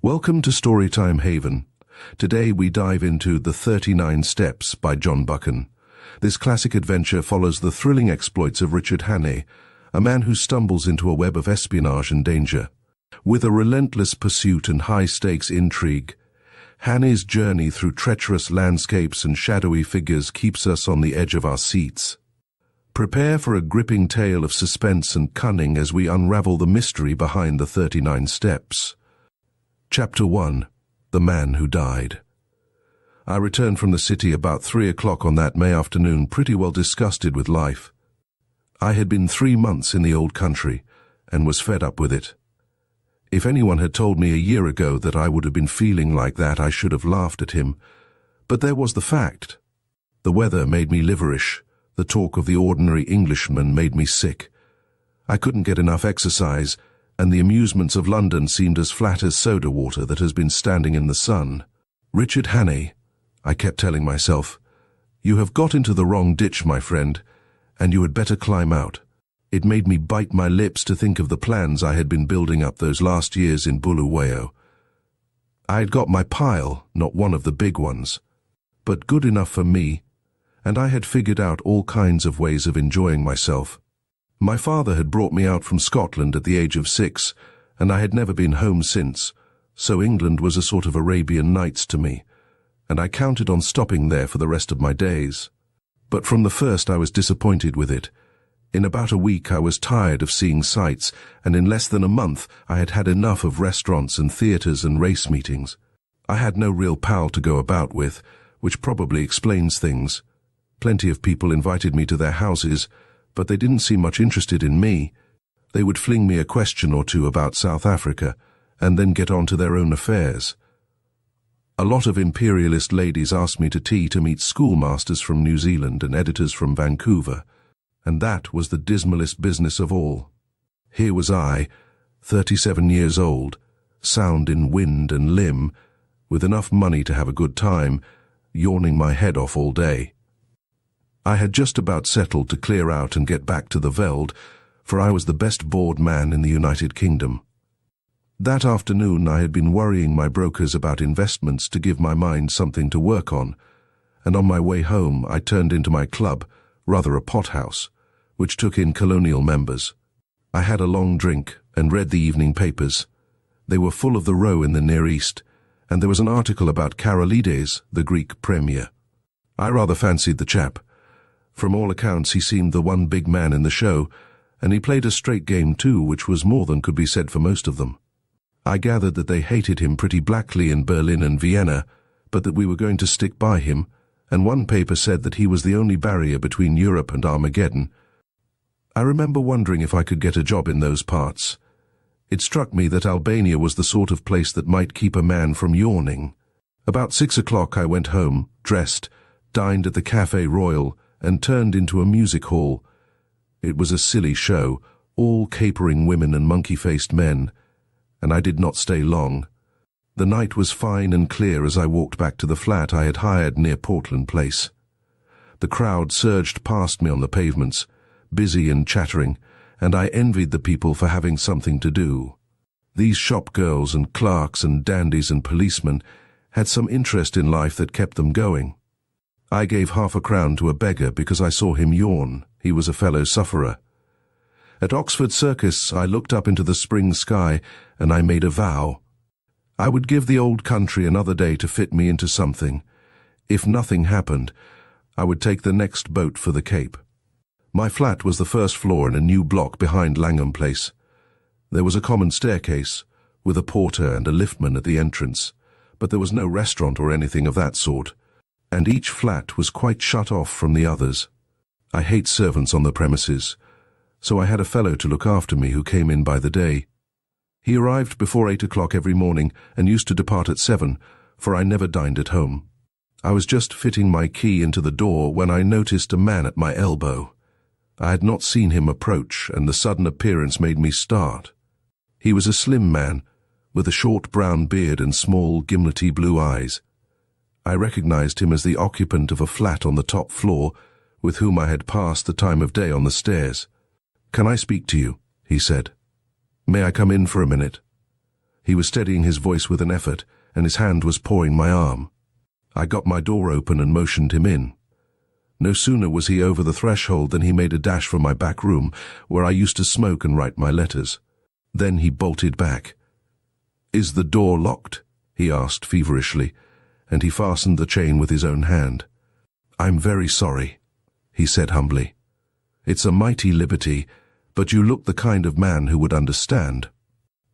Welcome to Storytime Haven. Today we dive into The 39 Steps by John Buchan. This classic adventure follows the thrilling exploits of Richard Hannay, a man who stumbles into a web of espionage and danger. With a relentless pursuit and high-stakes intrigue, Hannay's journey through treacherous landscapes and shadowy figures keeps us on the edge of our seats. Prepare for a gripping tale of suspense and cunning as we unravel the mystery behind the 39 Steps. Chapter 1. The Man Who Died. I returned from the city about 3 o'clock on that May afternoon, pretty well disgusted with life. I had been 3 months in the old country, and was fed up with it. If anyone had told me a year ago that I would have been feeling like that, I should have laughed at him. But there was the fact. The weather made me liverish. The talk of the ordinary Englishman made me sick. I couldn't get enough exercise, and the amusements of London seemed as flat as soda water that has been standing in the sun. Richard Hannay, I kept telling myself, you have got into the wrong ditch, my friend, and you had better climb out. It made me bite my lips to think of the plans I had been building up those last years in Bulawayo. I had got my pile, not one of the big ones, but good enough for me, and I had figured out all kinds of ways of enjoying myself. My father had brought me out from Scotland at the age of 6, and I had never been home since, so England was a sort of Arabian Nights to me, and I counted on stopping there for the rest of my days. But from the first I was disappointed with it. In about a week I was tired of seeing sights, and in less than a month I had had enough of restaurants and theatres and race meetings. I had no real pal to go about with, which probably explains things. Plenty of people invited me to their houses, but they didn't seem much interested in me. They would fling me a question or two about South Africa, and then get on to their own affairs. A lot of imperialist ladies asked me to tea to meet schoolmasters from New Zealand and editors from Vancouver, and that was the dismalest business of all. Here was I, 37 years old, sound in wind and limb, with enough money to have a good time, yawning my head off all day. I had just about settled to clear out and get back to the Veld, for I was the best bored man in the United Kingdom. That afternoon I had been worrying my brokers about investments to give my mind something to work on, and on my way home I turned into my club, rather a pothouse, which took in colonial members. I had a long drink and read the evening papers. They were full of the row in the Near East, and there was an article about Karolides, the Greek premier. I rather fancied the chap. From all accounts he seemed the one big man in the show, and he played a straight game too, which was more than could be said for most of them. I gathered that they hated him pretty blackly in Berlin and Vienna, but that we were going to stick by him, and one paper said that he was the only barrier between Europe and Armageddon. I remember wondering if I could get a job in those parts. It struck me that Albania was the sort of place that might keep a man from yawning. About 6 o'clock I went home, dressed, dined at the Café Royal, and turned into a music hall. It was a silly show, all capering women and monkey-faced men, and I did not stay long. The night was fine and clear as I walked back to the flat I had hired near Portland Place. The crowd surged past me on the pavements, busy and chattering, and I envied the people for having something to do. These shop girls and clerks and dandies and policemen had some interest in life that kept them going. I gave half a crown to a beggar because I saw him yawn. He was a fellow sufferer. At Oxford Circus I looked up into the spring sky, and I made a vow. I would give the old country another day to fit me into something. If nothing happened, I would take the next boat for the Cape. My flat was the first floor in a new block behind Langham Place. There was a common staircase, with a porter and a liftman at the entrance, but there was no restaurant or anything of that sort, and each flat was quite shut off from the others. I hate servants on the premises, so I had a fellow to look after me who came in by the day. He arrived before 8 o'clock every morning and used to depart at 7, for I never dined at home. I was just fitting my key into the door when I noticed a man at my elbow. I had not seen him approach, and the sudden appearance made me start. He was a slim man, with a short brown beard and small, gimlety blue eyes. I recognized him as the occupant of a flat on the top floor, with whom I had passed the time of day on the stairs. "Can I speak to you?" he said. "May I come in for a minute?" He was steadying his voice with an effort, and his hand was pawing my arm. I got my door open and motioned him in. No sooner was he over the threshold than he made a dash for my back room, where I used to smoke and write my letters. Then he bolted back. "Is the door locked?" he asked feverishly, and he fastened the chain with his own hand. "I'm very sorry," he said humbly. "It's a mighty liberty, but you look the kind of man who would understand.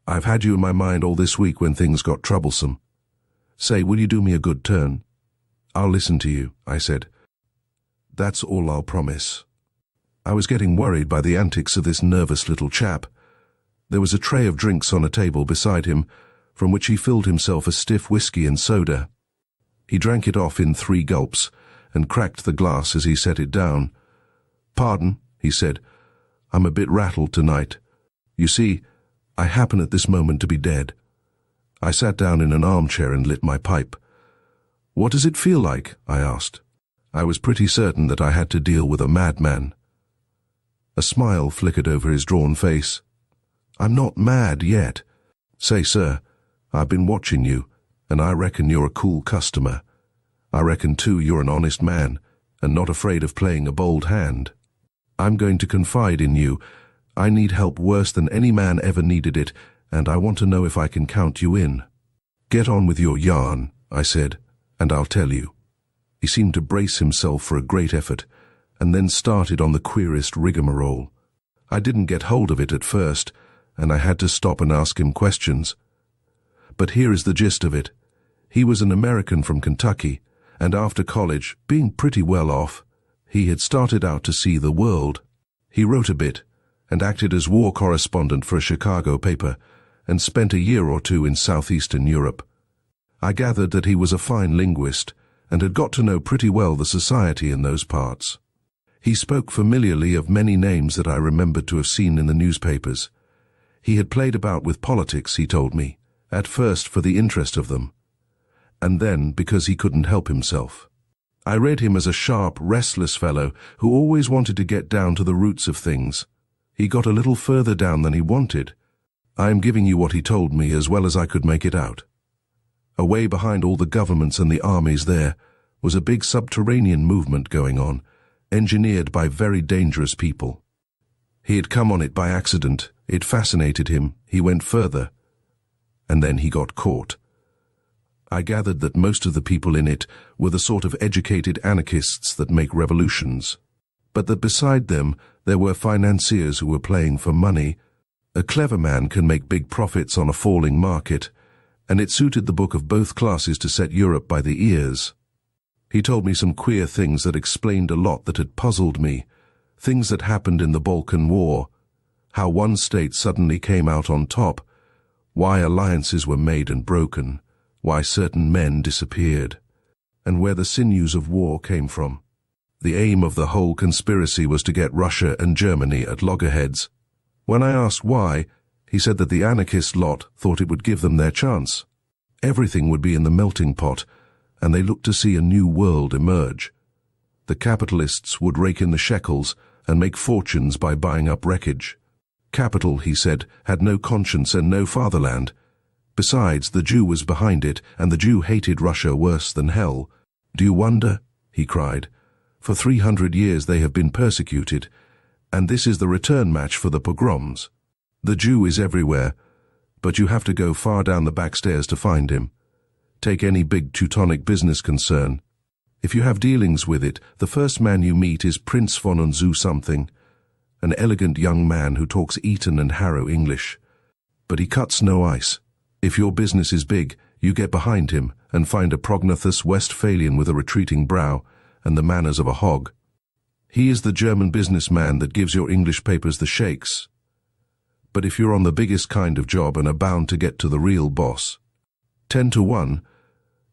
I've had you in my mind all this week when things got troublesome. Say, will you do me a good turn?" "I'll listen to you," I said. "That's all I'll promise." I was getting worried by the antics of this nervous little chap. There was a tray of drinks on a table beside him, from which he filled himself a stiff whiskey and soda. He drank it off in 3 gulps, and cracked the glass as he set it down. "Pardon," he said, "I'm a bit rattled tonight. You see, I happen at this moment to be dead." I sat down in an armchair and lit my pipe. "What does it feel like?" I asked. I was pretty certain that I had to deal with a madman. A smile flickered over his drawn face. "I'm not mad yet. Say, sir, I've been watching you, and I reckon you're a cool customer. I reckon, too, you're an honest man, and not afraid of playing a bold hand. I'm going to confide in you. I need help worse than any man ever needed it, and I want to know if I can count you in." "Get on with your yarn," I said, "and I'll tell you." He seemed to brace himself for a great effort, and then started on the queerest rigmarole. I didn't get hold of it at first, and I had to stop and ask him questions. But here is the gist of it. He was an American from Kentucky, and after college, being pretty well off, he had started out to see the world. He wrote a bit, and acted as war correspondent for a Chicago paper, and spent a year or 2 in southeastern Europe. I gathered that he was a fine linguist, and had got to know pretty well the society in those parts. He spoke familiarly of many names that I remembered to have seen in the newspapers. He had played about with politics, he told me, at first for the interest of them, and then because he couldn't help himself. I read him as a sharp, restless fellow who always wanted to get down to the roots of things. He got a little further down than he wanted. I am giving you what he told me as well as I could make it out. Away behind all the governments and the armies there was a big subterranean movement going on, engineered by very dangerous people. He had come on it by accident. It fascinated him. He went further. And then he got caught. I gathered that most of the people in it were the sort of educated anarchists that make revolutions, but that beside them there were financiers who were playing for money. A clever man can make big profits on a falling market, and it suited the book of both classes to set Europe by the ears. He told me some queer things that explained a lot that had puzzled me, things that happened in the Balkan War, how one state suddenly came out on top, why alliances were made and broken, why certain men disappeared, and where the sinews of war came from. The aim of the whole conspiracy was to get Russia and Germany at loggerheads. When I asked why, he said that the anarchist lot thought it would give them their chance. Everything would be in the melting pot, and they looked to see a new world emerge. The capitalists would rake in the shekels and make fortunes by buying up wreckage. Capital, he said, had no conscience and no fatherland. Besides, the Jew was behind it, and the Jew hated Russia worse than hell. "Do you wonder?" he cried. "For 300 years they have been persecuted, and this is the return match for the pogroms. The Jew is everywhere, but you have to go far down the back stairs to find him. Take any big Teutonic business concern. If you have dealings with it, the first man you meet is Prince von Unzu something, an elegant young man who talks Eton and Harrow English. But he cuts no ice. If your business is big, you get behind him and find a Prognathus Westphalian with a retreating brow and the manners of a hog. He is the German businessman that gives your English papers the shakes. But if you're on the biggest kind of job and are bound to get to the real boss, 10 to 1,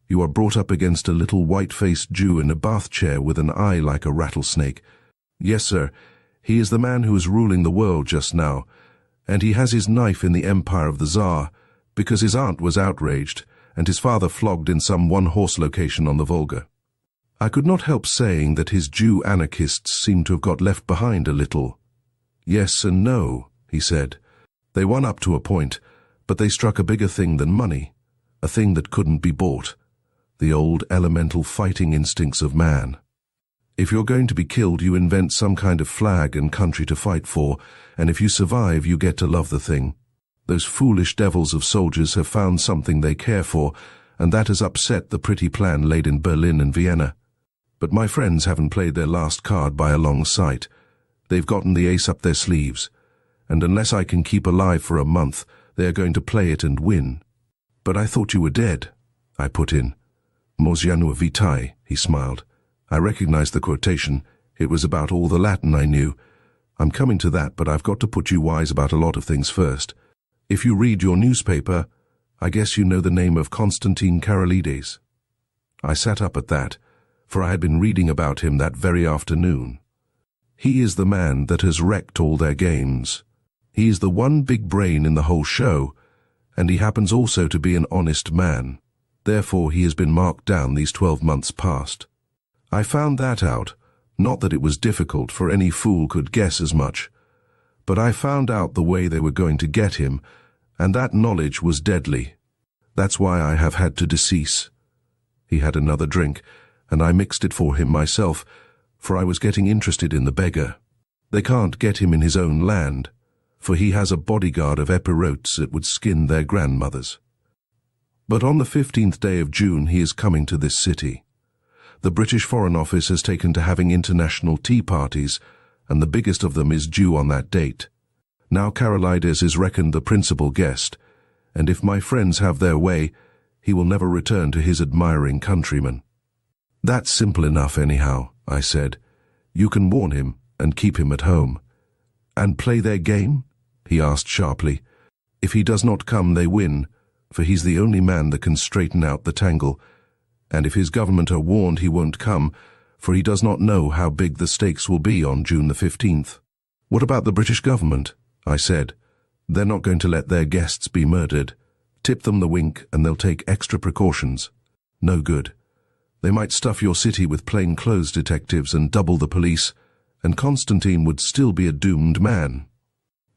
you are brought up against a little white-faced Jew in a bath chair with an eye like a rattlesnake. Yes, sir, he is the man who is ruling the world just now, and he has his knife in the empire of the Tsar, because his aunt was outraged, and his father flogged in some one-horse location on the Volga. I could not help saying that his Jew anarchists seemed to have got left behind a little. Yes and no, he said. They won up to a point, But they struck a bigger thing than money, a thing that couldn't be bought, the old elemental fighting instincts of man. If you're going to be killed, you invent some kind of flag and country to fight for, and if you survive, you get to love the thing. Those foolish devils of soldiers have found something they care for, and that has upset the pretty plan laid in Berlin and Vienna. But my friends haven't played their last card by a long sight. They've gotten the ace up their sleeves, and unless I can keep alive for a month, they are going to play it and win. But I thought you were dead, I put in. Morsianua vitae, he smiled. I recognized the quotation. It was about all the Latin I knew. I'm coming to that, but I've got to put you wise about a lot of things first. If you read your newspaper, I guess you know the name of Constantine Karolides. I sat up at that, for I had been reading about him that very afternoon. He is the man that has wrecked all their games. He is the one big brain in the whole show, and he happens also to be an honest man. Therefore he has been marked down these 12 months past. I found that out, not that it was difficult, for any fool could guess as much. But I found out the way they were going to get him, and that knowledge was deadly. That's why I have had to decease. He had another drink, and I mixed it for him myself, for I was getting interested in the beggar. They can't get him in his own land, for he has a bodyguard of epirotes that would skin their grandmothers. But on the 15th day of June he is coming to this city. The British Foreign Office has taken to having international tea parties, and the biggest of them is due on that date. Now Karolides is reckoned the principal guest, and if my friends have their way, he will never return to his admiring countrymen. That's simple enough anyhow, I said. You can warn him and keep him at home. And play their game? He asked sharply. If he does not come, they win, for he's the only man that can straighten out the tangle, and if his government are warned, he won't come, for he does not know how big the stakes will be on June the 15th. What about the British government? I said. They're not going to let their guests be murdered. Tip them the wink and they'll take extra precautions. No good. They might stuff your city with plain-clothes detectives and double the police, and Constantine would still be a doomed man.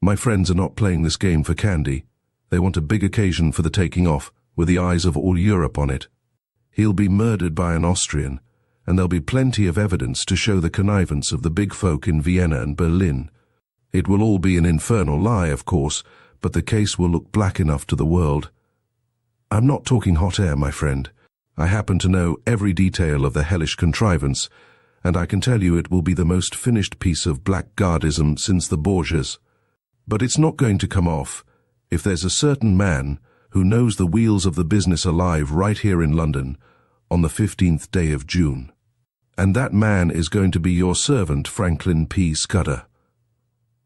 My friends are not playing this game for candy. They want a big occasion for the taking off, with the eyes of all Europe on it. He'll be murdered by an Austrian, and there'll be plenty of evidence to show the connivance of the big folk in Vienna and Berlin. It will all be an infernal lie, of course, but the case will look black enough to the world. I'm not talking hot air, my friend. I happen to know every detail of the hellish contrivance, and I can tell you it will be the most finished piece of blackguardism since the Borgias. But it's not going to come off if there's a certain man who knows the wheels of the business alive right here in London on the 15th day of June. And that man is going to be your servant, Franklin P. Scudder.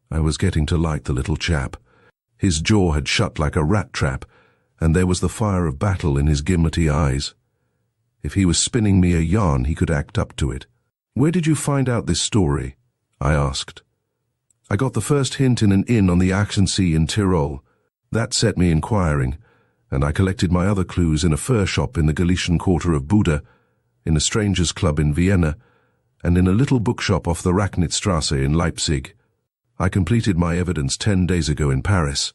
I was getting to like the little chap. His jaw had shut like a rat trap, and there was the fire of battle in his gimlety eyes. If he was spinning me a yarn, he could act up to it. Where did you find out this story? I asked. I got the first hint in an inn on the Achensee in Tyrol. That set me inquiring, and I collected my other clues in a fur shop in the Galician quarter of Buda, in a strangers' club in Vienna, and in a little bookshop off the Rachnitzstrasse in Leipzig. I completed my evidence 10 days ago in Paris.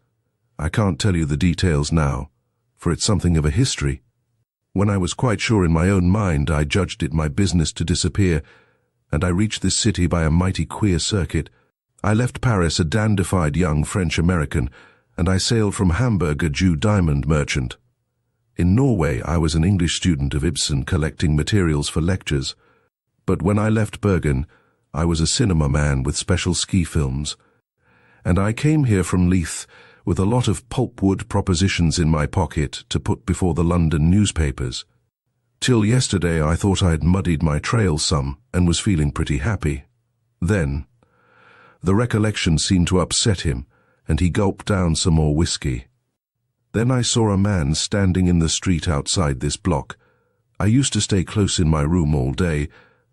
I can't tell you the details now, for it's something of a history. When I was quite sure in my own mind, I judged it my business to disappear, and I reached this city by a mighty queer circuit. I left Paris a dandified young French-American, and I sailed from Hamburg a Jew diamond merchant. In Norway, I was an English student of Ibsen collecting materials for lectures. But when I left Bergen, I was a cinema man with special ski films. And I came here from Leith with a lot of pulpwood propositions in my pocket to put before the London newspapers. Till yesterday I thought I'd muddied my trail some and was feeling pretty happy. Then, the recollection seemed to upset him, and he gulped down some more whiskey. Then I saw a man standing in the street outside this block. I used to stay close in my room all day,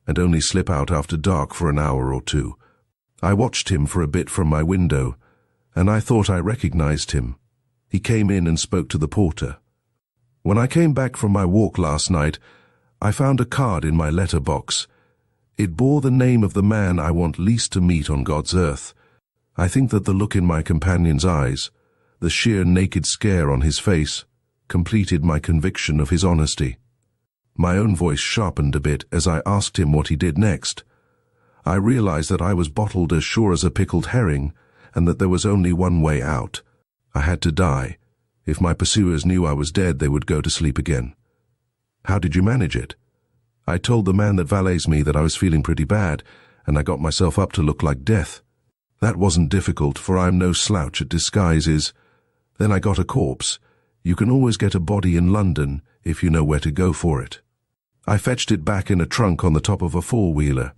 and only slip out after dark for an hour or two. I watched him for a bit from my window, and I thought I recognized him. He came in and spoke to the porter. When I came back from my walk last night, I found a card in my letter box. It bore the name of the man I want least to meet on God's earth. I think that the look in my companion's eyes, The sheer naked scare on his face completed my conviction of his honesty. My own voice sharpened a bit as I asked him what he did next. I realized that I was bottled as sure as a pickled herring, and that there was only one way out. I had to die. If my pursuers knew I was dead, they would go to sleep again. How did you manage it? I told the man that valets me that I was feeling pretty bad, and I got myself up to look like death. That wasn't difficult, for I'm no slouch at disguises. Then I got a corpse. You can always get a body in London if you know where to go for it. I fetched it back in a trunk on the top of a four-wheeler,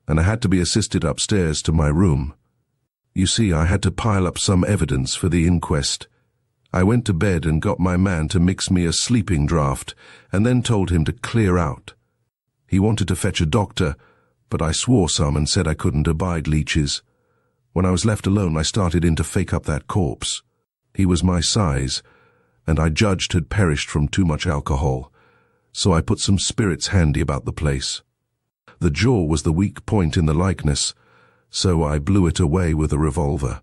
and I had to be assisted upstairs to my room. You see, I had to pile up some evidence for the inquest. I went to bed and got my man to mix me a sleeping draught, and then told him to clear out. He wanted to fetch a doctor, but I swore some and said I couldn't abide leeches. When I was left alone, I started in to fake up that corpse. He was my size, and I judged had perished from too much alcohol, so I put some spirits handy about the place. The jaw was the weak point in the likeness, so I blew it away with a revolver.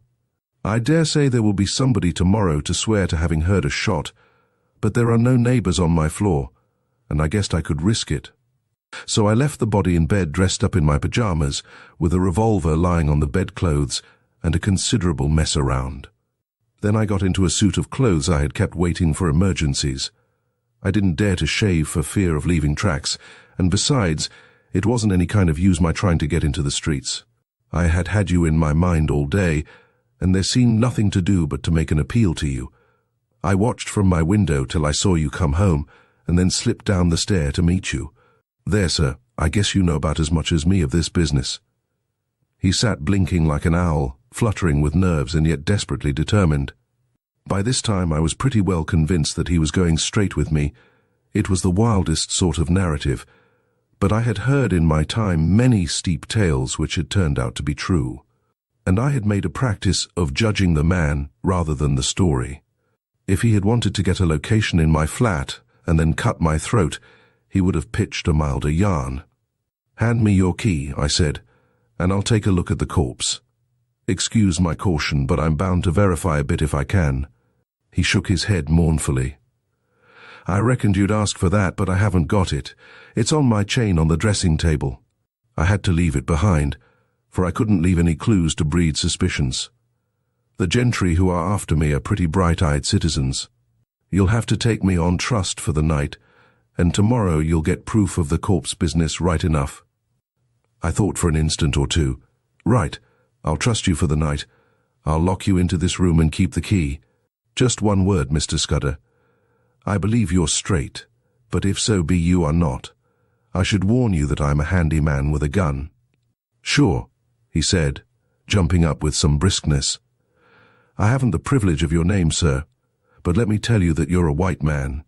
I dare say there will be somebody tomorrow to swear to having heard a shot, but there are no neighbors on my floor, and I guessed I could risk it. So I left the body in bed dressed up in my pajamas, with a revolver lying on the bedclothes and a considerable mess around. Then I got into a suit of clothes I had kept waiting for emergencies. I didn't dare to shave for fear of leaving tracks, and besides, it wasn't any kind of use my trying to get into the streets. I had had you in my mind all day, and there seemed nothing to do but to make an appeal to you. I watched from my window till I saw you come home, and then slipped down the stair to meet you. There, sir, I guess you know about as much as me of this business. He sat blinking like an owl, fluttering with nerves and yet desperately determined. By this time I was pretty well convinced that he was going straight with me. It was the wildest sort of narrative, but I had heard in my time many steep tales which had turned out to be true, and I had made a practice of judging the man rather than the story. If he had wanted to get a location in my flat and then cut my throat, he would have pitched a milder yarn. "Hand me your key," I said, "and I'll take a look at the corpse. Excuse my caution, but I'm bound to verify a bit if I can." He shook his head mournfully. "I reckoned you'd ask for that, but I haven't got it. It's on my chain on the dressing table. I had to leave it behind, for I couldn't leave any clues to breed suspicions. The gentry who are after me are pretty bright-eyed citizens. You'll have to take me on trust for the night, and tomorrow you'll get proof of the corpse business right enough." I thought for an instant or two. "Right, I'll trust you for the night. I'll lock you into this room and keep the key. Just one word, Mr. Scudder. I believe you're straight, but if so be you are not, I should warn you that I'm a handy man with a gun." "Sure," he said, jumping up with some briskness. "I haven't the privilege of your name, sir, but let me tell you that you're a white man.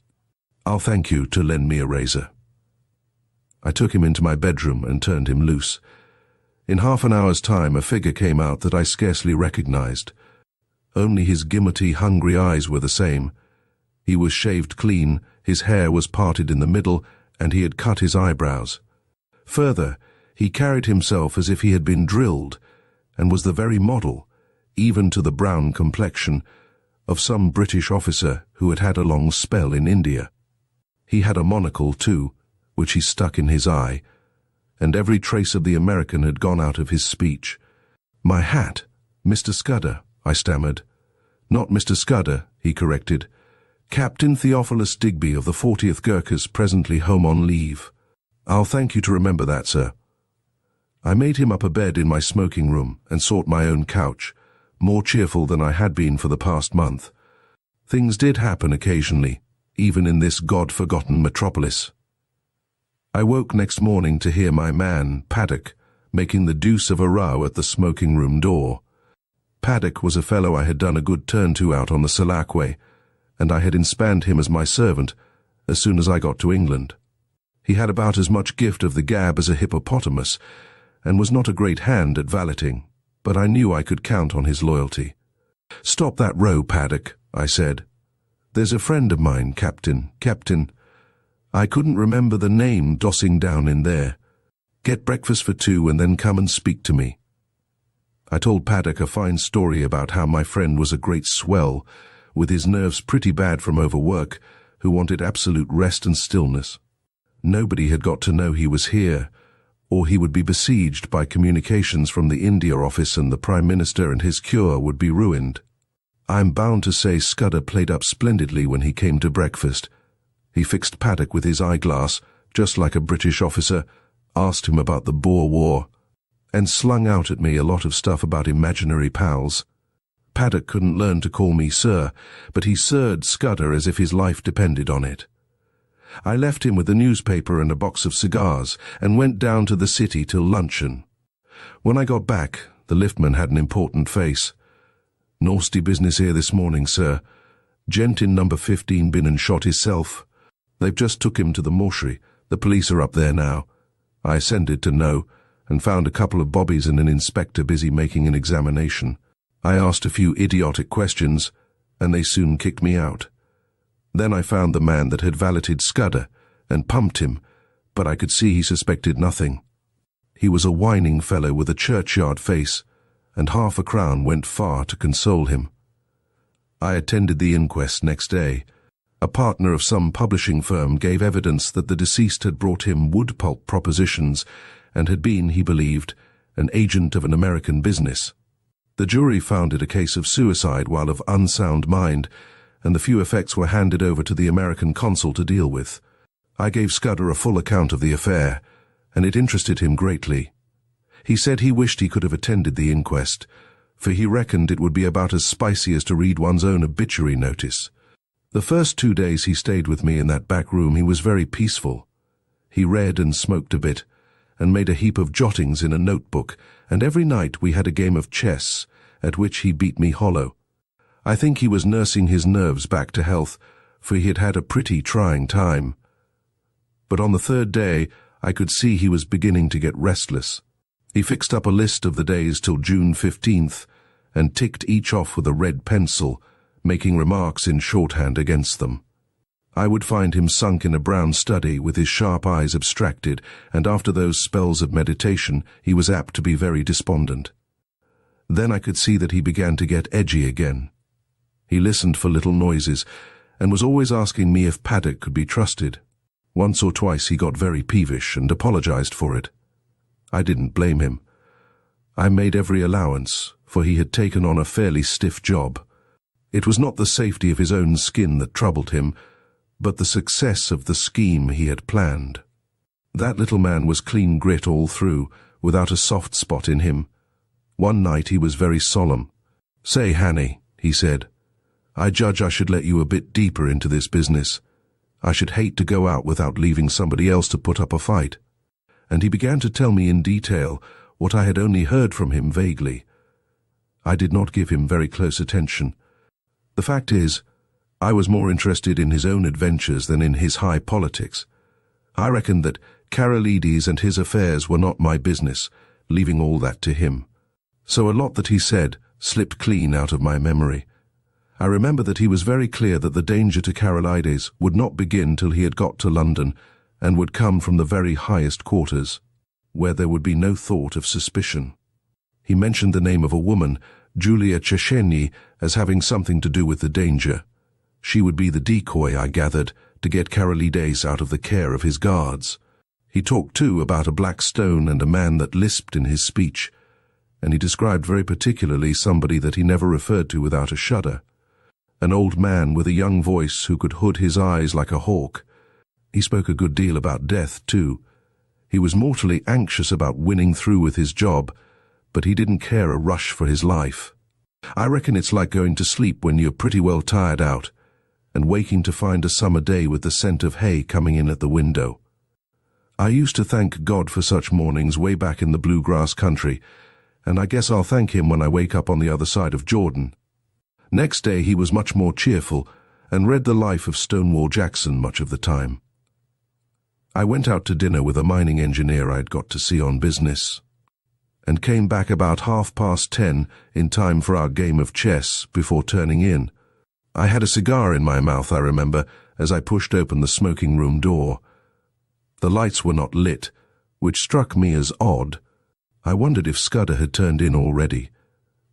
I'll thank you to lend me a razor." I took him into my bedroom and turned him loose. In half an hour's time a figure came out that I scarcely recognized. Only his gimlety, hungry eyes were the same. He was shaved clean, his hair was parted in the middle, and he had cut his eyebrows. Further, he carried himself as if he had been drilled, and was the very model, even to the brown complexion, of some British officer who had had a long spell in India. He had a monocle, too, which he stuck in his eye, and every trace of the American had gone out of his speech. "My hat, Mr. Scudder," I stammered. "Not Mr. Scudder," he corrected. "Captain Theophilus Digby of the 40th Gurkhas, presently home on leave." "I'll thank you to remember that, sir." I made him up a bed in my smoking room and sought my own couch, more cheerful than I had been for the past month. Things did happen occasionally, even in this God-forgotten metropolis. I woke next morning to hear my man, Paddock, making the deuce of a row at the smoking room door. Paddock was a fellow I had done a good turn to out on the Salacway, and I had inspanned him as my servant as soon as I got to England. He had about as much gift of the gab as a hippopotamus, and was not a great hand at valeting, but I knew I could count on his loyalty. "Stop that row, Paddock," I said. "There's a friend of mine, Captain. I couldn't remember the name dossing down in there. Get breakfast for two and then come and speak to me." I told Paddock a fine story about how my friend was a great swell, with his nerves pretty bad from overwork, who wanted absolute rest and stillness. Nobody had got to know he was here, or he would be besieged by communications from the India office, and the Prime Minister and his cure would be ruined. I'm bound to say Scudder played up splendidly when he came to breakfast. He fixed Paddock with his eyeglass, just like a British officer, asked him about the Boer War, and slung out at me a lot of stuff about imaginary pals. Paddock couldn't learn to call me sir, but he sirred Scudder as if his life depended on it. I left him with the newspaper and a box of cigars and went down to the city till luncheon. When I got back, the liftman had an important face. "Nasty business here this morning, sir. Gent in number 15 been and shot hisself. They've just took him to the mortuary. The police are up there now." I ascended to know, and found a couple of bobbies and an inspector busy making an examination. I asked a few idiotic questions, and they soon kicked me out. Then I found the man that had valeted Scudder, and pumped him, but I could see he suspected nothing. He was a whining fellow with a churchyard face, and half a crown went far to console him. I attended the inquest next day. A partner of some publishing firm gave evidence that the deceased had brought him wood pulp propositions and had been, he believed, an agent of an American business. The jury found it a case of suicide while of unsound mind, and the few effects were handed over to the American consul to deal with. I gave Scudder a full account of the affair, and it interested him greatly. He said he wished he could have attended the inquest, for he reckoned it would be about as spicy as to read one's own obituary notice. The first 2 days he stayed with me in that back room he was very peaceful. He read and smoked a bit, and made a heap of jottings in a notebook, and every night we had a game of chess, at which he beat me hollow. I think he was nursing his nerves back to health, for he had had a pretty trying time. But on the third day I could see he was beginning to get restless. He fixed up a list of the days till June 15th, and ticked each off with a red pencil, making remarks in shorthand against them. I would find him sunk in a brown study with his sharp eyes abstracted, and after those spells of meditation he was apt to be very despondent. Then I could see that he began to get edgy again. He listened for little noises, and was always asking me if Paddock could be trusted. Once or twice he got very peevish and apologized for it. I didn't blame him. I made every allowance, for he had taken on a fairly stiff job. It was not the safety of his own skin that troubled him, but the success of the scheme he had planned. That little man was clean grit all through, without a soft spot in him. One night he was very solemn. "Say, Hannay," he said, "I judge I should let you a bit deeper into this business. I should hate to go out without leaving somebody else to put up a fight." And he began to tell me in detail what I had only heard from him vaguely. I did not give him very close attention. The fact is, I was more interested in his own adventures than in his high politics. I reckoned that Karolides and his affairs were not my business, leaving all that to him. So a lot that he said slipped clean out of my memory. I remember that he was very clear that the danger to Karolides would not begin till he had got to London, and would come from the very highest quarters, where there would be no thought of suspicion. He mentioned the name of a woman, Julia Czechenyi, as having something to do with the danger. She would be the decoy, I gathered, to get Karolides out of the care of his guards. He talked, too, about a black stone and a man that lisped in his speech, and he described very particularly somebody that he never referred to without a shudder. An old man with a young voice who could hood his eyes like a hawk. He spoke a good deal about death, too. He was mortally anxious about winning through with his job, but he didn't care a rush for his life. I reckon it's like going to sleep when you're pretty well tired out, and waking to find a summer day with the scent of hay coming in at the window. I used to thank God for such mornings way back in the bluegrass country, and I guess I'll thank him when I wake up on the other side of Jordan. Next day he was much more cheerful, and read the life of Stonewall Jackson much of the time. I went out to dinner with a mining engineer I'd got to see on business, and came back about 10:30 in time for our game of chess before turning in. I had a cigar in my mouth, I remember, as I pushed open the smoking room door. The lights were not lit, which struck me as odd. I wondered if Scudder had turned in already,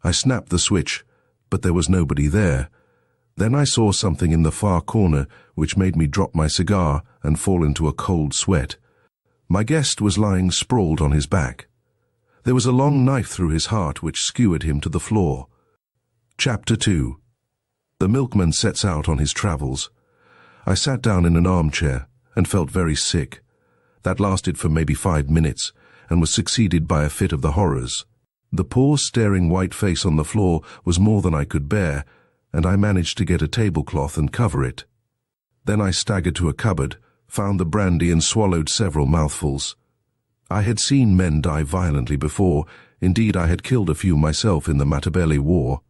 I snapped the switch, but there was nobody there. Then I saw something in the far corner which made me drop my cigar and fall into a cold sweat. My guest was lying sprawled on his back. There was a long knife through his heart which skewered him to the floor. Chapter 2. The milkman sets out on his travels. I sat down in an armchair and felt very sick. That lasted for maybe 5 minutes and was succeeded by a fit of the horrors. The poor staring white face on the floor was more than I could bear, and I managed to get a tablecloth and cover it. Then I staggered to a cupboard, found the brandy and swallowed several mouthfuls. I had seen men die violently before. Indeed, I had killed a few myself in the Matabele War.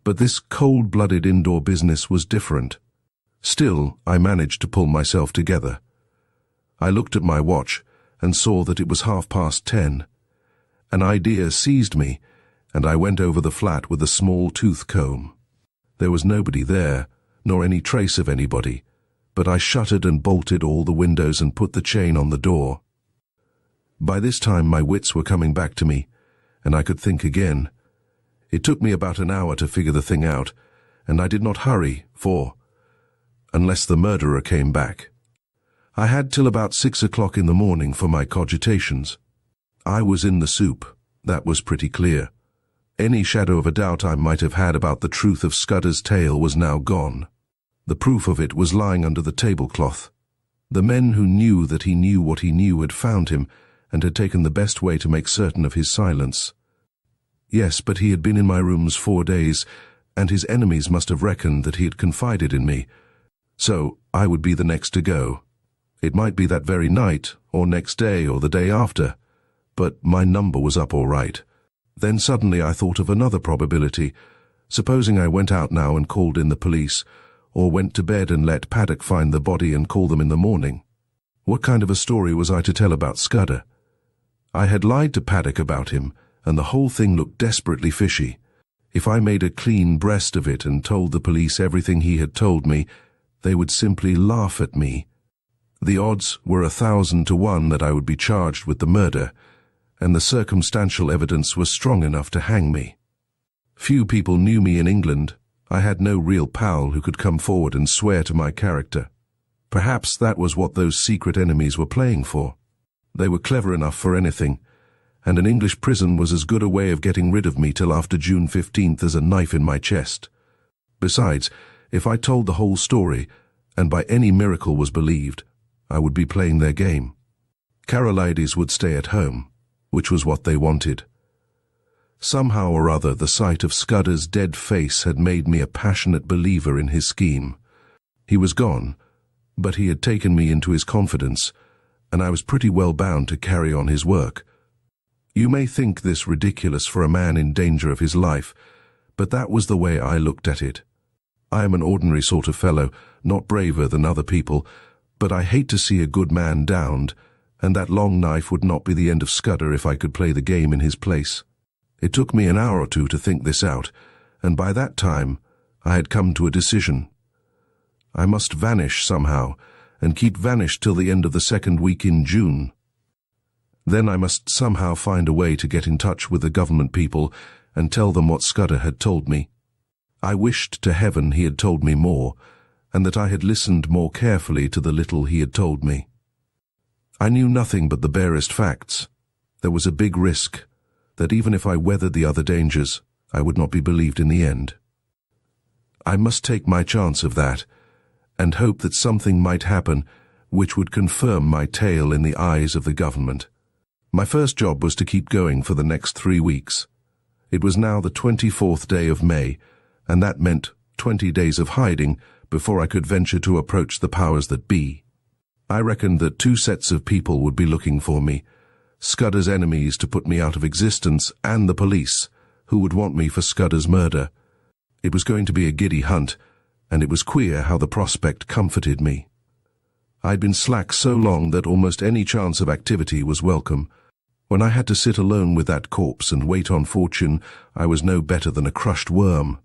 But this cold-blooded indoor business was different. Still, I managed to pull myself together. I looked at my watch and saw that it was 10:30. An idea seized me, and I went over the flat with a small tooth comb. There was nobody there, nor any trace of anybody, but I shuttered and bolted all the windows and put the chain on the door. By this time my wits were coming back to me, and I could think again. It took me about an hour to figure the thing out, and I did not hurry, unless the murderer came back. I had till about 6 o'clock in the morning for my cogitations. I was in the soup, that was pretty clear. Any shadow of a doubt I might have had about the truth of Scudder's tale was now gone. The proof of it was lying under the tablecloth. The men who knew that he knew what he knew had found him, and had taken the best way to make certain of his silence. Yes, but he had been in my rooms 4 days, and his enemies must have reckoned that he had confided in me. So I would be the next to go. It might be that very night, or next day, or the day after. But my number was up all right. Then suddenly I thought of another probability. Supposing I went out now and called in the police, or went to bed and let Paddock find the body and call them in the morning. What kind of a story was I to tell about Scudder? I had lied to Paddock about him, and the whole thing looked desperately fishy. If I made a clean breast of it and told the police everything he had told me, they would simply laugh at me. The odds were 1,000 to 1 that I would be charged with the murder, and the circumstantial evidence was strong enough to hang me. Few people knew me in England. I had no real pal who could come forward and swear to my character. Perhaps that was what those secret enemies were playing for. They were clever enough for anything, and an English prison was as good a way of getting rid of me till after June 15th as a knife in my chest. Besides, if I told the whole story, and by any miracle was believed, I would be playing their game. Carolides would stay at home, which was what they wanted. Somehow or other, the sight of Scudder's dead face had made me a passionate believer in his scheme. He was gone, but he had taken me into his confidence, and I was pretty well bound to carry on his work. You may think this ridiculous for a man in danger of his life, but that was the way I looked at it. I am an ordinary sort of fellow, not braver than other people, but I hate to see a good man downed, and that long knife would not be the end of Scudder if I could play the game in his place. It took me an hour or two to think this out, and by that time I had come to a decision. I must vanish somehow, and keep vanished till the end of the 2nd week in June. Then I must somehow find a way to get in touch with the government people and tell them what Scudder had told me. I wished to heaven he had told me more, and that I had listened more carefully to the little he had told me. I knew nothing but the barest facts. There was a big risk that even if I weathered the other dangers, I would not be believed in the end. I must take my chance of that, and hope that something might happen which would confirm my tale in the eyes of the government. My first job was to keep going for the next 3 weeks. It was now the 24th day of May, and that meant 20 days of hiding before I could venture to approach the powers that be. I reckoned that 2 sets of people would be looking for me, Scudder's enemies to put me out of existence, and the police, who would want me for Scudder's murder. It was going to be a giddy hunt, and it was queer how the prospect comforted me. I'd been slack so long that almost any chance of activity was welcome. When I had to sit alone with that corpse and wait on fortune, I was no better than a crushed worm.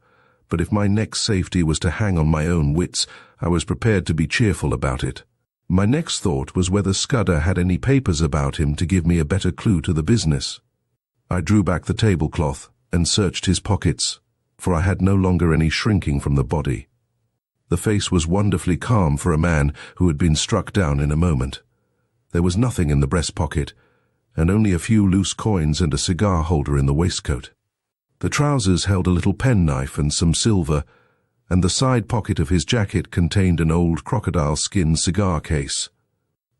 But if my next safety was to hang on my own wits, I was prepared to be cheerful about it. My next thought was whether Scudder had any papers about him to give me a better clue to the business. I drew back the tablecloth and searched his pockets, for I had no longer any shrinking from the body. The face was wonderfully calm for a man who had been struck down in a moment. There was nothing in the breast pocket, and only a few loose coins and a cigar holder in the waistcoat. The trousers held a little penknife and some silver, and the side pocket of his jacket contained an old crocodile skin cigar case.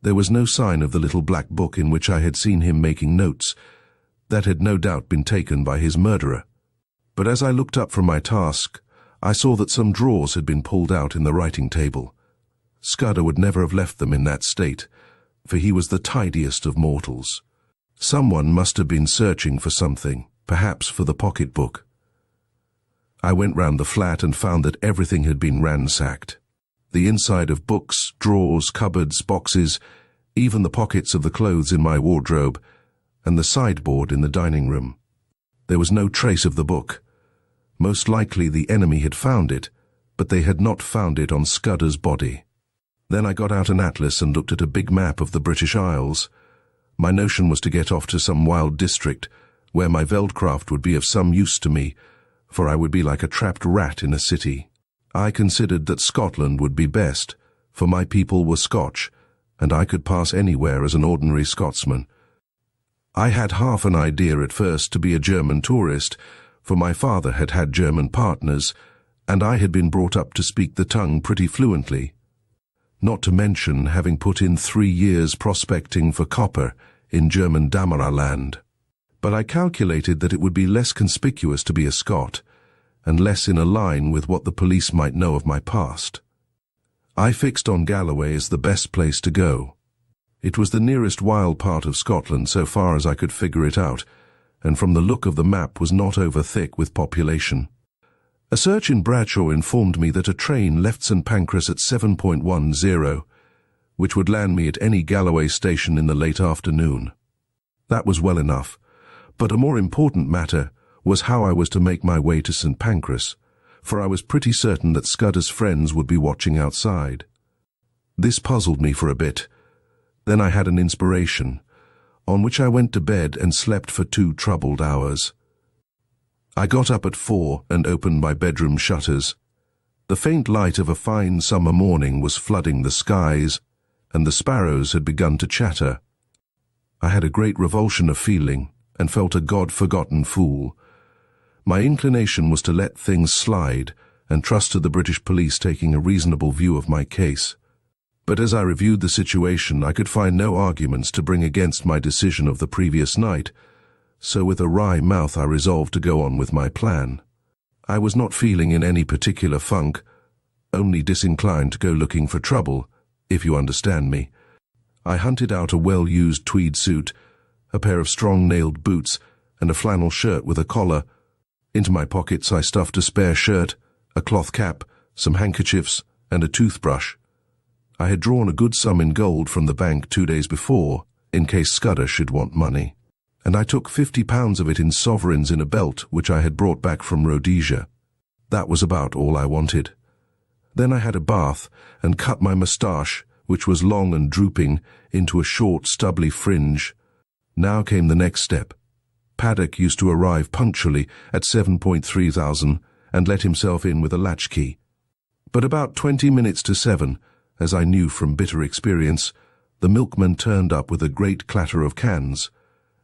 There was no sign of the little black book in which I had seen him making notes. That had no doubt been taken by his murderer. But as I looked up from my task, I saw that some drawers had been pulled out in the writing table. Scudder would never have left them in that state, for he was the tidiest of mortals. Someone must have been searching for something, perhaps for the pocketbook. I went round the flat and found that everything had been ransacked. The inside of books, drawers, cupboards, boxes, even the pockets of the clothes in my wardrobe, and the sideboard in the dining room. There was no trace of the book. Most likely the enemy had found it, but they had not found it on Scudder's body. Then I got out an atlas and looked at a big map of the British Isles. My notion was to get off to some wild district, where my veldcraft would be of some use to me, for I would be like a trapped rat in a city. I considered that Scotland would be best, for my people were Scotch, and I could pass anywhere as an ordinary Scotsman. I had half an idea at first to be a German tourist, for my father had had German partners, and I had been brought up to speak the tongue pretty fluently, not to mention having put in 3 years prospecting for copper in German Damaraland. But I calculated that it would be less conspicuous to be a Scot, and less in a line with what the police might know of my past. I fixed on Galloway as the best place to go. It was the nearest wild part of Scotland so far as I could figure it out, and from the look of the map was not over thick with population. A search in Bradshaw informed me that a train left St Pancras at 7.10, which would land me at any Galloway station in the late afternoon. That was well enough, but a more important matter was how I was to make my way to St Pancras, for I was pretty certain that Scudder's friends would be watching outside. This puzzled me for a bit. Then I had an inspiration, on which I went to bed and slept for 2 troubled hours. I got up at 4 and opened my bedroom shutters. The faint light of a fine summer morning was flooding the skies, and the sparrows had begun to chatter. I had a great revulsion of feeling, and felt a God-forgotten fool. My inclination was to let things slide and trust to the British police taking a reasonable view of my case. But as I reviewed the situation, I could find no arguments to bring against my decision of the previous night, so with a wry mouth I resolved to go on with my plan. I was not feeling in any particular funk, only disinclined to go looking for trouble, if you understand me. I hunted out a well-used tweed suit, a pair of strong-nailed boots, and a flannel shirt with a collar. Into my pockets I stuffed a spare shirt, a cloth cap, some handkerchiefs, and a toothbrush. I had drawn a good sum in gold from the bank 2 days before, in case Scudder should want money, and I took £50 of it in sovereigns in a belt which I had brought back from Rhodesia. That was about all I wanted. Then I had a bath and cut my moustache, which was long and drooping, into a short, stubbly fringe. Now came the next step. Paddock used to arrive punctually at 7.3000 and let himself in with a latchkey. But about 20 minutes to 7, as I knew from bitter experience, the milkman turned up with a great clatter of cans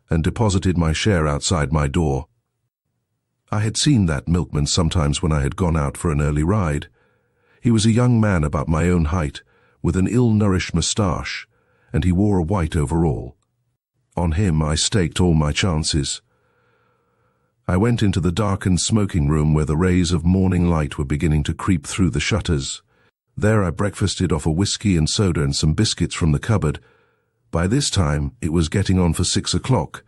and deposited my share outside my door. I had seen that milkman sometimes when I had gone out for an early ride. He was a young man about my own height, with an ill-nourished moustache, and he wore a white overall. On him I staked all my chances. I went into the darkened smoking room where the rays of morning light were beginning to creep through the shutters. There I breakfasted off a whiskey and soda and some biscuits from the cupboard. By this time it was getting on for 6 o'clock.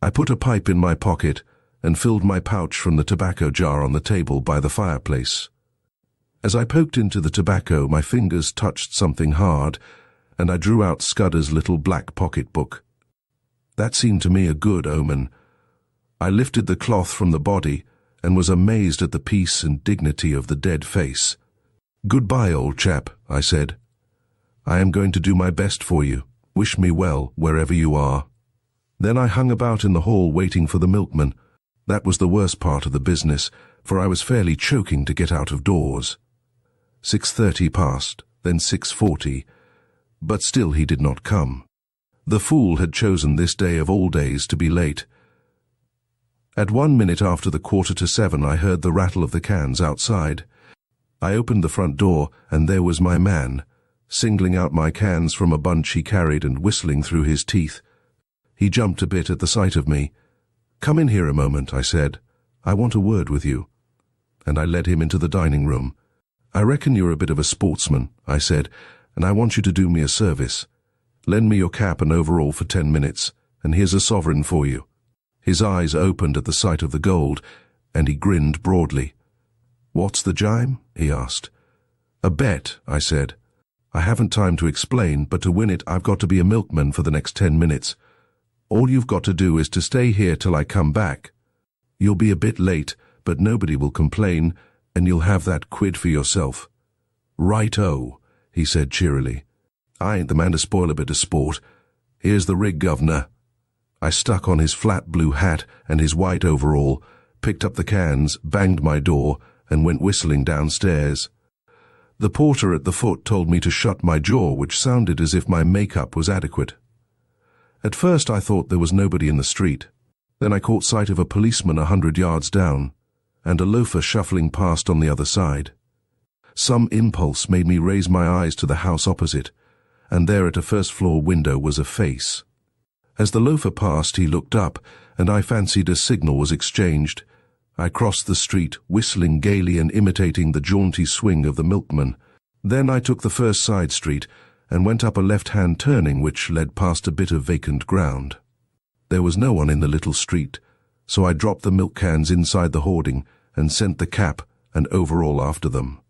I put a pipe in my pocket and filled my pouch from the tobacco jar on the table by the fireplace. As I poked into the tobacco, my fingers touched something hard, and I drew out Scudder's little black pocketbook. That seemed to me a good omen. I lifted the cloth from the body and was amazed at the peace and dignity of the dead face. "Goodbye, old chap," I said. "I am going to do my best for you. Wish me well, wherever you are." Then I hung about in the hall waiting for the milkman. That was the worst part of the business, for I was fairly choking to get out of doors. 6:30 passed, then 6:40, but still he did not come. The fool had chosen this day of all days to be late. At 1 minute after the 6:45 I heard the rattle of the cans outside. I opened the front door, and there was my man, singling out my cans from a bunch he carried and whistling through his teeth. He jumped a bit at the sight of me. "Come in here a moment," I said. "I want a word with you." And I led him into the dining room. "I reckon you're a bit of a sportsman," I said, "and I want you to do me a service. Lend me your cap and overall for 10 minutes, and here's a sovereign for you." His eyes opened at the sight of the gold, and he grinned broadly. "What's the jime?" he asked. "A bet," I said. "I haven't time to explain, but to win it I've got to be a milkman for the next 10 minutes. All you've got to do is to stay here till I come back. You'll be a bit late, but nobody will complain, and you'll have that quid for yourself." "Right-o," he said cheerily. "I ain't the man to spoil a bit of sport. Here's the rig, governor." I stuck on his flat blue hat and his white overall, picked up the cans, banged my door, and went whistling downstairs. The porter at the foot told me to shut my jaw, which sounded as if my makeup was adequate. At first I thought there was nobody in the street. Then I caught sight of a policeman 100 yards down, and a loafer shuffling past on the other side. Some impulse made me raise my eyes to the house opposite, and there at a first-floor window was a face. As the loafer passed, he looked up, and I fancied a signal was exchanged. I crossed the street, whistling gaily and imitating the jaunty swing of the milkman. Then I took the first side street and went up a left-hand turning which led past a bit of vacant ground. There was no one in the little street, so I dropped the milk cans inside the hoarding and sent the cap and overall after them.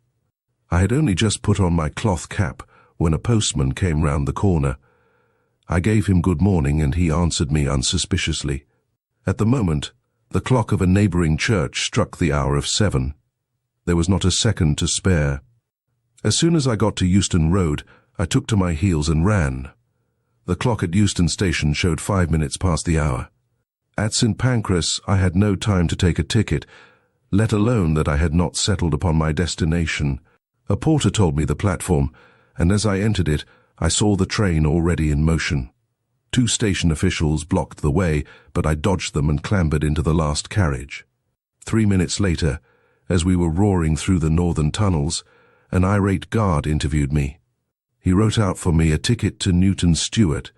I had only just put on my cloth cap when a postman came round the corner. I gave him good morning, and he answered me unsuspiciously. At the moment, the clock of a neighbouring church struck the hour of 7. There was not a second to spare. As soon as I got to Euston Road, I took to my heels and ran. The clock at Euston Station showed 5 minutes past the hour. At St Pancras I had no time to take a ticket, let alone that I had not settled upon my destination. A porter told me the platform, and as I entered it, I saw the train already in motion. 2 station officials blocked the way, but I dodged them and clambered into the last carriage. 3 minutes later, as we were roaring through the northern tunnels, an irate guard interviewed me. He wrote out for me a ticket to Newton Stewart,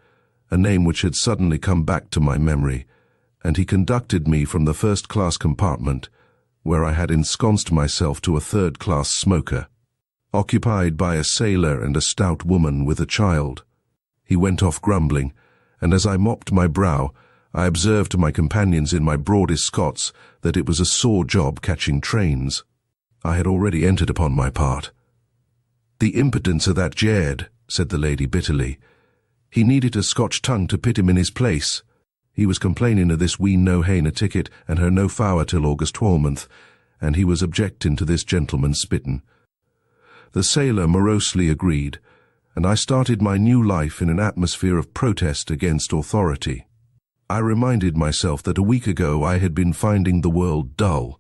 a name which had suddenly come back to my memory, and he conducted me from the first-class compartment, where I had ensconced myself, to a third-class smoker, occupied by a sailor and a stout woman with a child. He went off grumbling, and as I mopped my brow, I observed to my companions in my broadest Scots that it was a sore job catching trains. I had already entered upon my part. "The impudence of that Jaird," said the lady bitterly. "He needed a Scotch tongue to pit him in his place. He was complaining of this wee no-hain a ticket and her no fower till August 12th, and he was objecting to this gentleman spittin'." The sailor morosely agreed, and I started my new life in an atmosphere of protest against authority. I reminded myself that a week ago I had been finding the world dull.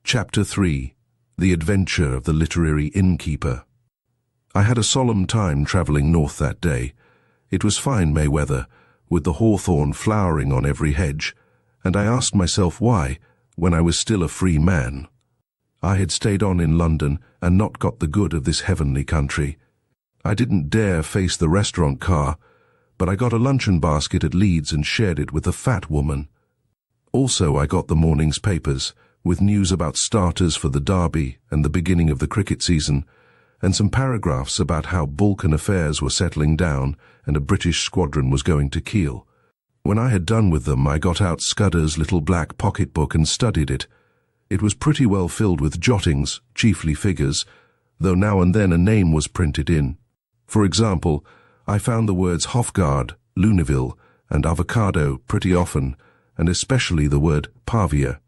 Chapter 3. The Adventure of the Literary Innkeeper. I had a solemn time travelling north that day. It was fine May weather, with the hawthorn flowering on every hedge, and I asked myself why, when I was still a free man. I had stayed on in London and not got the good of this heavenly country. I didn't dare face the restaurant car, but I got a luncheon basket at Leeds and shared it with a fat woman. Also I got the morning's papers, with news about starters for the Derby and the beginning of the cricket season, and some paragraphs about how Balkan affairs were settling down and a British squadron was going to Kiel. When I had done with them, I got out Scudder's little black pocketbook and studied it. It was pretty well filled with jottings, chiefly figures, though now and then a name was printed in. For example, I found the words Hofgaard, Luneville, and avocado pretty often, and especially the word Pavia.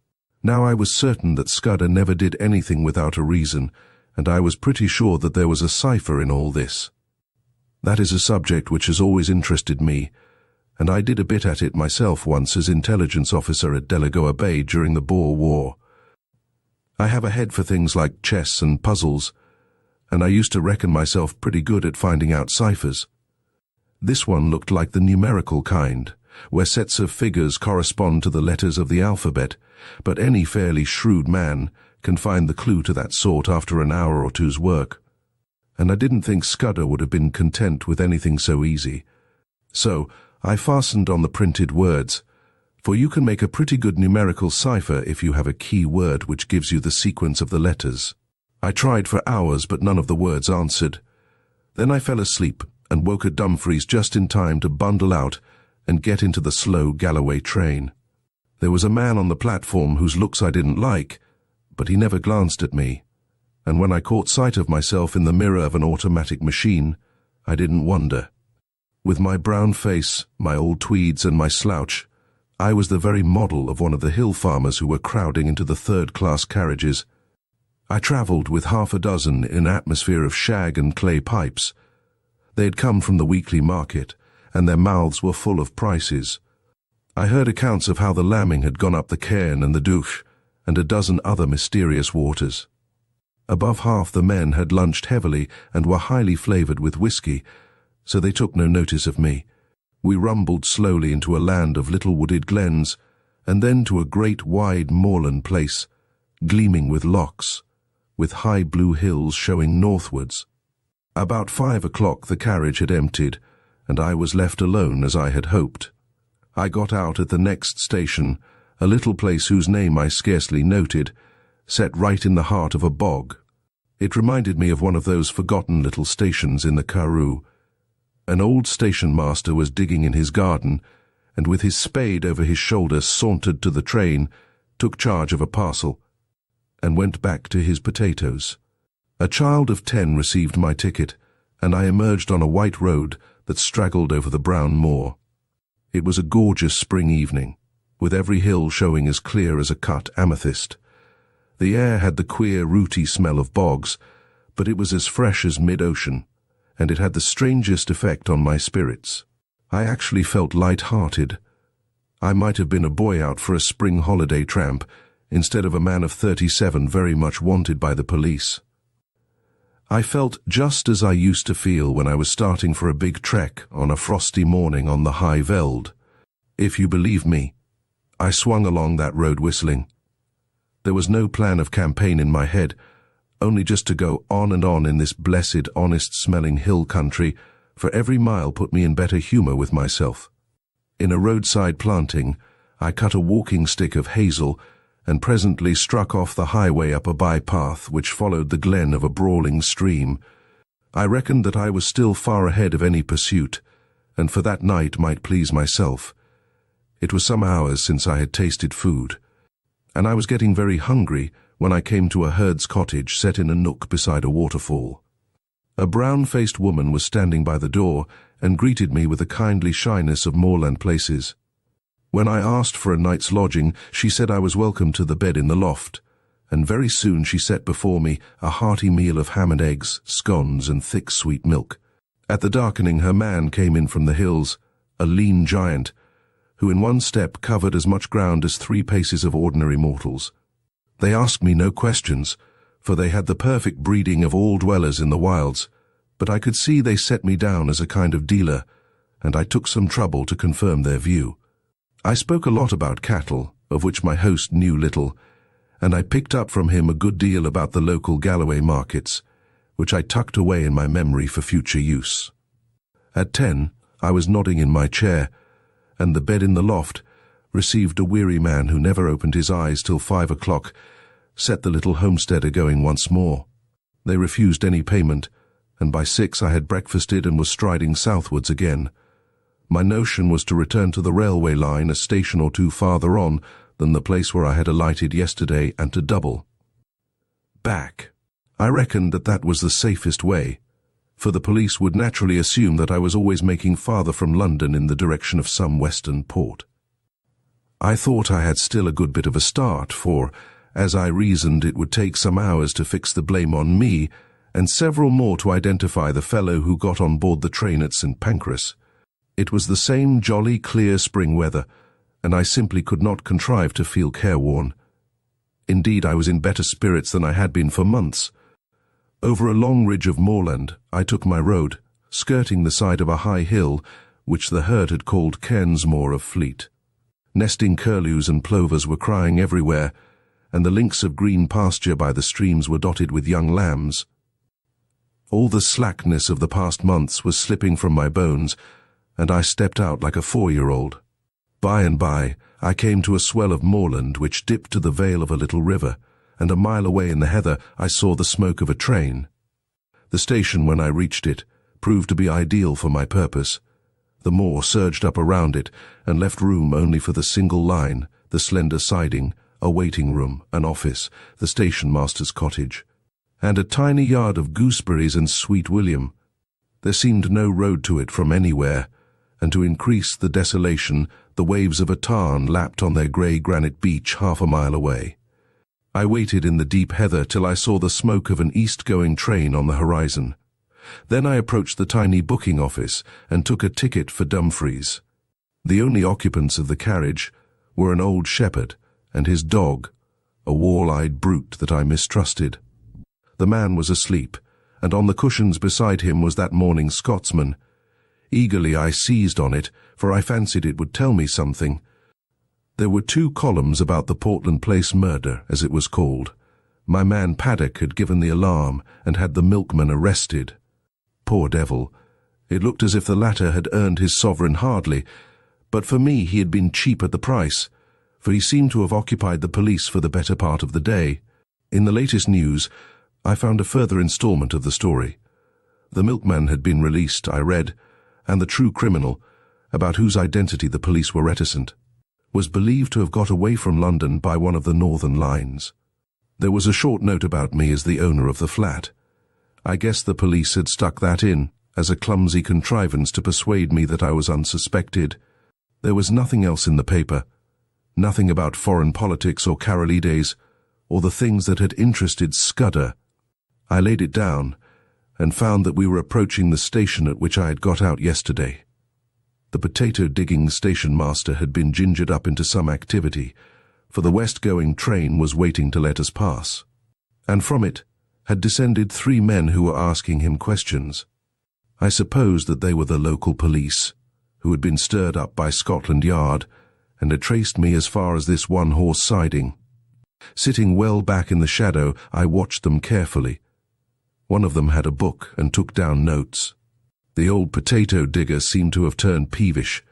Now I was certain that Scudder never did anything without a reason, and I was pretty sure that there was a cipher in all this. That is a subject which has always interested me, and I did a bit at it myself once as intelligence officer at Delagoa Bay during the Boer War. I have a head for things like chess and puzzles, and I used to reckon myself pretty good at finding out ciphers. This one looked like the numerical kind, where sets of figures correspond to the letters of the alphabet, but any fairly shrewd man can find the clue to that sort after an hour or two's work. And I didn't think Scudder would have been content with anything so easy. So I fastened on the printed words, for you can make a pretty good numerical cipher if you have a key word which gives you the sequence of the letters. I tried for hours, but none of the words answered. Then I fell asleep and woke at Dumfries just in time to bundle out and get into the slow Galloway train. There was a man on the platform whose looks I didn't like, but he never glanced at me, and when I caught sight of myself in the mirror of an automatic machine, I didn't wonder. With my brown face, my old tweeds and my slouch, I was the very model of one of the hill farmers who were crowding into the third-class carriages. I travelled with half a dozen in an atmosphere of shag and clay pipes. They had come from the weekly market, and their mouths were full of prices. I heard accounts of how the lambing had gone up the Cairn and the Douche, and a dozen other mysterious waters. Above half the men had lunched heavily and were highly flavoured with whisky, so they took no notice of me. We rumbled slowly into a land of little wooded glens, and then to a great wide moorland place, gleaming with lochs, with high blue hills showing northwards. About 5 o'clock the carriage had emptied, and I was left alone as I had hoped. I got out at the next station, a little place whose name I scarcely noted, set right in the heart of a bog. It reminded me of one of those forgotten little stations in the Karoo. An old station master was digging in his garden, and with his spade over his shoulder sauntered to the train, took charge of a parcel, and went back to his potatoes. A child of 10 received my ticket, and I emerged on a white road that straggled over the brown moor. It was a gorgeous spring evening, with every hill showing as clear as a cut amethyst. The air had the queer, rooty smell of bogs, but it was as fresh as mid-ocean, and it had the strangest effect on my spirits. I actually felt light-hearted. I might have been a boy out for a spring holiday tramp, instead of a man of 37 very much wanted by the police. I felt just as I used to feel when I was starting for a big trek on a frosty morning on the High Veld. If you believe me, I swung along that road whistling. There was no plan of campaign in my head, only just to go on and on in this blessed, honest-smelling hill country, for every mile put me in better humour with myself. In a roadside planting, I cut a walking stick of hazel, and presently struck off the highway up a bypath which followed the glen of a brawling stream. I reckoned that I was still far ahead of any pursuit, and for that night might please myself. It was some hours since I had tasted food, and I was getting very hungry when I came to a herd's cottage set in a nook beside a waterfall. A brown-faced woman was standing by the door and greeted me with the kindly shyness of moorland places. When I asked for a night's lodging, she said I was welcome to the bed in the loft, and very soon she set before me a hearty meal of ham and eggs, scones, and thick sweet milk. At the darkening her man came in from the hills, a lean giant, who in one step covered as much ground as 3 paces of ordinary mortals. They asked me no questions, for they had the perfect breeding of all dwellers in the wilds, but I could see they set me down as a kind of dealer, and I took some trouble to confirm their view. I spoke a lot about cattle, of which my host knew little, and I picked up from him a good deal about the local Galloway markets, which I tucked away in my memory for future use. At 10, I was nodding in my chair, and the bed in the loft received a weary man who never opened his eyes till 5 o'clock, set the little homesteader going once more. They refused any payment, and by 6 I had breakfasted and was striding southwards again. My notion was to return to the railway line a station or 2 farther on than the place where I had alighted yesterday, and to double back. I reckoned that that was the safest way, for the police would naturally assume that I was always making farther from London in the direction of some western port. I thought I had still a good bit of a start, for, as I reasoned, it would take some hours to fix the blame on me, and several more to identify the fellow who got on board the train at St. Pancras. It was the same jolly, clear spring weather, and I simply could not contrive to feel careworn. Indeed, I was in better spirits than I had been for months. Over a long ridge of moorland, I took my road, skirting the side of a high hill, which the herd had called Cairnsmore of Fleet. Nesting curlews and plovers were crying everywhere, and the links of green pasture by the streams were dotted with young lambs. All the slackness of the past months was slipping from my bones, and I stepped out like a 4-year-old. By and by, I came to a swell of moorland which dipped to the vale of a little river, and a mile away in the heather I saw the smoke of a train. The station, when I reached it, proved to be ideal for my purpose. The moor surged up around it and left room only for the single line, the slender siding, a waiting room, an office, the station master's cottage, and a tiny yard of gooseberries and sweet william. There seemed no road to it from anywhere, and to increase the desolation, the waves of a tarn lapped on their grey granite beach half a mile away. I waited in the deep heather till I saw the smoke of an east-going train on the horizon. Then I approached the tiny booking office and took a ticket for Dumfries. The only occupants of the carriage were an old shepherd and his dog, a wall-eyed brute that I mistrusted. The man was asleep, and on the cushions beside him was that morning's Scotsman. Eagerly I seized on it, for I fancied it would tell me something. There were 2 columns about the Portland Place murder, as it was called. My man Paddock had given the alarm and had the milkman arrested. Poor devil, it looked as if the latter had earned his sovereign hardly, but for me he had been cheap at the price, for he seemed to have occupied the police for the better part of the day. In the latest news, I found a further installment of the story. The milkman had been released, I read, and the true criminal, about whose identity the police were reticent, was believed to have got away from London by one of the northern lines. There was a short note about me as the owner of the flat. I guess the police had stuck that in, as a clumsy contrivance to persuade me that I was unsuspected. There was nothing else in the paper, nothing about foreign politics or Carolides, or the things that had interested Scudder. I laid it down, and found that we were approaching the station at which I had got out yesterday. The potato-digging station master had been gingered up into some activity, for the west-going train was waiting to let us pass, and from it had descended 3 men who were asking him questions. I supposed that they were the local police, who had been stirred up by Scotland Yard and had traced me as far as this one-horse siding. Sitting well back in the shadow, I watched them carefully. One of them had a book and took down notes. The old potato digger seemed to have turned peevish,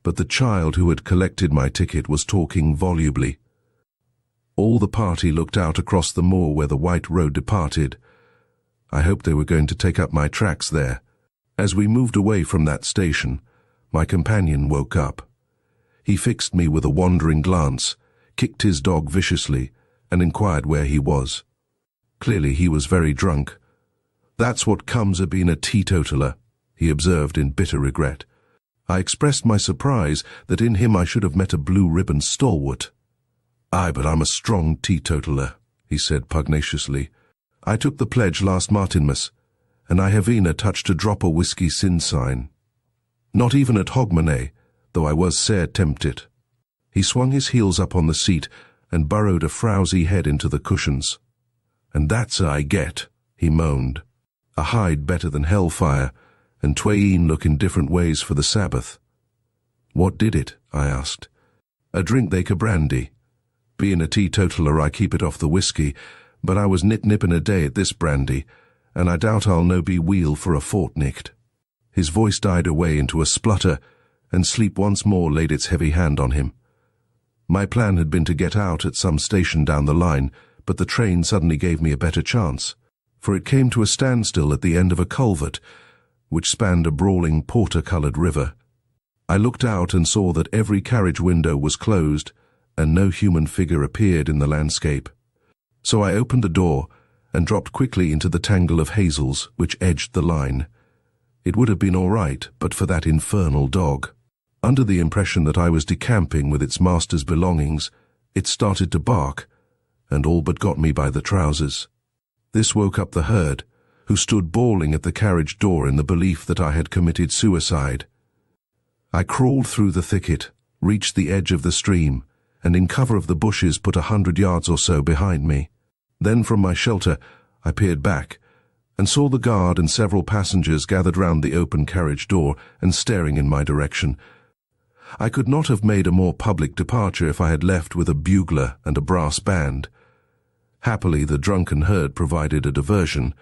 but the child who had collected my ticket was talking volubly. All the party looked out across the moor where the white road departed. I hoped they were going to take up my tracks there. As we moved away from that station, my companion woke up. He fixed me with a wandering glance, kicked his dog viciously, and inquired where he was. Clearly he was very drunk. "That's what comes of being a teetotaler," he observed in bitter regret. I expressed my surprise that in him I should have met a blue-ribbon stalwart. "Aye, but I'm a strong teetotaler," he said pugnaciously. "I took the pledge last Martinmas, and I have e'en touched a drop o' whisky sin sign. Not even at Hogmanay, though I was sair tempted." He swung his heels up on the seat and burrowed a frowsy head into the cushions. "And that's I get," he moaned. "A hide better than hellfire, and twain look in different ways for the Sabbath." "What did it?" I asked. "A drink they ca brandy. Being a teetotaler I keep it off the whisky, but I was nip-nipping a day at this brandy, and I doubt I'll no be weel for a fortnicht." His voice died away into a splutter, and sleep once more laid its heavy hand on him. My plan had been to get out at some station down the line, but the train suddenly gave me a better chance, for it came to a standstill at the end of a culvert, which spanned a brawling porter-coloured river. I looked out and saw that every carriage window was closed, and no human figure appeared in the landscape. So I opened the door and dropped quickly into the tangle of hazels which edged the line. It would have been all right but for that infernal dog. Under the impression that I was decamping with its master's belongings, it started to bark, and all but got me by the trousers. This woke up the herd, who stood bawling at the carriage door in the belief that I had committed suicide. I crawled through the thicket, reached the edge of the stream, and in cover of the bushes put 100 yards or so behind me. Then from my shelter I peered back, and saw the guard and several passengers gathered round the open carriage door and staring in my direction. I could not have made a more public departure if I had left with a bugler and a brass band. Happily, the drunken herd provided a diversion.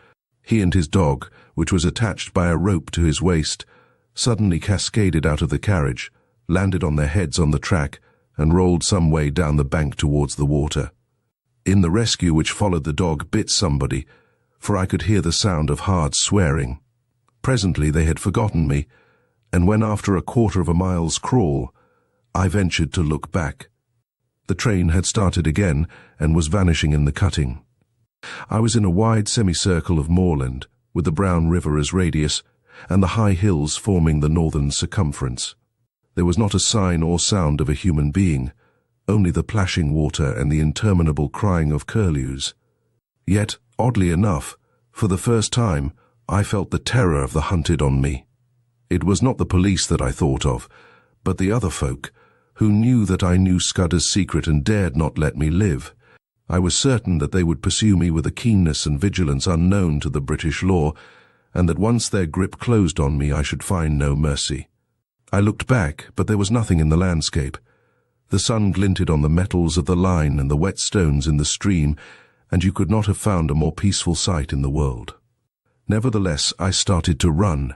He and his dog, which was attached by a rope to his waist, suddenly cascaded out of the carriage, landed on their heads on the track, and rolled some way down the bank towards the water. In the rescue which followed, the dog bit somebody, for I could hear the sound of hard swearing. Presently they had forgotten me, and when after a quarter of a mile's crawl, I ventured to look back. The train had started again and was vanishing in the cutting. I was in a wide semicircle of moorland, with the brown river as radius, and the high hills forming the northern circumference. There was not a sign or sound of a human being, only the plashing water and the interminable crying of curlews. Yet, oddly enough, for the first time, I felt the terror of the hunted on me. It was not the police that I thought of, but the other folk, who knew that I knew Scudder's secret and dared not let me live. I was certain that they would pursue me with a keenness and vigilance unknown to the British law, and that once their grip closed on me I should find no mercy. I looked back, but there was nothing in the landscape. The sun glinted on the metals of the line and the wet stones in the stream, and you could not have found a more peaceful sight in the world. Nevertheless, I started to run.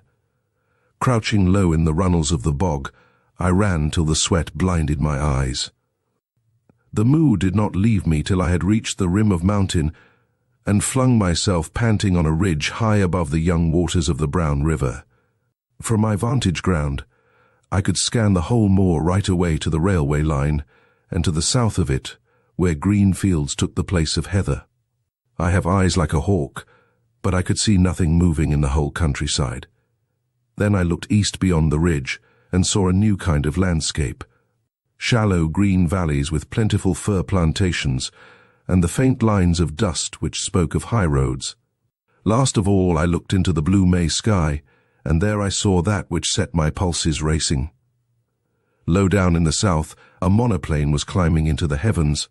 Crouching low in the runnels of the bog, I ran till the sweat blinded my eyes. The mood did not leave me till I had reached the rim of mountain and flung myself panting on a ridge high above the young waters of the brown river. From my vantage ground, I could scan the whole moor right away to the railway line, and to the south of it, where green fields took the place of heather. I have eyes like a hawk, but I could see nothing moving in the whole countryside. Then I looked east beyond the ridge, and saw a new kind of landscape. Shallow green valleys with plentiful fir plantations, and the faint lines of dust which spoke of high roads. Last of all I looked into the blue May sky, and there I saw that which set my pulses racing. Low down in the south, a monoplane was climbing into the heavens.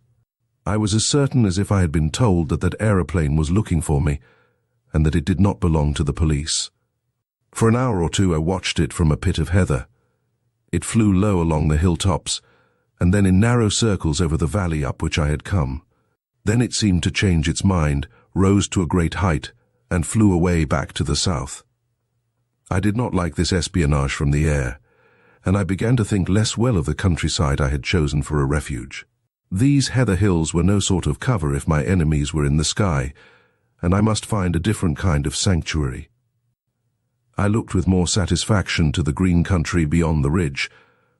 I was as certain as if I had been told that that aeroplane was looking for me, and that it did not belong to the police. For an hour or two I watched it from a pit of heather. It flew low along the hilltops, and then in narrow circles over the valley up which I had come. Then it seemed to change its mind, rose to a great height, and flew away back to the south. I did not like this espionage from the air, and I began to think less well of the countryside I had chosen for a refuge. These heather hills were no sort of cover if my enemies were in the sky, and I must find a different kind of sanctuary. I looked with more satisfaction to the green country beyond the ridge,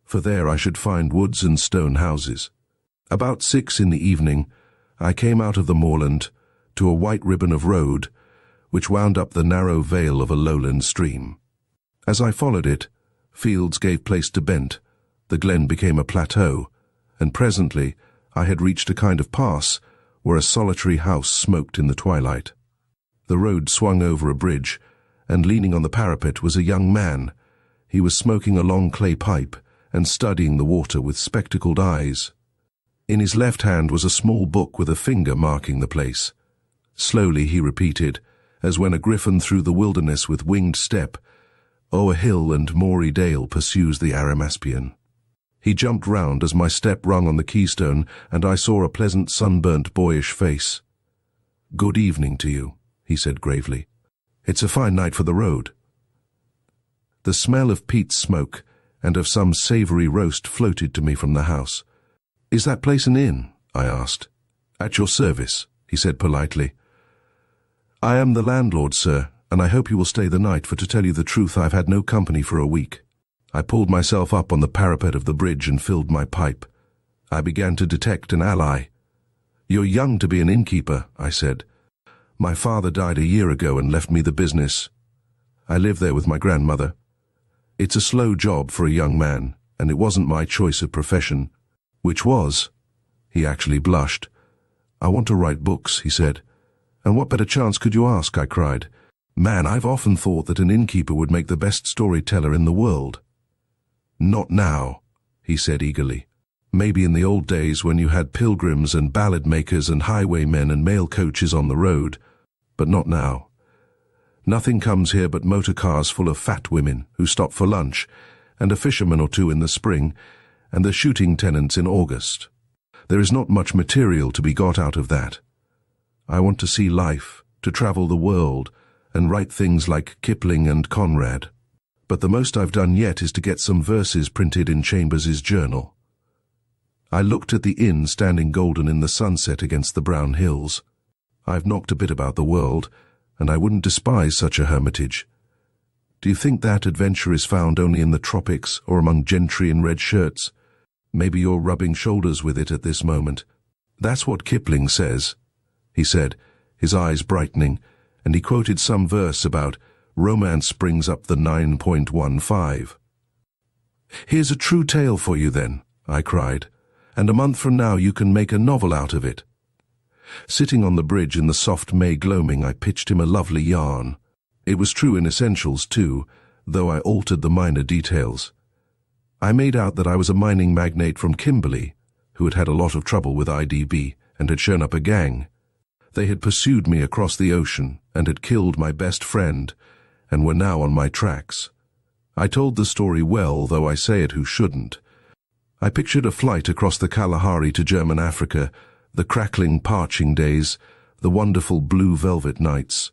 for there I should find woods and stone houses. About 6 in the evening, I came out of the moorland to a white ribbon of road, which wound up the narrow vale of a lowland stream. As I followed it, fields gave place to bent, the glen became a plateau, and presently I had reached a kind of pass where a solitary house smoked in the twilight. The road swung over a bridge, and leaning on the parapet was a young man. He was smoking a long clay pipe and studying the water with spectacled eyes. In his left hand was a small book with a finger marking the place. Slowly he repeated, as when a griffin through the wilderness with winged step, o'er hill and moory dale pursues the Arimaspian. He jumped round as my step rung on the keystone, and I saw a pleasant sunburnt boyish face. "Good evening to you," he said gravely. "It's a fine night for the road." The smell of peat smoke and of some savoury roast floated to me from the house. "Is that place an inn?" I asked. "At your service," he said politely. "I am the landlord, sir, and I hope you will stay the night, for to tell you the truth I've had no company for a week." I pulled myself up on the parapet of the bridge and filled my pipe. I began to detect an ally. "You're young to be an innkeeper," I said. "My father died a year ago and left me the business. I live there with my grandmother. It's a slow job for a young man, and it wasn't my choice of profession." "Which was?" He actually blushed. "I want to write books," he said. "And what better chance could you ask?" I cried. "Man, I've often thought that an innkeeper would make the best storyteller in the world." "Not now," he said eagerly. "Maybe in the old days when you had pilgrims and ballad makers and highwaymen and mail coaches on the road, but not now. Nothing comes here but motor cars full of fat women who stop for lunch, and a fisherman or two in the spring, and the shooting tenants in August. There is not much material to be got out of that. I want to see life, to travel the world, and write things like Kipling and Conrad. But the most I've done yet is to get some verses printed in Chambers's journal." I looked at the inn standing golden in the sunset against the brown hills. I've knocked a bit about the world, and I wouldn't despise such a hermitage. Do you think that adventure is found only in the tropics or among gentry in red shirts? Maybe you're rubbing shoulders with it at this moment. That's what Kipling says, he said, his eyes brightening, and he quoted some verse about romance springs up the 9.15. "Here's a true tale for you then," I cried, "and a month from now you can make a novel out of it." Sitting on the bridge in the soft May gloaming, I pitched him a lovely yarn. It was true in essentials too, though I altered the minor details. I made out that I was a mining magnate from Kimberley, who had had a lot of trouble with IDB and had shown up a gang. They had pursued me across the ocean and had killed my best friend, and were now on my tracks. I told the story well, though I say it who shouldn't. I pictured a flight across the Kalahari to German Africa, the crackling, parching days, the wonderful blue velvet nights.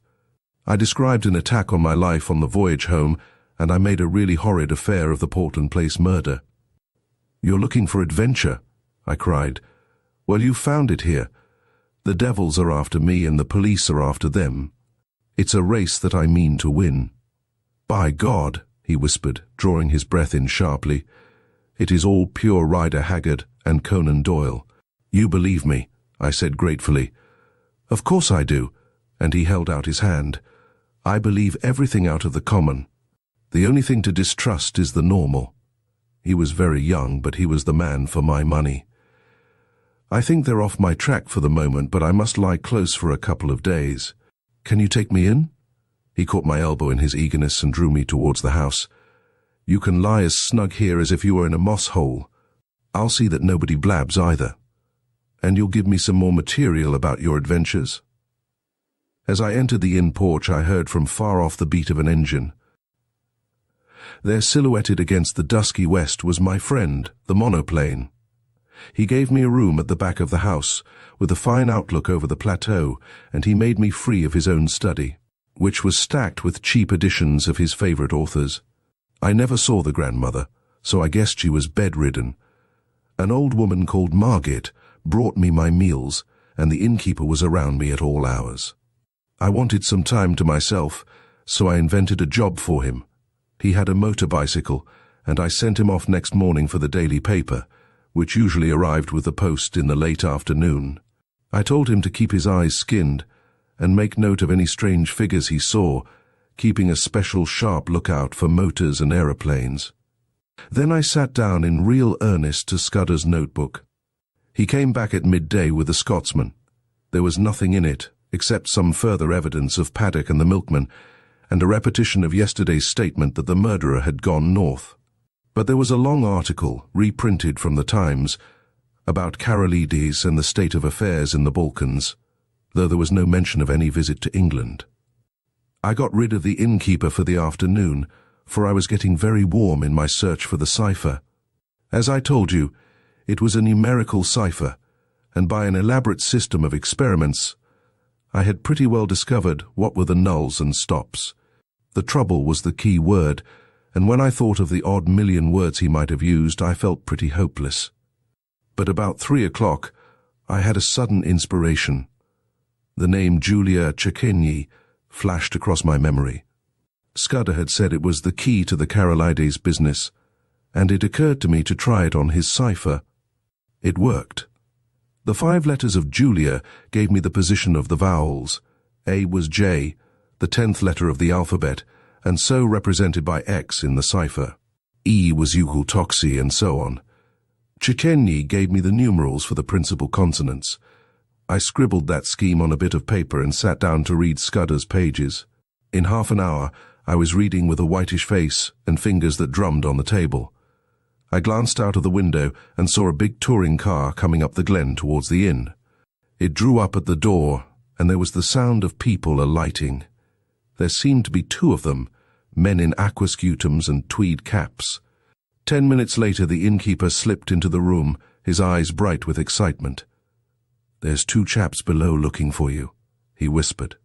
I described an attack on my life on the voyage home, and I made a really horrid affair of the Portland Place murder. "You're looking for adventure," I cried. "Well, you found it here. The devils are after me and the police are after them. It's a race that I mean to win." "By God," he whispered, drawing his breath in sharply. "It is all pure Rider Haggard and Conan Doyle." "You believe me," I said gratefully. "Of course I do," and he held out his hand. "I believe everything out of the common. The only thing to distrust is the normal." He was very young, but he was the man for my money. "I think they're off my track for the moment, but I must lie close for a couple of days. Can you take me in?" He caught my elbow in his eagerness and drew me towards the house. "You can lie as snug here as if you were in a moss hole. I'll see that nobody blabs either. And you'll give me some more material about your adventures." As I entered the inn porch, I heard from far off the beat of an engine. There, silhouetted against the dusky west, was my friend, the monoplane. He gave me a room at the back of the house, with a fine outlook over the plateau, and he made me free of his own study, which was stacked with cheap editions of his favorite authors. I never saw the grandmother, so I guessed she was bedridden. An old woman called Margit brought me my meals, and the innkeeper was around me at all hours. I wanted some time to myself, so I invented a job for him. He had a motor bicycle, and I sent him off next morning for the daily paper, which usually arrived with the post in the late afternoon. I told him to keep his eyes skinned, and make note of any strange figures he saw, keeping a special sharp lookout for motors and aeroplanes. Then I sat down in real earnest to Scudder's notebook. He came back at midday with the Scotsman. There was nothing in it, except some further evidence of Paddock and the Milkman, and a repetition of yesterday's statement that the murderer had gone north. But there was a long article, reprinted from the Times, about Karolides and the state of affairs in the Balkans, though there was no mention of any visit to England. I got rid of the innkeeper for the afternoon, for I was getting very warm in my search for the cipher. As I told you, it was a numerical cipher, and by an elaborate system of experiments, I had pretty well discovered what were the nulls and stops. The trouble was the key word, and when I thought of the odd million words he might have used, I felt pretty hopeless. But about 3 o'clock, I had a sudden inspiration. The name Julia Cecchini flashed across my memory. Scudder had said it was the key to the Karolides business, and it occurred to me to try it on his cipher. It worked. The 5 letters of Julia gave me the position of the vowels. A was J, the 10th letter of the alphabet, and so represented by X in the cipher. E was Eucaltoxy, and so on. Cecchini gave me the numerals for the principal consonants. I scribbled that scheme on a bit of paper and sat down to read Scudder's pages. In half an hour, I was reading with a whitish face and fingers that drummed on the table. I glanced out of the window and saw a big touring car coming up the glen towards the inn. It drew up at the door, and there was the sound of people alighting. There seemed to be 2 of them, men in aquascutums and tweed caps. 10 minutes later the innkeeper slipped into the room, his eyes bright with excitement. "There's 2 chaps below looking for you," he whispered.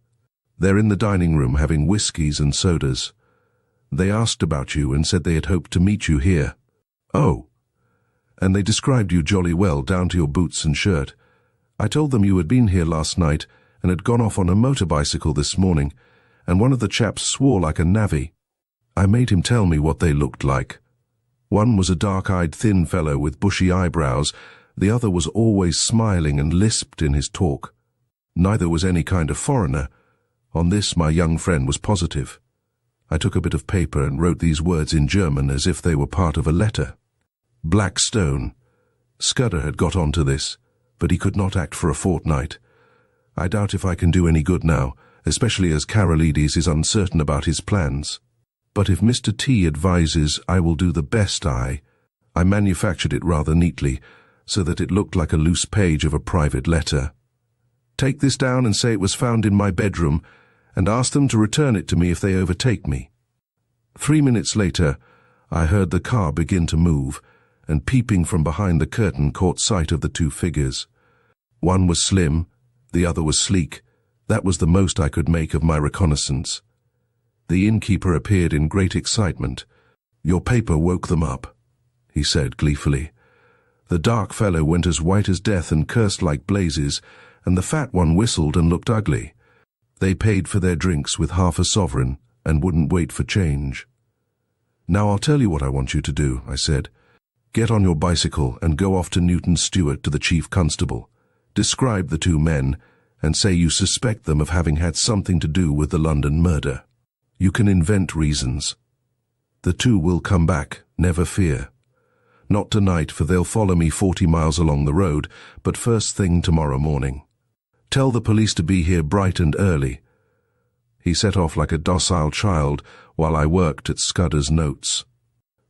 "They're in the dining room having whiskies and sodas. They asked about you and said they had hoped to meet you here." "Oh. And they described you jolly well, down to your boots and shirt. I told them you had been here last night and had gone off on a motor bicycle this morning, and one of the chaps swore like a navvy. I made him tell me what they looked like. One was a dark-eyed thin fellow with bushy eyebrows, the other was always smiling and lisped in his talk. Neither was any kind of foreigner. On this my young friend was positive. I took a bit of paper and wrote these words in German as if they were part of a letter. Black Stone. Scudder had got on to this, but he could not act for a fortnight. I doubt if I can do any good now, especially as Karolides is uncertain about his plans. But if Mr. T advises, I will do the best I manufactured it rather neatly, so that it looked like a loose page of a private letter. Take this down and say it was found in my bedroom, and ask them to return it to me if they overtake me. 3 minutes later, I heard the car begin to move, and peeping from behind the curtain caught sight of the 2 figures. One was slim, the other was sleek. That was the most I could make of my reconnaissance. The innkeeper appeared in great excitement. "Your paper woke them up," he said gleefully. The dark fellow went as white as death and cursed like blazes, and the fat one whistled and looked ugly. They paid for their drinks with half a sovereign and wouldn't wait for change. "Now I'll tell you what I want you to do," I said. "Get on your bicycle and go off to Newton Stewart to the chief constable. Describe the 2 men and say you suspect them of having had something to do with the London murder. You can invent reasons. The 2 will come back, never fear. Not tonight, for they'll follow me 40 miles along the road, but first thing tomorrow morning. Tell the police to be here bright and early." He set off like a docile child while I worked at Scudder's notes.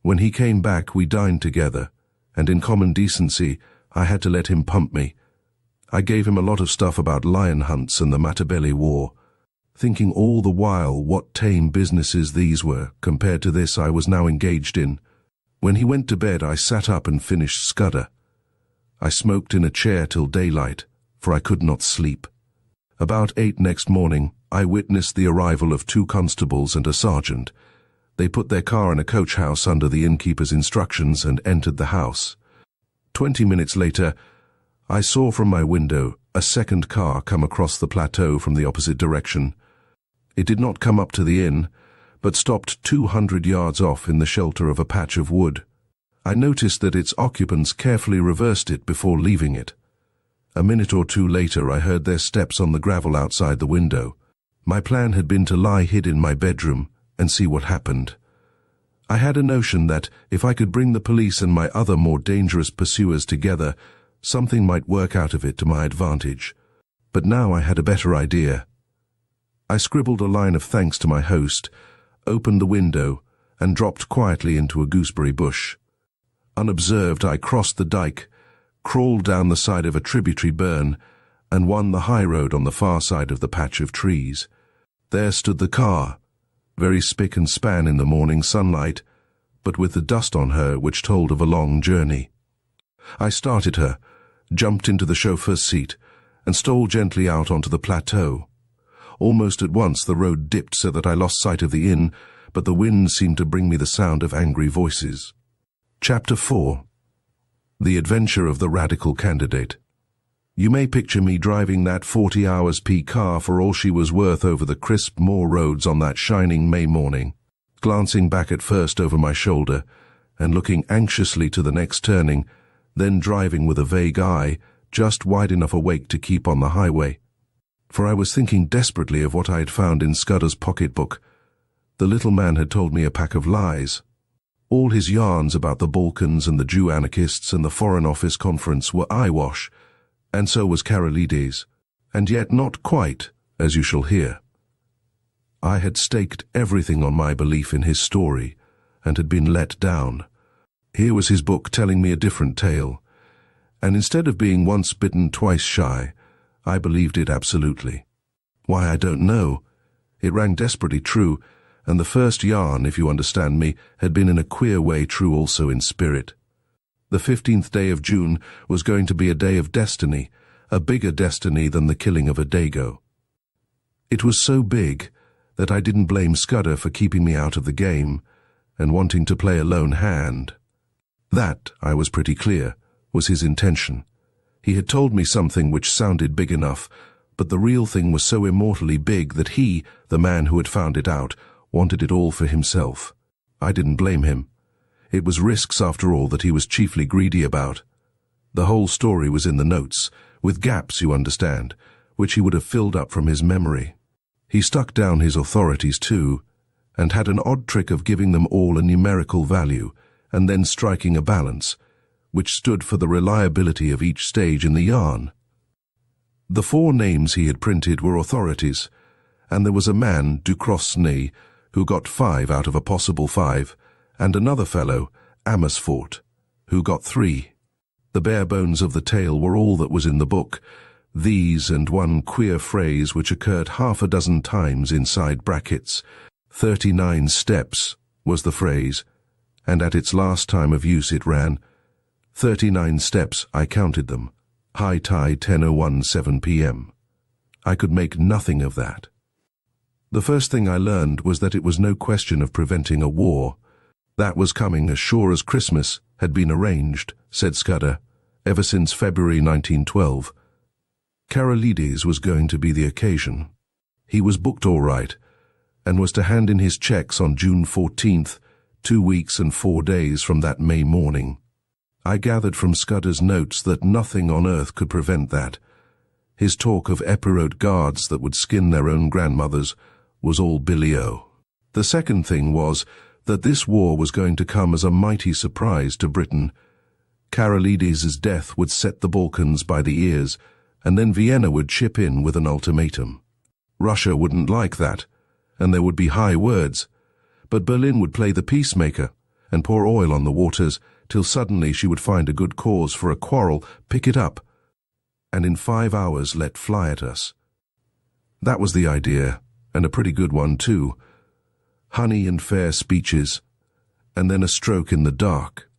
When he came back, we dined together, and in common decency, I had to let him pump me. I gave him a lot of stuff about lion hunts and the Matabele War, thinking all the while what tame businesses these were compared to this I was now engaged in. When he went to bed, I sat up and finished Scudder. I smoked in a chair till daylight, for I could not sleep. About 8 next morning, I witnessed the arrival of 2 constables and a sergeant. They put their car in a coach house under the innkeeper's instructions and entered the house. 20 minutes later, I saw from my window a second car come across the plateau from the opposite direction. It did not come up to the inn, but stopped 200 yards off in the shelter of a patch of wood. I noticed that its occupants carefully reversed it before leaving it. A minute or 2 later, I heard their steps on the gravel outside the window. My plan had been to lie hid in my bedroom and see what happened. I had a notion that if I could bring the police and my other more dangerous pursuers together, something might work out of it to my advantage. But now I had a better idea. I scribbled a line of thanks to my host, opened the window, and dropped quietly into a gooseberry bush. Unobserved, I crossed the dike, crawled down the side of a tributary burn, and won the high road on the far side of the patch of trees. There stood the car, very spick and span in the morning sunlight, but with the dust on her which told of a long journey. I started her, jumped into the chauffeur's seat, and stole gently out onto the plateau. Almost at once the road dipped so that I lost sight of the inn, but the wind seemed to bring me the sound of angry voices. Chapter 4. The Adventure of the Radical Candidate. You may picture me driving that 40 hours P car for all she was worth over the crisp moor roads on that shining May morning, glancing back at first over my shoulder and looking anxiously to the next turning, then driving with a vague eye, just wide enough awake to keep on the highway. For I was thinking desperately of what I had found in Scudder's pocketbook. The little man had told me a pack of lies. All his yarns about the Balkans and the Jew anarchists and the Foreign Office Conference were eyewash, and so was Karolides, and yet not quite, as you shall hear. I had staked everything on my belief in his story, and had been let down. Here was his book telling me a different tale, and instead of being once bitten, twice shy, I believed it absolutely. Why, I don't know. It rang desperately true, and the first yarn, if you understand me, had been in a queer way true also in spirit. The 15th day of June was going to be a day of destiny, a bigger destiny than the killing of a dago. It was so big that I didn't blame Scudder for keeping me out of the game and wanting to play a lone hand. That, I was pretty clear, was his intention. He had told me something which sounded big enough, but the real thing was so immortally big that he, the man who had found it out, wanted it all for himself. I didn't blame him. It was risks, after all, that he was chiefly greedy about. The whole story was in the notes, with gaps, you understand, which he would have filled up from his memory. He stuck down his authorities too, and had an odd trick of giving them all a numerical value, and then striking a balance, which stood for the reliability of each stage in the yarn. The 4 names he had printed were authorities, and there was a man, Ducrosnay, who got 5 out of a possible 5, and another fellow, Amersfoort, who got 3. The bare bones of the tale were all that was in the book, these and one queer phrase which occurred half a dozen times inside brackets. 39 steps was the phrase, and at its last time of use it ran, 39 steps, I counted them. High tide 10:07 p.m. I could make nothing of that. The first thing I learned was that it was no question of preventing a war. That was coming as sure as Christmas had been arranged, said Scudder, ever since February 1912. Karolides was going to be the occasion. He was booked all right, and was to hand in his checks on June 14th, 2 weeks and 4 days from that May morning. I gathered from Scudder's notes that nothing on earth could prevent that. His talk of Epirot guards that would skin their own grandmothers was all billy-o. The second thing was that this war was going to come as a mighty surprise to Britain. Karolides' death would set the Balkans by the ears, and then Vienna would chip in with an ultimatum. Russia wouldn't like that, and there would be high words, but Berlin would play the peacemaker and pour oil on the waters till suddenly she would find a good cause for a quarrel, pick it up, and in 5 hours let fly at us. That was the idea, and a pretty good one too. Honey and fair speeches, and then a stroke in the dark.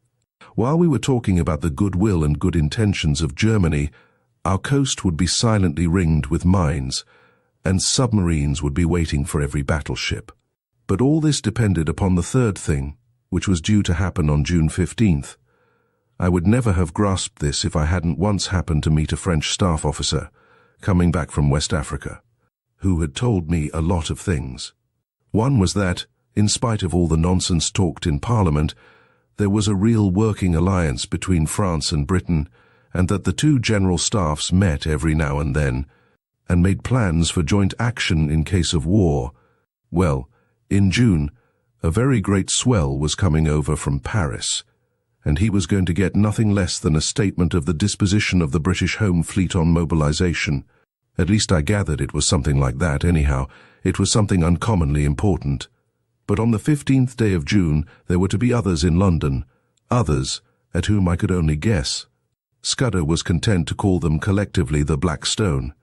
While we were talking about the goodwill and good intentions of Germany, our coast would be silently ringed with mines, and submarines would be waiting for every battleship. But all this depended upon the third thing, which was due to happen on June 15th. I would never have grasped this if I hadn't once happened to meet a French staff officer, coming back from West Africa, who had told me a lot of things. One was that, in spite of all the nonsense talked in Parliament, there was a real working alliance between France and Britain, and that the 2 general staffs met every now and then, and made plans for joint action in case of war. Well, in June, a very great swell was coming over from Paris, and he was going to get nothing less than a statement of the disposition of the British Home Fleet on mobilization. At least I gathered it was something like that anyhow. It was something uncommonly important. But on the 15th day of June there were to be others in London, others at whom I could only guess. Scudder was content to call them collectively the Black Stone.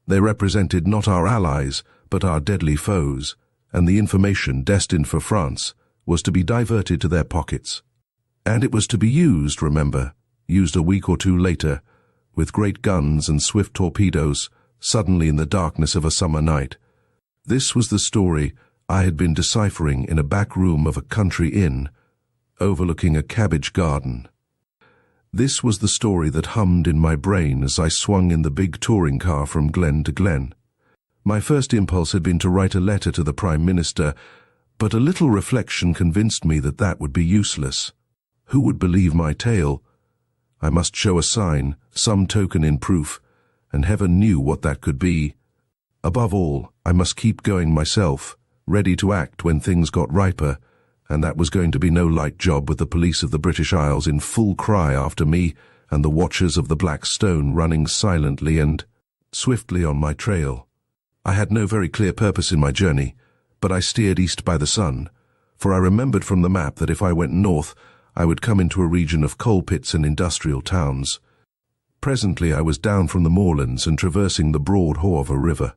They represented not our allies, but our deadly foes, and the information destined for France was to be diverted to their pockets. And it was to be used, remember, used a week or 2 later, with great guns and swift torpedoes, suddenly in the darkness of a summer night. This was the story I had been deciphering in a back room of a country inn, overlooking a cabbage garden. This was the story that hummed in my brain as I swung in the big touring car from glen to glen. My first impulse had been to write a letter to the Prime Minister, but a little reflection convinced me that that would be useless. Who would believe my tale? I must show a sign, some token in proof, and heaven knew what that could be. Above all, I must keep going myself, ready to act when things got riper, and that was going to be no light job with the police of the British Isles in full cry after me, and the watchers of the Black Stone running silently and swiftly on my trail. I had no very clear purpose in my journey, but I steered east by the sun, for I remembered from the map that if I went north, I would come into a region of coal pits and industrial towns. Presently I was down from the moorlands and traversing the broad haw of a river.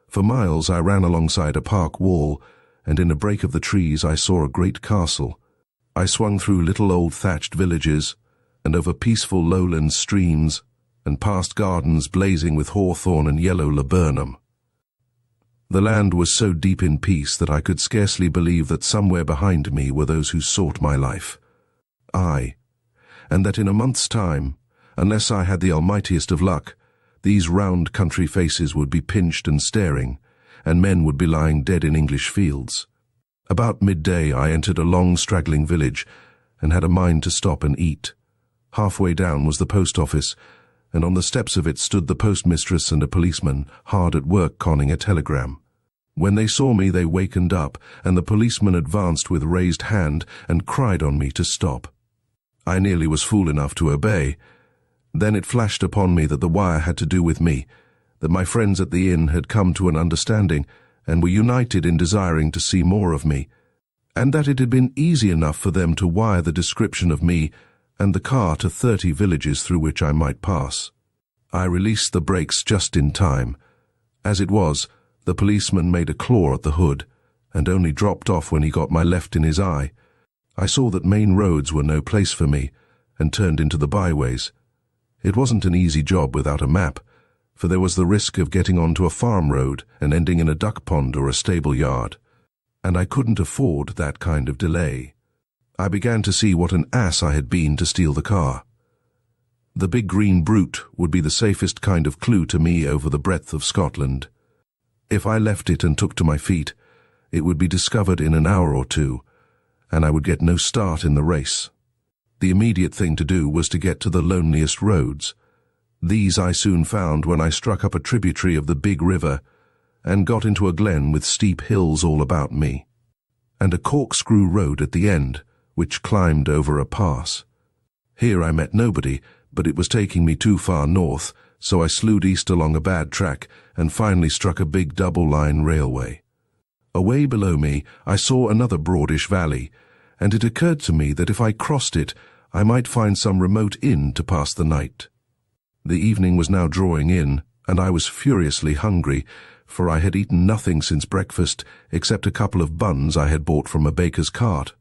For miles I ran alongside a park wall, and in a break of the trees I saw a great castle. I swung through little old thatched villages, and over peaceful lowland streams, and past gardens blazing with hawthorn and yellow laburnum. The land was so deep in peace that I could scarcely believe that somewhere behind me were those who sought my life. And that in a month's time, unless I had the almightiest of luck, these round country faces would be pinched and staring, and men would be lying dead in English fields. About midday I entered a long straggling village, and had a mind to stop and eat. Halfway down was the post office, and on the steps of it stood the postmistress and a policeman, hard at work conning a telegram. When they saw me they wakened up, and the policeman advanced with raised hand and cried on me to stop. I nearly was fool enough to obey. Then it flashed upon me that the wire had to do with me, that my friends at the inn had come to an understanding and were united in desiring to see more of me, and that it had been easy enough for them to wire the description of me and the car to 30 villages through which I might pass. I released the brakes just in time. As it was, the policeman made a claw at the hood, and only dropped off when he got my left in his eye. I saw that main roads were no place for me, and turned into the byways. It wasn't an easy job without a map, for there was the risk of getting onto a farm road and ending in a duck pond or a stable yard, and I couldn't afford that kind of delay. I began to see what an ass I had been to steal the car. The big green brute would be the safest kind of clue to me over the breadth of Scotland. If I left it and took to my feet, it would be discovered in an hour or two, and I would get no start in the race. The immediate thing to do was to get to the loneliest roads. These I soon found when I struck up a tributary of the big river and got into a glen with steep hills all about me, and a corkscrew road at the end, which climbed over a pass. Here I met nobody, but it was taking me too far north, so I slewed east along a bad track and finally struck a big double-line railway. Away below me I saw another broadish valley, and it occurred to me that if I crossed it, I might find some remote inn to pass the night. The evening was now drawing in, and I was furiously hungry, for I had eaten nothing since breakfast except a couple of buns I had bought from a baker's cart.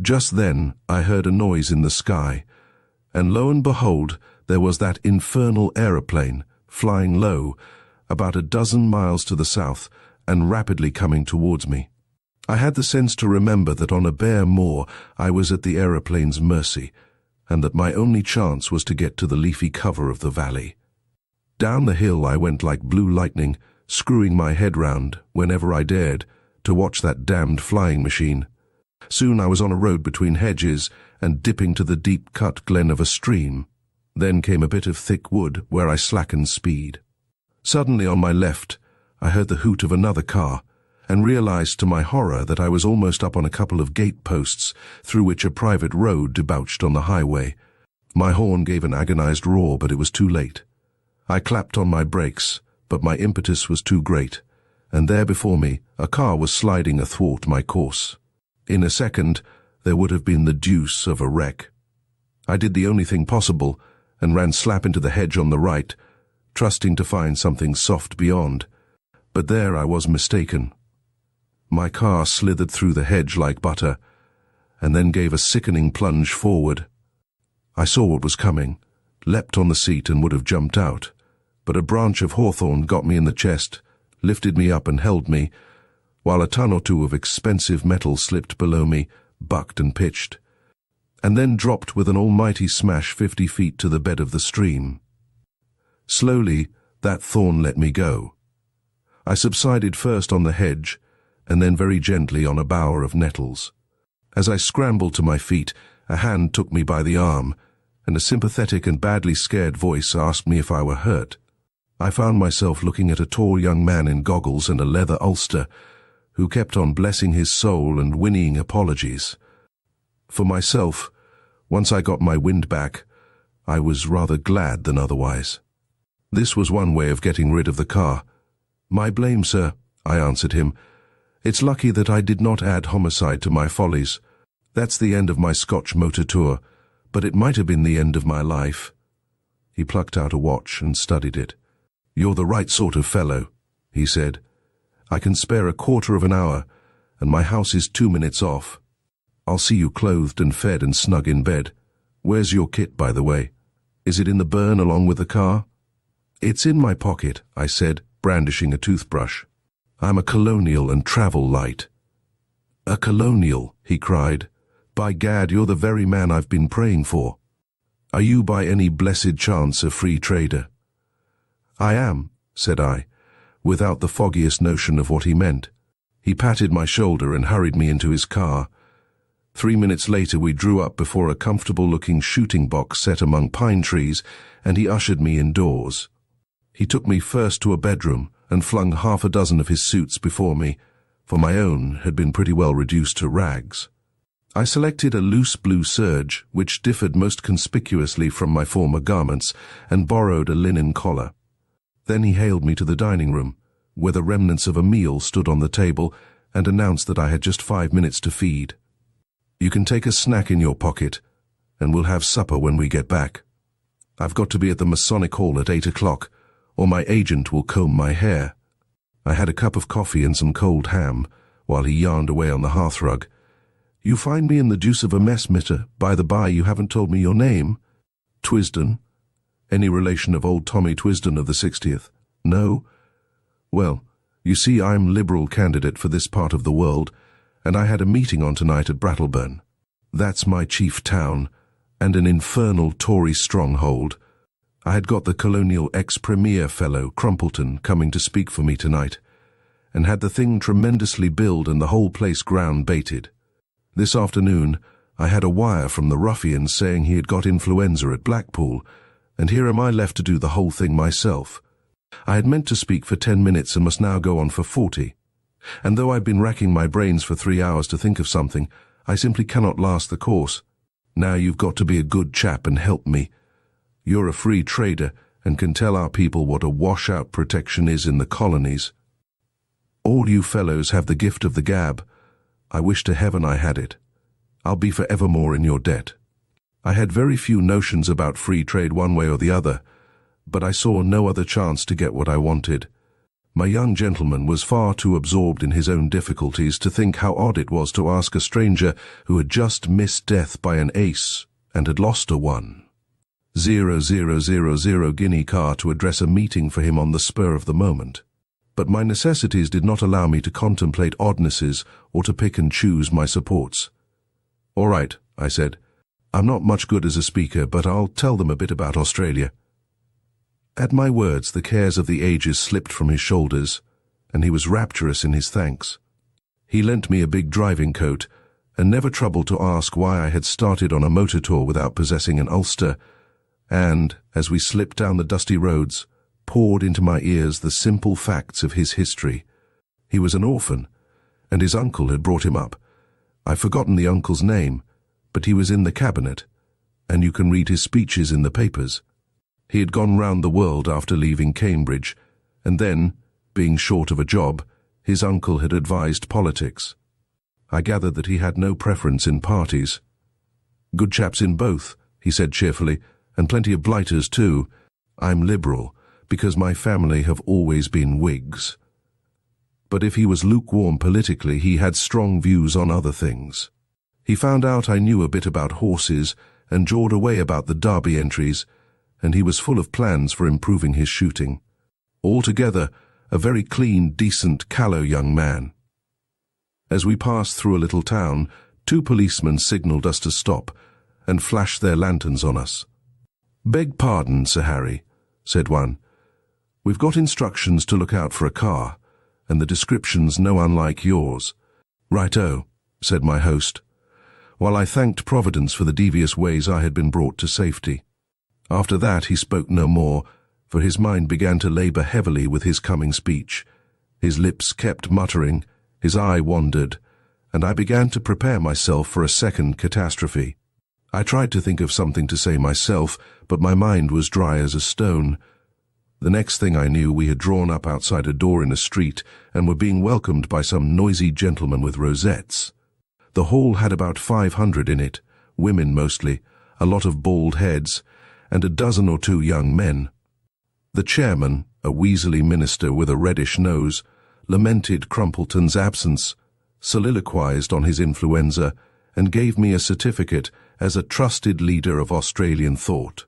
Just then I heard a noise in the sky, and lo and behold, there was that infernal aeroplane, flying low, about a dozen miles to the south, and rapidly coming towards me. I had the sense to remember that on a bare moor I was at the aeroplane's mercy, and that my only chance was to get to the leafy cover of the valley. Down the hill I went like blue lightning, screwing my head round, whenever I dared, to watch that damned flying machine. Soon I was on a road between hedges and dipping to the deep-cut glen of a stream. Then came a bit of thick wood where I slackened speed. Suddenly on my left I heard the hoot of another car, and realized to my horror that I was almost up on a couple of gate posts through which a private road debouched on the highway. My horn gave an agonized roar, but it was too late. I clapped on my brakes, but my impetus was too great, and there before me a car was sliding athwart my course. In a second there would have been the deuce of a wreck. I did the only thing possible, and ran slap into the hedge on the right, trusting to find something soft beyond. But there I was mistaken. My car slithered through the hedge like butter, and then gave a sickening plunge forward. I saw what was coming, leapt on the seat and would have jumped out, but a branch of hawthorn got me in the chest, lifted me up and held me, while a ton or two of expensive metal slipped below me, bucked and pitched, and then dropped with an almighty smash 50 feet to the bed of the stream. Slowly that thorn let me go. I subsided first on the hedge, and then very gently on a bower of nettles. As I scrambled to my feet, a hand took me by the arm, and a sympathetic and badly scared voice asked me if I were hurt. I found myself looking at a tall young man in goggles and a leather ulster, who kept on blessing his soul and whinnying apologies. For myself, once I got my wind back, I was rather glad than otherwise. This was one way of getting rid of the car. "My blame, sir," I answered him. "It's lucky that I did not add homicide to my follies. That's the end of my Scotch motor tour, but it might have been the end of my life." He plucked out a watch and studied it. "You're the right sort of fellow," he said. "I can spare a quarter of an hour, and my house is 2 minutes off. I'll see you clothed and fed and snug in bed. Where's your kit, by the way? Is it in the burn along with the car?" "It's in my pocket," I said, brandishing a toothbrush. "I'm a colonial and travel light." "A colonial," he cried. "By gad, you're the very man I've been praying for. Are you by any blessed chance a free trader?" "I am," said I, without the foggiest notion of what he meant. He patted my shoulder and hurried me into his car. 3 minutes later we drew up before a comfortable-looking shooting box set among pine trees, and he ushered me indoors. He took me first to a bedroom and flung half a dozen of his suits before me, for my own had been pretty well reduced to rags. I selected a loose blue serge, which differed most conspicuously from my former garments, and borrowed a linen collar. Then he hailed me to the dining room, where the remnants of a meal stood on the table, and announced that I had just 5 minutes to feed. "You can take a snack in your pocket, and we'll have supper when we get back. I've got to be at the Masonic Hall at 8 o'clock, or my agent will comb my hair." I had a cup of coffee and some cold ham, while he yarned away on the hearthrug. "You find me in the deuce of a mess, mister. By the by, you haven't told me your name." "Twisden. Any relation of old Tommy Twisden of the 60th? No? Well, you see, I'm Liberal candidate for this part of the world, and I had a meeting on tonight at Brattleburn. That's my chief town, and an infernal Tory stronghold. I had got the colonial ex-premier fellow, Crumpleton, coming to speak for me tonight, and had the thing tremendously billed and the whole place ground baited. This afternoon I had a wire from the ruffian saying he had got influenza at Blackpool, and here am I left to do the whole thing myself. I had meant to speak for 10 minutes and must now go on for 40. And though I've been racking my brains for 3 hours to think of something, I simply cannot last the course. Now you've got to be a good chap and help me. You're a free trader and can tell our people what a washout protection is in the colonies. All you fellows have the gift of the gab. I wish to heaven I had it. I'll be forevermore in your debt." I had very few notions about free trade one way or the other, but I saw no other chance to get what I wanted. My young gentleman was far too absorbed in his own difficulties to think how odd it was to ask a stranger who had just missed death by an ace and had lost a 1,000 guinea car to address a meeting for him on the spur of the moment. But my necessities did not allow me to contemplate oddnesses or to pick and choose my supports. "All right," I said. "I'm not much good as a speaker, but I'll tell them a bit about Australia." At my words, the cares of the ages slipped from his shoulders, and he was rapturous in his thanks. He lent me a big driving coat, and never troubled to ask why I had started on a motor tour without possessing an ulster, and, as we slipped down the dusty roads, poured into my ears the simple facts of his history. He was an orphan, and his uncle had brought him up. I've forgotten the uncle's name, but he was in the cabinet, and you can read his speeches in the papers. He had gone round the world after leaving Cambridge, and then, being short of a job, his uncle had advised politics. I gathered that he had no preference in parties. "Good chaps in both," he said cheerfully, "and plenty of blighters too. I'm Liberal, because my family have always been Whigs." But if he was lukewarm politically, he had strong views on other things. He found out I knew a bit about horses and jawed away about the Derby entries, and he was full of plans for improving his shooting. Altogether, a very clean, decent, callow young man. As we passed through a little town, 2 policemen signalled us to stop and flashed their lanterns on us. "Beg pardon, Sir Harry," said one. "We've got instructions to look out for a car, and the description's no unlike yours." "Right-o," said my host, while I thanked Providence for the devious ways I had been brought to safety. After that he spoke no more, for his mind began to labour heavily with his coming speech. His lips kept muttering, his eye wandered, and I began to prepare myself for a second catastrophe. I tried to think of something to say myself, but my mind was dry as a stone. The next thing I knew, we had drawn up outside a door in a street and were being welcomed by some noisy gentlemen with rosettes. The hall had about 500 in it, women mostly, a lot of bald heads, and a dozen or two young men. The chairman, a weaselly minister with a reddish nose, lamented Crumpleton's absence, soliloquized on his influenza, and gave me a certificate as a trusted leader of Australian thought.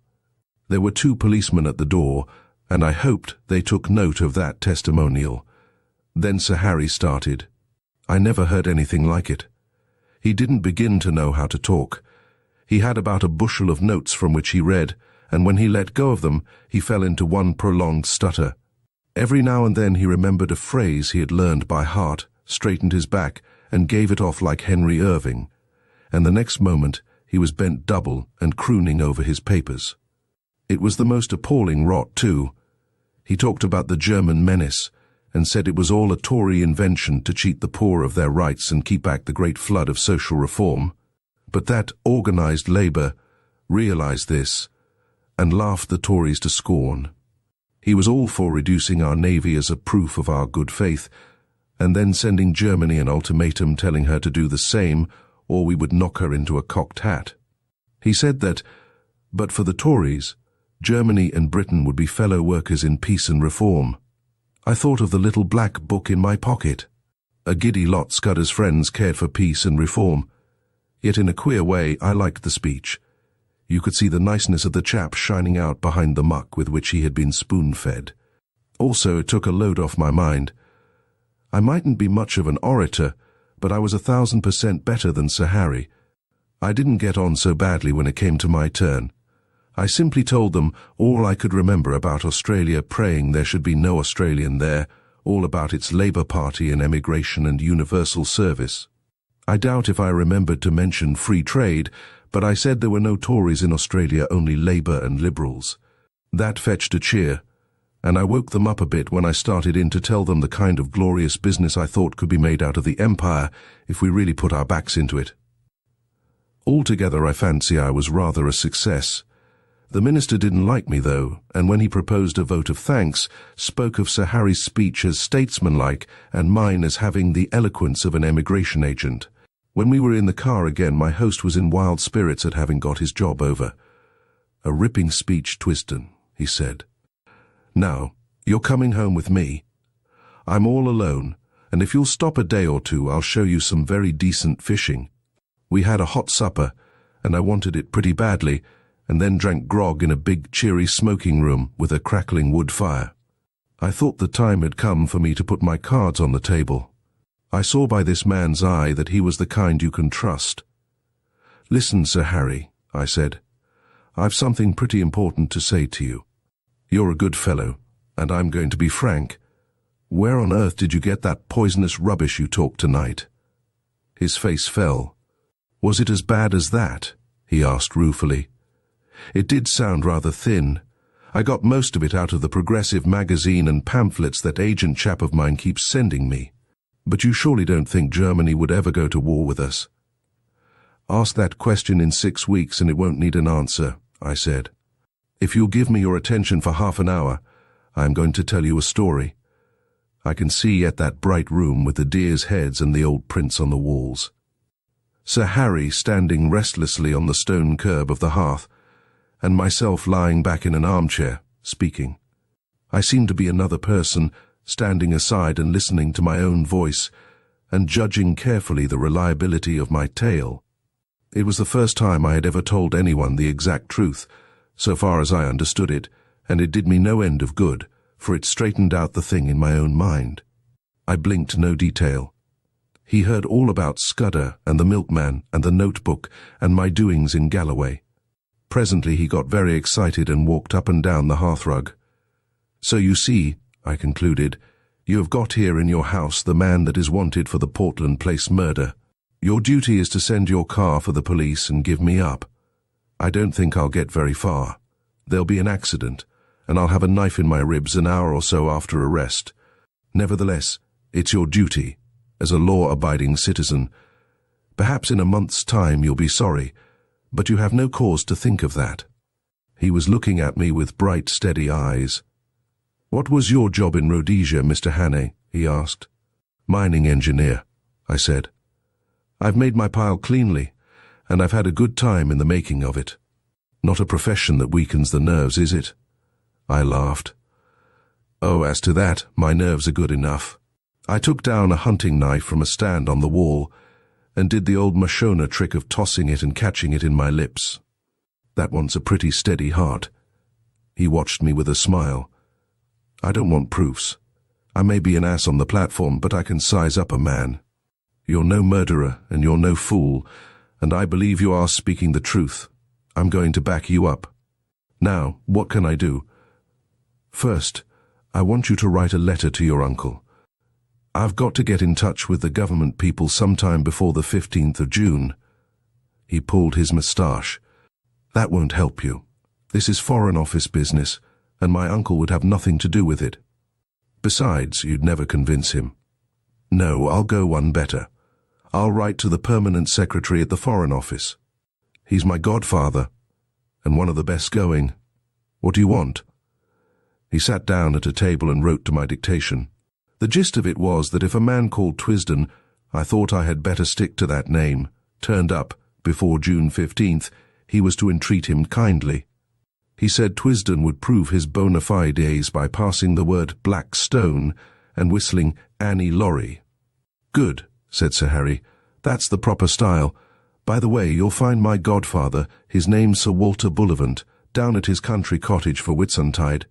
There were 2 policemen at the door, and I hoped they took note of that testimonial. Then Sir Harry started. I never heard anything like it. He didn't begin to know how to talk. He had about a bushel of notes from which he read, and when he let go of them, he fell into one prolonged stutter. Every now and then he remembered a phrase he had learned by heart, straightened his back, and gave it off like Henry Irving, and the next moment he was bent double and crooning over his papers. It was the most appalling rot, too. He talked about the German menace, and said it was all a Tory invention to cheat the poor of their rights and keep back the great flood of social reform. But that organised Labour realised this, and laughed the Tories to scorn. He was all for reducing our navy as a proof of our good faith, and then sending Germany an ultimatum telling her to do the same, or we would knock her into a cocked hat. He said that, but for the Tories, Germany and Britain would be fellow workers in peace and reform. I thought of the little black book in my pocket. A giddy lot Scudder's friends cared for peace and reform. Yet in a queer way I liked the speech. You could see the niceness of the chap shining out behind the muck with which he had been spoon-fed. Also, it took a load off my mind. I mightn't be much of an orator, but I was 1,000% better than Sir Harry. I didn't get on so badly when it came to my turn. I simply told them all I could remember about Australia, praying there should be no Australian there, all about its Labour Party and emigration and universal service. I doubt if I remembered to mention free trade, but I said there were no Tories in Australia, only Labour and Liberals. That fetched a cheer, and I woke them up a bit when I started in to tell them the kind of glorious business I thought could be made out of the Empire if we really put our backs into it. Altogether, I fancy I was rather a success. The minister didn't like me, though, and when he proposed a vote of thanks, spoke of Sir Harry's speech as statesmanlike and mine as having the eloquence of an emigration agent. When we were in the car again, my host was in wild spirits at having got his job over. "A ripping speech, Twiston," he said. "Now, you're coming home with me. I'm all alone, and if you'll stop a day or two, I'll show you some very decent fishing." We had a hot supper, and I wanted it pretty badly, and then drank grog in a big, cheery smoking room with a crackling wood fire. I thought the time had come for me to put my cards on the table. I saw by this man's eye that he was the kind you can trust. "Listen, Sir Harry," I said. "I've something pretty important to say to you. You're a good fellow, and I'm going to be frank. Where on earth did you get that poisonous rubbish you talked tonight?" His face fell. "Was it as bad as that?" he asked ruefully. "It did sound rather thin. I got most of it out of the Progressive magazine and pamphlets that agent chap of mine keeps sending me. But you surely don't think Germany would ever go to war with us?" "Ask that question in 6 weeks and it won't need an answer," I said. "If you'll give me your attention for half an hour, I am going to tell you a story. I can see yet that bright room with the deers' heads and the old prints on the walls." Sir Harry standing restlessly on the stone curb of the hearth, and myself lying back in an armchair, speaking. I seemed to be another person, standing aside and listening to my own voice, and judging carefully the reliability of my tale. It was the first time I had ever told anyone the exact truth, so far as I understood it, and it did me no end of good, for it straightened out the thing in my own mind. I blinked no detail. He heard all about Scudder and the Milkman and the notebook and my doings in Galloway. Presently he got very excited and walked up and down the hearthrug. "So you see," I concluded, "you have got here in your house the man that is wanted for the Portland Place murder. Your duty is to send your car for the police and give me up. I don't think I'll get very far. There'll be an accident, and I'll have a knife in my ribs an hour or so after arrest. Nevertheless, it's your duty, as a law-abiding citizen. Perhaps in a month's time you'll be sorry, but you have no cause to think of that." He was looking at me with bright, steady eyes. "What was your job in Rhodesia, Mr. Hannay?" he asked. "Mining engineer," I said. I've made my pile cleanly, and I've had a good time in the making of it. Not a profession that weakens the nerves, is it? I laughed. Oh, as to that, my nerves are good enough. I took down a hunting knife from a stand on the wall and did the old Mashona trick of tossing it and catching it in my lips. That wants a pretty steady heart. He watched me with a smile. I don't want proofs. I may be an ass on the platform, but I can size up a man. You're no murderer, and you're no fool, and I believe you are speaking the truth. I'm going to back you up. Now, what can I do? First, I want you to write a letter to your uncle. I've got to get in touch with the government people sometime before the 15th of June. He pulled his moustache. That won't help you. This is Foreign Office business, and my uncle would have nothing to do with it. Besides, you'd never convince him. No, I'll go one better. I'll write to the permanent secretary at the Foreign Office. He's my godfather, and one of the best going. What do you want? He sat down at a table and wrote to my dictation. The gist of it was that if a man called Twisden, I thought I had better stick to that name, turned up before June 15th, he was to entreat him kindly. He said Twisden would prove his bona fides by passing the word Black Stone and whistling Annie Laurie. Good, said Sir Harry. That's the proper style. By the way, you'll find my godfather, his name's Sir Walter Bullivant, down at his country cottage for Whitsuntide.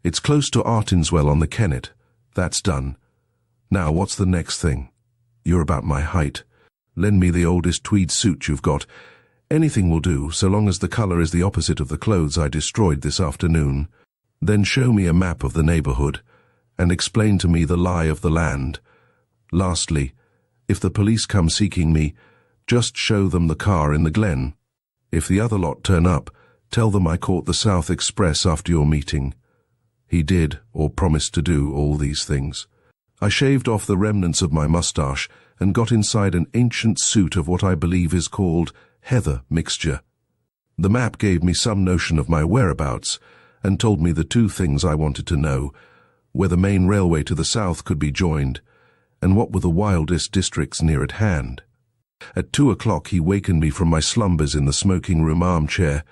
It's close to Artinswell on the Kennet. That's done. Now, what's the next thing? You're about my height. Lend me the oldest tweed suit you've got. Anything will do, so long as the colour is the opposite of the clothes I destroyed this afternoon. Then show me a map of the neighbourhood, and explain to me the lie of the land. Lastly, if the police come seeking me, just show them the car in the glen. If the other lot turn up, tell them I caught the South Express after your meeting. He did, or promised to do, all these things. I shaved off the remnants of my moustache and got inside an ancient suit of what I believe is called heather mixture. The map gave me some notion of my whereabouts and told me the two things I wanted to know, where the main railway to the south could be joined, and what were the wildest districts near at hand. At 2 o'clock he wakened me from my slumbers in the smoking-room armchair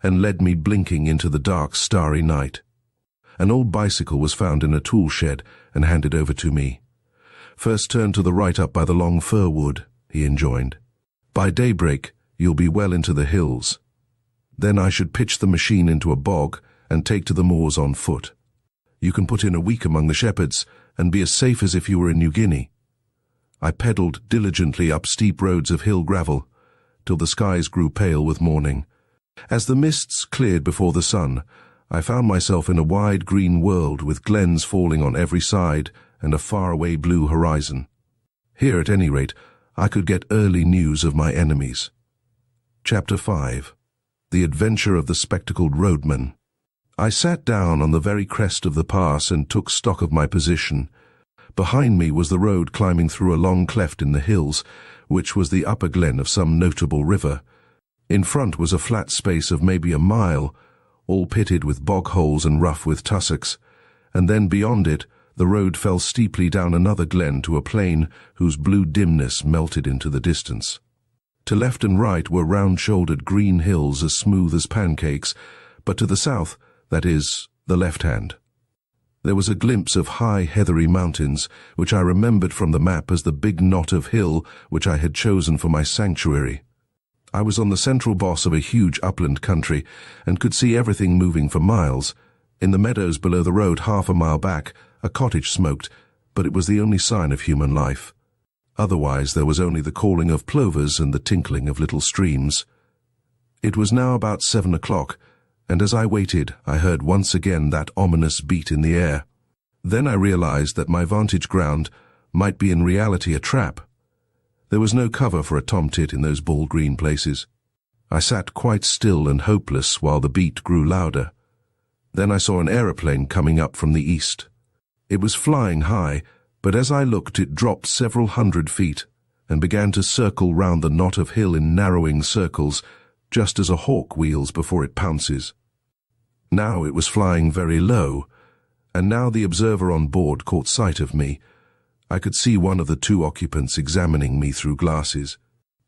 and led me blinking into the dark, starry night. An old bicycle was found in a tool shed and handed over to me. First turn to the right up by the long fir wood, he enjoined. By daybreak, you'll be well into the hills. Then I should pitch the machine into a bog and take to the moors on foot. You can put in a week among the shepherds and be as safe as if you were in New Guinea. I pedalled diligently up steep roads of hill gravel till the skies grew pale with morning. As the mists cleared before the sun, I found myself in a wide green world with glens falling on every side and a faraway blue horizon. Here, at any rate, I could get early news of my enemies. Chapter 5. The Adventure of the Spectacled Roadman. I sat down on the very crest of the pass and took stock of my position. Behind me was the road climbing through a long cleft in the hills, which was the upper glen of some notable river. In front was a flat space of maybe a mile, all pitted with bog holes and rough with tussocks, and then beyond it the road fell steeply down another glen to a plain whose blue dimness melted into the distance. To left and right were round-shouldered green hills as smooth as pancakes, but to the south, that is, the left hand, there was a glimpse of high heathery mountains, which I remembered from the map as the big knot of hill which I had chosen for my sanctuary. I was on the central boss of a huge upland country, and could see everything moving for miles. In the meadows below the road, half a mile back, a cottage smoked, but it was the only sign of human life. Otherwise there was only the calling of plovers and the tinkling of little streams. It was now about 7 o'clock, and as I waited, I heard once again that ominous beat in the air. Then I realized that my vantage ground might be in reality a trap. There was no cover for a tomtit in those bald green places. I sat quite still and hopeless while the beat grew louder. Then I saw an aeroplane coming up from the east. It was flying high, but as I looked it dropped several 100 feet and began to circle round the knot of hill in narrowing circles, just as a hawk wheels before it pounces. Now it was flying very low, and now the observer on board caught sight of me. I could see one of the two occupants examining me through glasses.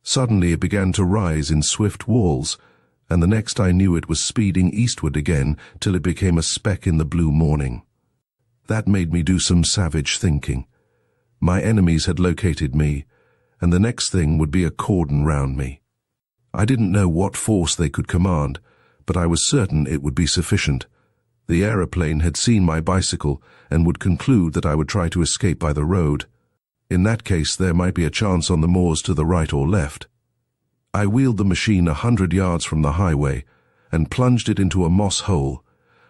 Suddenly it began to rise in swift walls, and the next I knew it was speeding eastward again till it became a speck in the blue morning. That made me do some savage thinking. My enemies had located me, and the next thing would be a cordon round me. I didn't know what force they could command, but I was certain it would be sufficient. The aeroplane had seen my bicycle and would conclude that I would try to escape by the road. In that case, there might be a chance on the moors to the right or left. I wheeled the machine 100 yards from the highway and plunged it into a moss hole,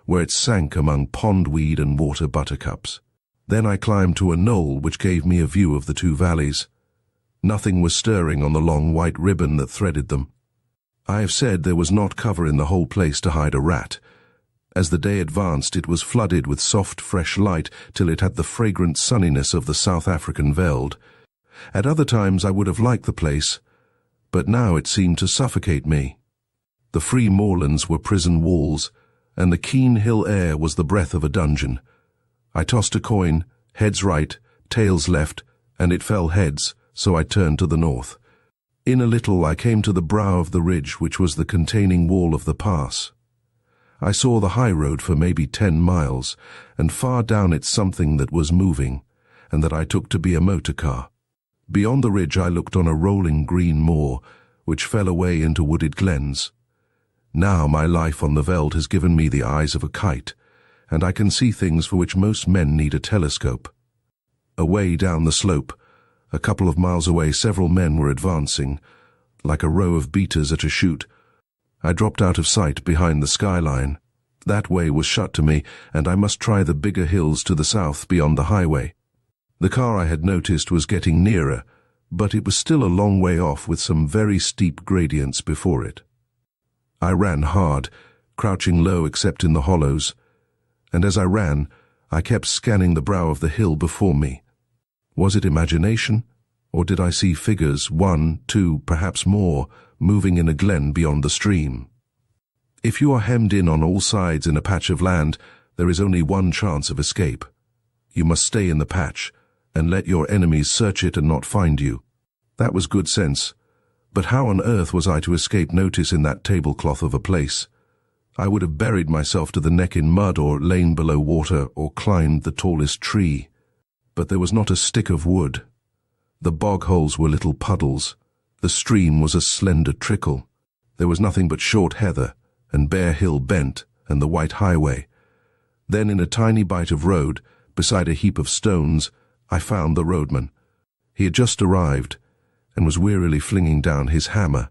where it sank among pondweed and water buttercups. Then I climbed to a knoll which gave me a view of the two valleys. Nothing was stirring on the long white ribbon that threaded them. I have said there was not cover in the whole place to hide a rat. As the day advanced, it was flooded with soft, fresh light till it had the fragrant sunniness of the South African veld. At other times I would have liked the place, but now it seemed to suffocate me. The free moorlands were prison walls, and the keen hill air was the breath of a dungeon. I tossed a coin, heads right, tails left, and it fell heads, so I turned to the north. In a little I came to the brow of the ridge which was the containing wall of the pass. I saw the high road for maybe 10 miles, and far down it something that was moving, and that I took to be a motor car. Beyond the ridge I looked on a rolling green moor, which fell away into wooded glens. Now my life on the veld has given me the eyes of a kite, and I can see things for which most men need a telescope. Away down the slope, a couple of miles away, several men were advancing, like a row of beaters at a shoot. I dropped out of sight behind the skyline. That way was shut to me, and I must try the bigger hills to the south beyond the highway. The car I had noticed was getting nearer, but it was still a long way off with some very steep gradients before it. I ran hard, crouching low except in the hollows, and as I ran, I kept scanning the brow of the hill before me. Was it imagination, or did I see figures, 1, 2, perhaps more, moving in a glen beyond the stream? If you are hemmed in on all sides in a patch of land, there is only one chance of escape. You must stay in the patch, and let your enemies search it and not find you. That was good sense, but how on earth was I to escape notice in that tablecloth of a place? I would have buried myself to the neck in mud, or lain below water, or climbed the tallest tree. But there was not a stick of wood. The bog holes were little puddles. The stream was a slender trickle. There was nothing but short heather, and bare hill bent, and the white highway. Then in a tiny bite of road, beside a heap of stones, I found the roadman. He had just arrived, and was wearily flinging down his hammer.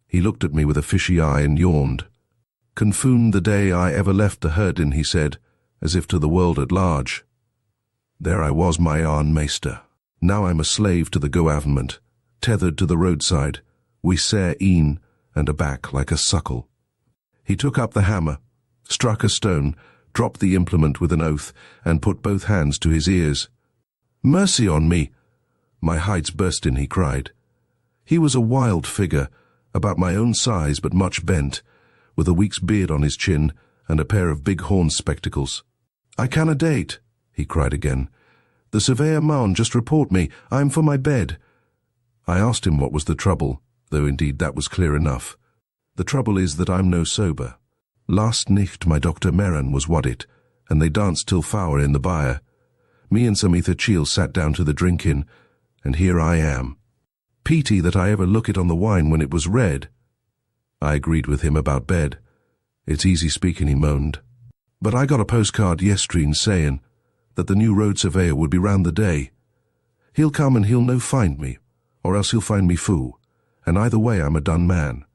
He looked at me with a fishy eye and yawned. "Confound the day I ever left the herdin," he said, as if to the world at large. There I was, my own meester. Now I'm a slave to the government, tethered to the roadside, we sair een, and aback like a suckle. He took up the hammer, struck a stone, dropped the implement with an oath, and put both hands to his ears. "Mercy on me!" My hides burst in, he cried. He was a wild figure, about my own size but much bent, with a week's beard on his chin and a pair of big horn spectacles. "I canna date," he cried again. "The surveyor maun just report me. I'm for my bed." I asked him what was the trouble, though indeed that was clear enough. "The trouble is that I'm no sober. Last nicht my Dr. Meran was waddit, and they danced till fower in the byre. Me and some ether chiels sat down to the drinking, and here I am. Pity that I ever look it on the wine when it was red." I agreed with him about bed. "It's easy speaking," he moaned. "But I got a postcard yestreen saying that the new road surveyor would be round the day. He'll come and he'll no find me, or else he'll find me fou, and either way I'm a done man.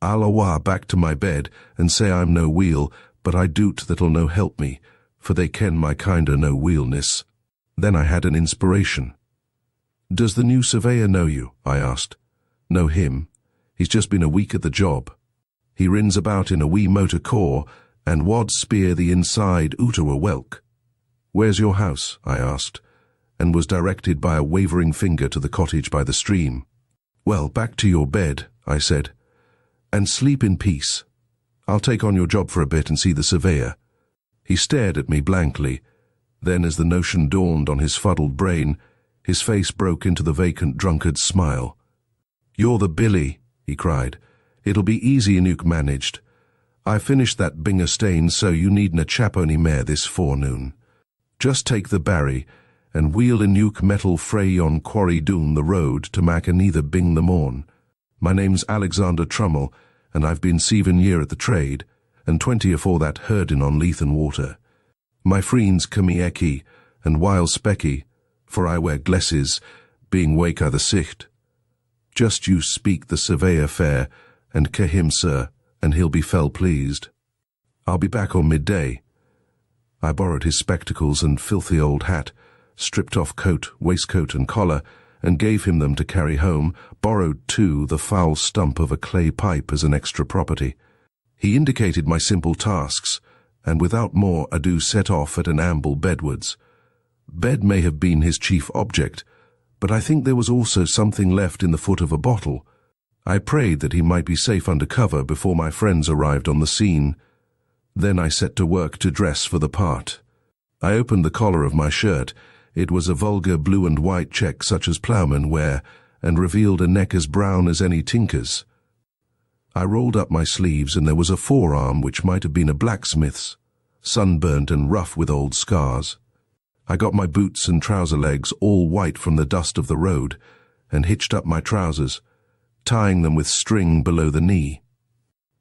I'll awa back to my bed and say I'm no wheel, but I doot that'll no help me, for they ken my kinder no wheelness." Then I had an inspiration. "Does the new surveyor know you?" I asked. "Know him? He's just been a week at the job. He rins about in a wee motor core, and wad spear the inside oot o' a whelk." "Where's your house?" I asked, and was directed by a wavering finger to the cottage by the stream. "Well, back to your bed," I said, "and sleep in peace. I'll take on your job for a bit and see the surveyor." He stared at me blankly, Then, as the notion dawned on his fuddled brain, his face broke into the vacant drunkard's smile. "You're the Billy," he cried. "It'll be easy enough managed. I finished that binger stain, so you needn't a chapony mare this forenoon. Just take the barry, and wheel a nuke metal fray yon quarry doon the road to mak anither bing the morn. My name's Alexander Trummell, and I've been 7 year at the trade, and 20 afore that herdin' on Leithen water. My friends ca me Ecky, and while Specky, for I wear glesses, being wake I the sicht. Just you speak the surveyor fair, and ca him, sir, and he'll be fell pleased. I'll be back on midday." I borrowed his spectacles and filthy old hat, stripped off coat, waistcoat and collar, and gave him them to carry home, borrowed, too, the foul stump of a clay pipe as an extra property. He indicated my simple tasks, and without more ado set off at an amble bedwards. Bed may have been his chief object, but I think there was also something left in the foot of a bottle. I prayed that he might be safe under cover before my friends arrived on the scene. Then I set to work to dress for the part. I opened the collar of my shirt. It was a vulgar blue and white check such as ploughmen wear, and revealed a neck as brown as any tinker's. I rolled up my sleeves, and there was a forearm which might have been a blacksmith's, sunburnt and rough with old scars. I got my boots and trouser legs all white from the dust of the road, and hitched up my trousers, tying them with string below the knee.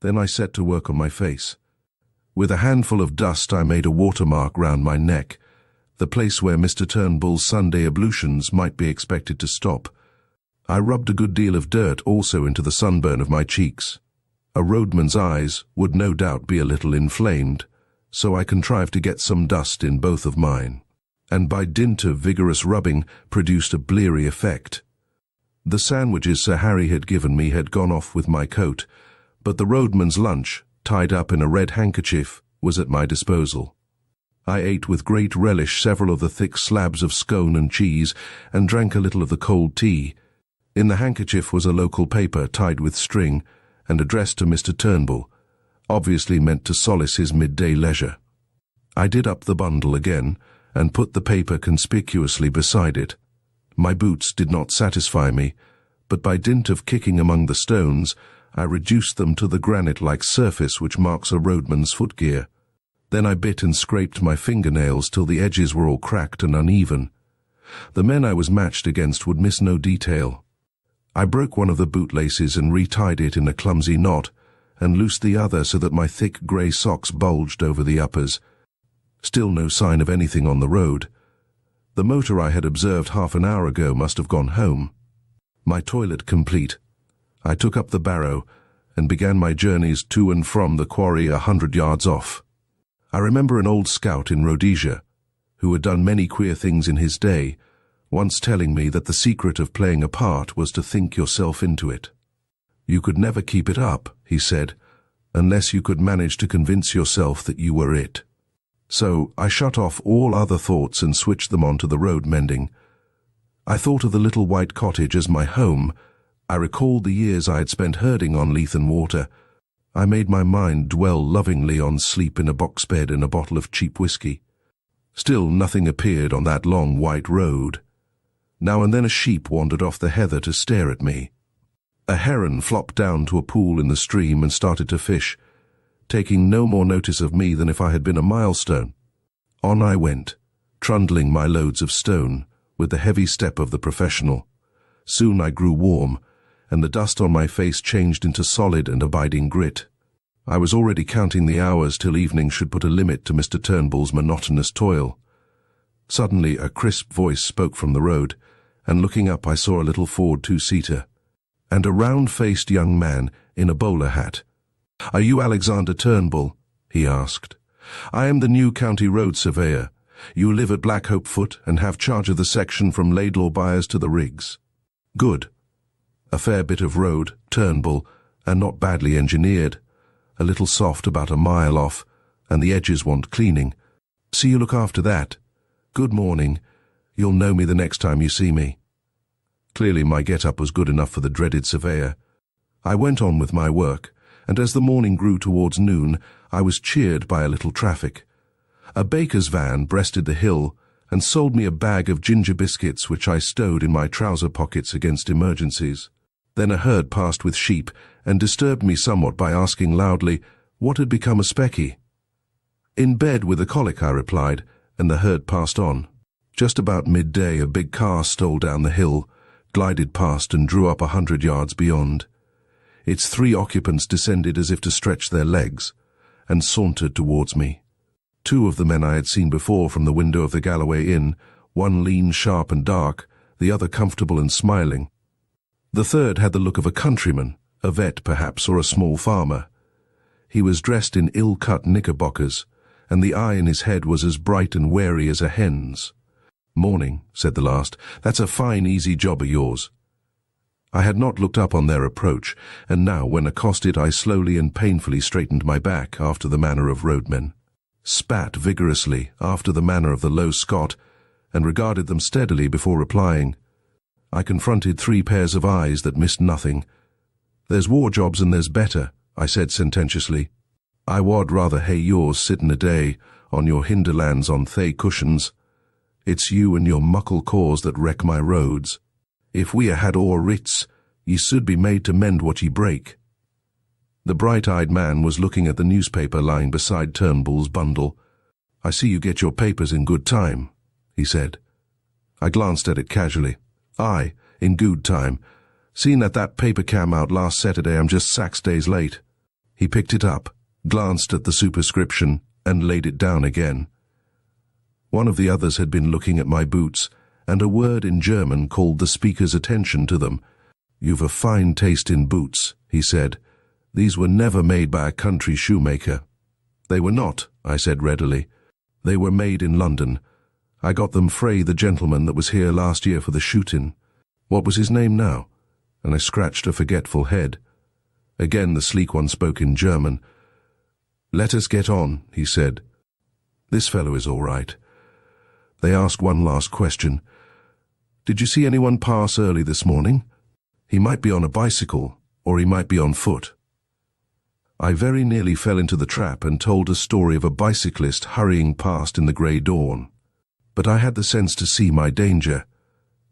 Then I set to work on my face. With a handful of dust I made a watermark round my neck, the place where Mr. Turnbull's Sunday ablutions might be expected to stop. I rubbed a good deal of dirt also into the sunburn of my cheeks. A roadman's eyes would no doubt be a little inflamed, so I contrived to get some dust in both of mine, and by dint of vigorous rubbing produced a bleary effect. The sandwiches Sir Harry had given me had gone off with my coat, but the roadman's lunch, tied up in a red handkerchief, was at my disposal. I ate with great relish several of the thick slabs of scone and cheese, and drank a little of the cold tea. In the handkerchief was a local paper tied with string, and addressed to Mr. Turnbull, obviously meant to solace his midday leisure. I did up the bundle again, and put the paper conspicuously beside it. My boots did not satisfy me, but by dint of kicking among the stones, I reduced them to the granite-like surface which marks a roadman's footgear. Then I bit and scraped my fingernails till the edges were all cracked and uneven. The men I was matched against would miss no detail. I broke one of the bootlaces and retied it in a clumsy knot, and loosed the other so that my thick grey socks bulged over the uppers. Still no sign of anything on the road. The motor I had observed half an hour ago must have gone home. My toilet complete, I took up the barrow and began my journeys to and from the quarry 100 yards off. I remember an old scout in Rhodesia, who had done many queer things in his day, once telling me that the secret of playing a part was to think yourself into it. You could never keep it up, he said, unless you could manage to convince yourself that you were it. So I shut off all other thoughts and switched them on to the road mending. I thought of the little white cottage as my home. I recalled the years I had spent herding on Leithen water. I made my mind dwell lovingly on sleep in a box bed and a bottle of cheap whiskey. Still nothing appeared on that long white road. Now and then a sheep wandered off the heather to stare at me. A heron flopped down to a pool in the stream and started to fish, taking no more notice of me than if I had been a milestone. On I went, trundling my loads of stone, with the heavy step of the professional. Soon I grew warm, and the dust on my face changed into solid and abiding grit. I was already counting the hours till evening should put a limit to Mr. Turnbull's monotonous toil. Suddenly a crisp voice spoke from the road, and looking up I saw a little Ford two-seater, and a round-faced young man in a bowler hat. "Are you Alexander Turnbull?" he asked. "I am the new county road surveyor. You live at Blackhope Foot and have charge of the section from Laidlaw Byres to the Rigs." "Good. A fair bit of road, Turnbull, and not badly engineered. A little soft about a mile off, and the edges want cleaning. See you look after that. Good morning. You'll know me the next time you see me." Clearly my get-up was good enough for the dreaded surveyor. I went on with my work, and as the morning grew towards noon, I was cheered by a little traffic. A baker's van breasted the hill and sold me a bag of ginger biscuits which I stowed in my trouser pockets against emergencies. Then a herd passed with sheep and disturbed me somewhat by asking loudly what had become of Specky. "In bed with a colic," I replied, and the herd passed on. Just about midday, a big car stole down the hill, glided past and drew up 100 yards beyond. Its 3 occupants descended as if to stretch their legs, and sauntered towards me. 2 of the men I had seen before from the window of the Galloway Inn, one lean, sharp and dark, the other comfortable and smiling. The third had the look of a countryman, a vet perhaps, or a small farmer. He was dressed in ill-cut knickerbockers, and the eye in his head was as bright and wary as a hen's. "Morning," said the last. "That's a fine, easy job of yours." I had not looked up on their approach, and now, when accosted, I slowly and painfully straightened my back after the manner of roadmen, spat vigorously after the manner of the low Scot, and regarded them steadily before replying. I confronted 3 pairs of eyes that missed nothing. "There's war jobs and there's better," I said sententiously. "I wad rather hae yours sittin' a day on your hinderlands on thay cushions. It's you and your muckle cause that wreck my roads. If we had our writs, ye should be made to mend what ye break." The bright-eyed man was looking at the newspaper lying beside Turnbull's bundle. "I see you get your papers in good time," he said. I glanced at it casually. "Aye, in good time. Seeing that paper came out last Saturday, I'm just 6 days late." He picked it up, glanced at the superscription, and laid it down again. One of the others had been looking at my boots, and a word in German called the speaker's attention to them. "You've a fine taste in boots," he said. "These were never made by a country shoemaker." "They were not," I said readily. "They were made in London. I got them frae the gentleman that was here last year for the shooting. What was his name now?" And I scratched a forgetful head. Again the sleek one spoke in German. "Let us get on," he said. "This fellow is all right." They asked one last question. "Did you see anyone pass early this morning? He might be on a bicycle, or he might be on foot." I very nearly fell into the trap and told a story of a bicyclist hurrying past in the grey dawn. But I had the sense to see my danger.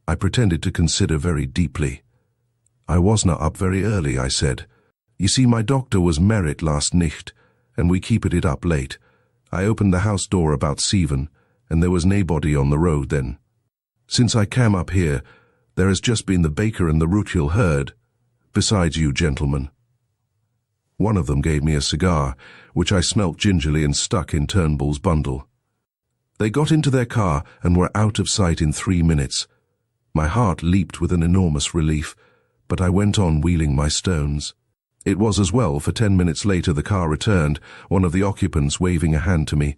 I pretended to consider very deeply. "I wasna up very early," I said. "You see, my doctor was married last nicht, and we keepit it up late. I opened the house door about 7, and there was naebody on the road then. Since I came up here, there has just been the baker and the Roothill herd, besides you gentlemen." One of them gave me a cigar, which I smelt gingerly and stuck in Turnbull's bundle. They got into their car and were out of sight in 3 minutes. My heart leaped with an enormous relief, but I went on wheeling my stones. It was as well, for 10 minutes later the car returned, one of the occupants waving a hand to me.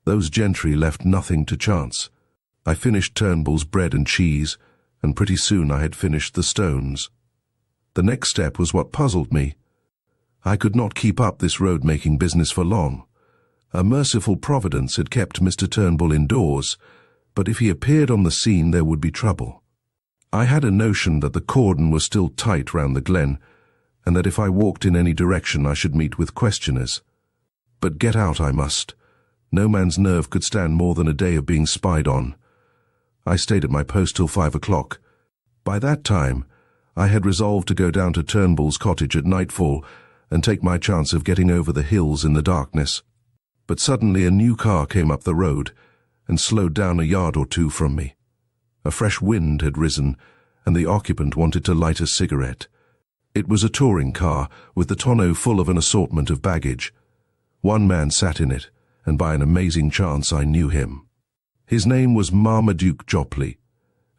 Those gentry left nothing to chance. I finished Turnbull's bread and cheese, and pretty soon I had finished the stones. The next step was what puzzled me. I could not keep up this road-making business for long. A merciful providence had kept Mr. Turnbull indoors, but if he appeared on the scene there would be trouble. I had a notion that the cordon was still tight round the glen, and that if I walked in any direction I should meet with questioners. But get out I must. No man's nerve could stand more than a day of being spied on. I stayed at my post till 5 o'clock. By that time, I had resolved to go down to Turnbull's cottage at nightfall and take my chance of getting over the hills in the darkness. But suddenly a new car came up the road and slowed down a yard or 2 from me. A fresh wind had risen, and the occupant wanted to light a cigarette. It was a touring car, with the tonneau full of an assortment of baggage. One man sat in it, and by an amazing chance I knew him. His name was Marmaduke Jopley,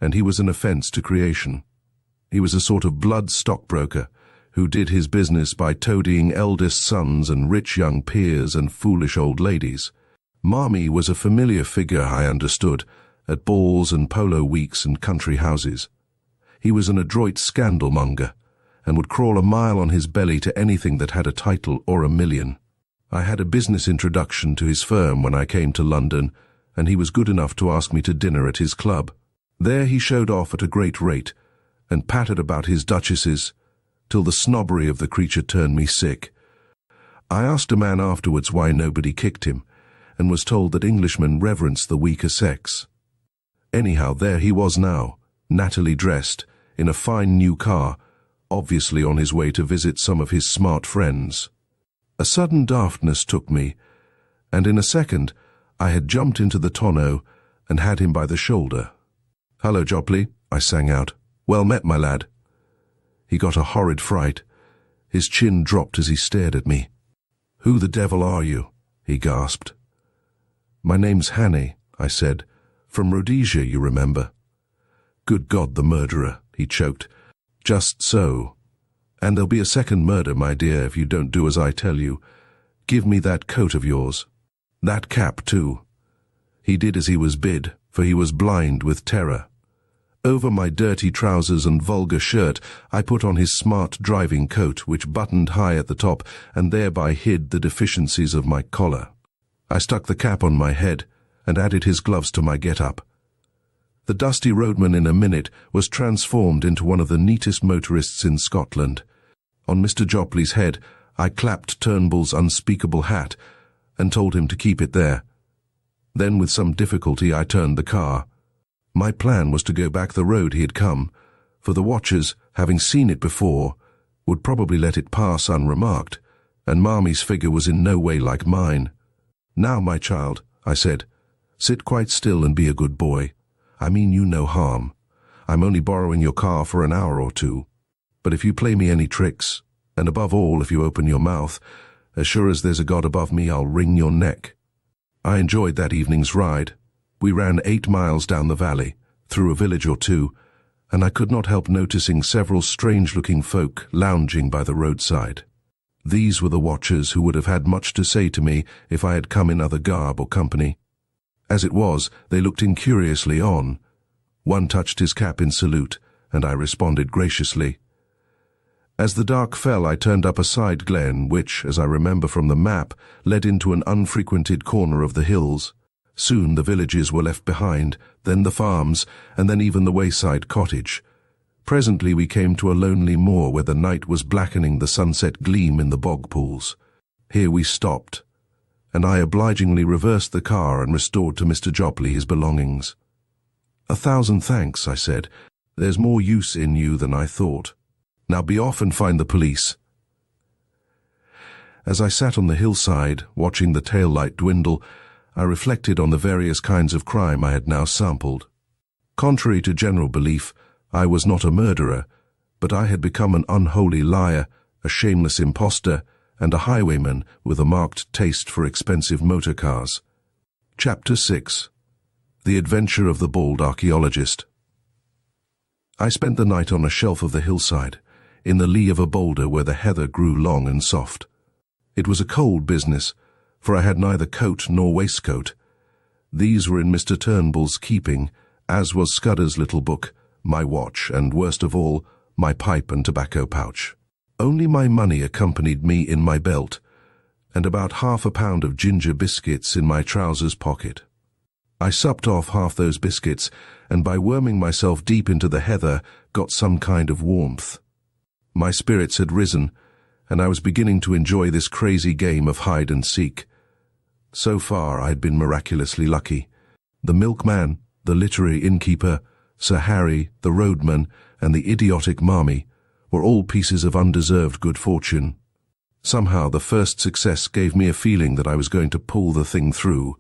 and he was an offence to creation. He was a sort of blood stockbroker, who did his business by toadying eldest sons and rich young peers and foolish old ladies. Marmy was a familiar figure, I understood, at balls and polo weeks and country houses. He was an adroit scandalmonger, and would crawl a mile on his belly to anything that had a title or a million. I had a business introduction to his firm when I came to London, and he was good enough to ask me to dinner at his club. There he showed off at a great rate, and pattered about his duchesses, till the snobbery of the creature turned me sick. I asked a man afterwards why nobody kicked him, and was told that Englishmen reverence the weaker sex. Anyhow, there he was now, nattily dressed, in a fine new car, obviously on his way to visit some of his smart friends. A sudden daftness took me, and in a second I had jumped into the tonneau and had him by the shoulder. "Hello, Jopley," I sang out. "Well met, my lad." He got a horrid fright. His chin dropped as he stared at me. "Who the devil are you?" he gasped. "My name's Hannay," I said. "From Rhodesia, you remember." "Good God, the murderer," he choked. "Just so. And there'll be a second murder, my dear, if you don't do as I tell you. Give me that coat of yours. That cap, too." He did as he was bid, for he was blind with terror. Over my dirty trousers and vulgar shirt, I put on his smart driving coat, which buttoned high at the top and thereby hid the deficiencies of my collar. I stuck the cap on my head and added his gloves to my get-up. The dusty roadman in a minute was transformed into one of the neatest motorists in Scotland. On Mr. Jopley's head, I clapped Turnbull's unspeakable hat and told him to keep it there. Then with some difficulty I turned the car. My plan was to go back the road he had come, for the watchers, having seen it before, would probably let it pass unremarked, and Marmy's figure was in no way like mine. "Now, my child," I said, "sit quite still and be a good boy. I mean you no harm. I'm only borrowing your car for an hour or two. But if you play me any tricks, and above all if you open your mouth, as sure as there's a God above me, I'll wring your neck." I enjoyed that evening's ride. We ran 8 miles down the valley, through a village or two, and I could not help noticing several strange-looking folk lounging by the roadside. These were the watchers who would have had much to say to me if I had come in other garb or company. As it was, they looked incuriously on. One touched his cap in salute, and I responded graciously. As the dark fell, I turned up a side glen which, as I remember from the map, led into an unfrequented corner of the hills. Soon the villages were left behind, then the farms, and then even the wayside cottage. Presently we came to a lonely moor where the night was blackening the sunset gleam in the bog pools. Here we stopped, and I obligingly reversed the car and restored to Mr. Jopley his belongings. "1,000 thanks," I said. "There's more use in you than I thought. Now be off and find the police." As I sat on the hillside, watching the tail light dwindle, I reflected on the various kinds of crime I had now sampled. Contrary to general belief, I was not a murderer, but I had become an unholy liar, a shameless impostor, and a highwayman with a marked taste for expensive motor cars. Chapter 6. The Adventure of the Bald Archaeologist. I spent the night on a shelf of the hillside, in the lee of a boulder where the heather grew long and soft. It was a cold business, for I had neither coat nor waistcoat. These were in Mr. Turnbull's keeping, as was Scudder's little book, my watch, and worst of all, my pipe and tobacco pouch. Only my money accompanied me in my belt, and about ½ pound of ginger biscuits in my trousers pocket. I supped off half those biscuits, and by worming myself deep into the heather, got some kind of warmth. My spirits had risen, and I was beginning to enjoy this crazy game of hide and seek. So far I had been miraculously lucky. The Milkman, the literary innkeeper, Sir Harry, the Roadman, and the idiotic Marmy were all pieces of undeserved good fortune. Somehow the first success gave me a feeling that I was going to pull the thing through.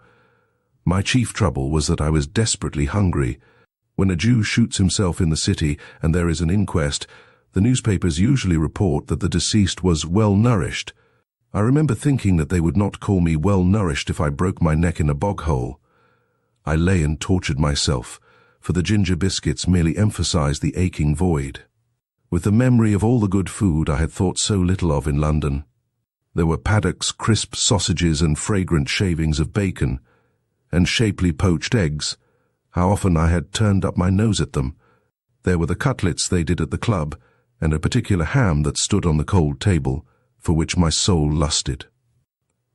My chief trouble was that I was desperately hungry. When a Jew shoots himself in the city and there is an inquest, the newspapers usually report that the deceased was well-nourished. I remember thinking that they would not call me well-nourished if I broke my neck in a bog-hole. I lay and tortured myself, for the ginger biscuits merely emphasized the aching void. With the memory of all the good food I had thought so little of in London. There were paddocks, crisp sausages, and fragrant shavings of bacon, and shapely poached eggs. How often I had turned up my nose at them. There were the cutlets they did at the club, and a particular ham that stood on the cold table, for which my soul lusted.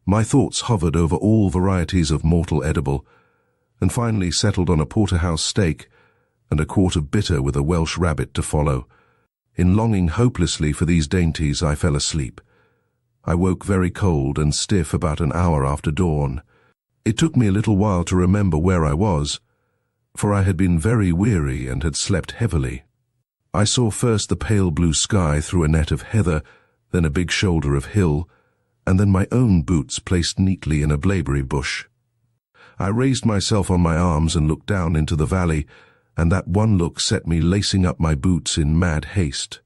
My thoughts hovered over all varieties of mortal edible, and finally settled on a porterhouse steak and a quart of bitter with a Welsh rabbit to follow. In longing hopelessly for these dainties, I fell asleep. I woke very cold and stiff about an hour after dawn. It took me a little while to remember where I was, for I had been very weary and had slept heavily. I saw first the pale blue sky through a net of heather, then a big shoulder of hill, and then my own boots placed neatly in a blaeberry bush. I raised myself on my arms and looked down into the valley, and that one look set me lacing up my boots in mad haste.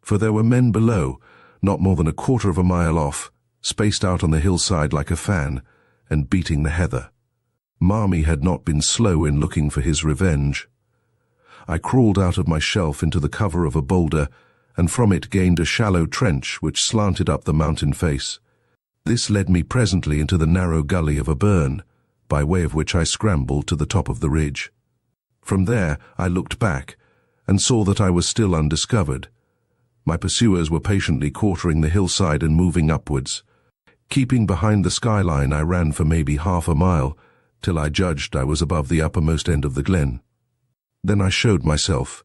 For there were men below, not more than a quarter of a mile off, spaced out on the hillside like a fan, and beating the heather. Marmee had not been slow in looking for his revenge. I crawled out of my shelf into the cover of a boulder, and from it gained a shallow trench which slanted up the mountain face. This led me presently into the narrow gully of a burn, by way of which I scrambled to the top of the ridge. From there I looked back, and saw that I was still undiscovered. My pursuers were patiently quartering the hillside and moving upwards. Keeping behind the skyline, I ran for maybe half a mile, till I judged I was above the uppermost end of the glen. Then I showed myself,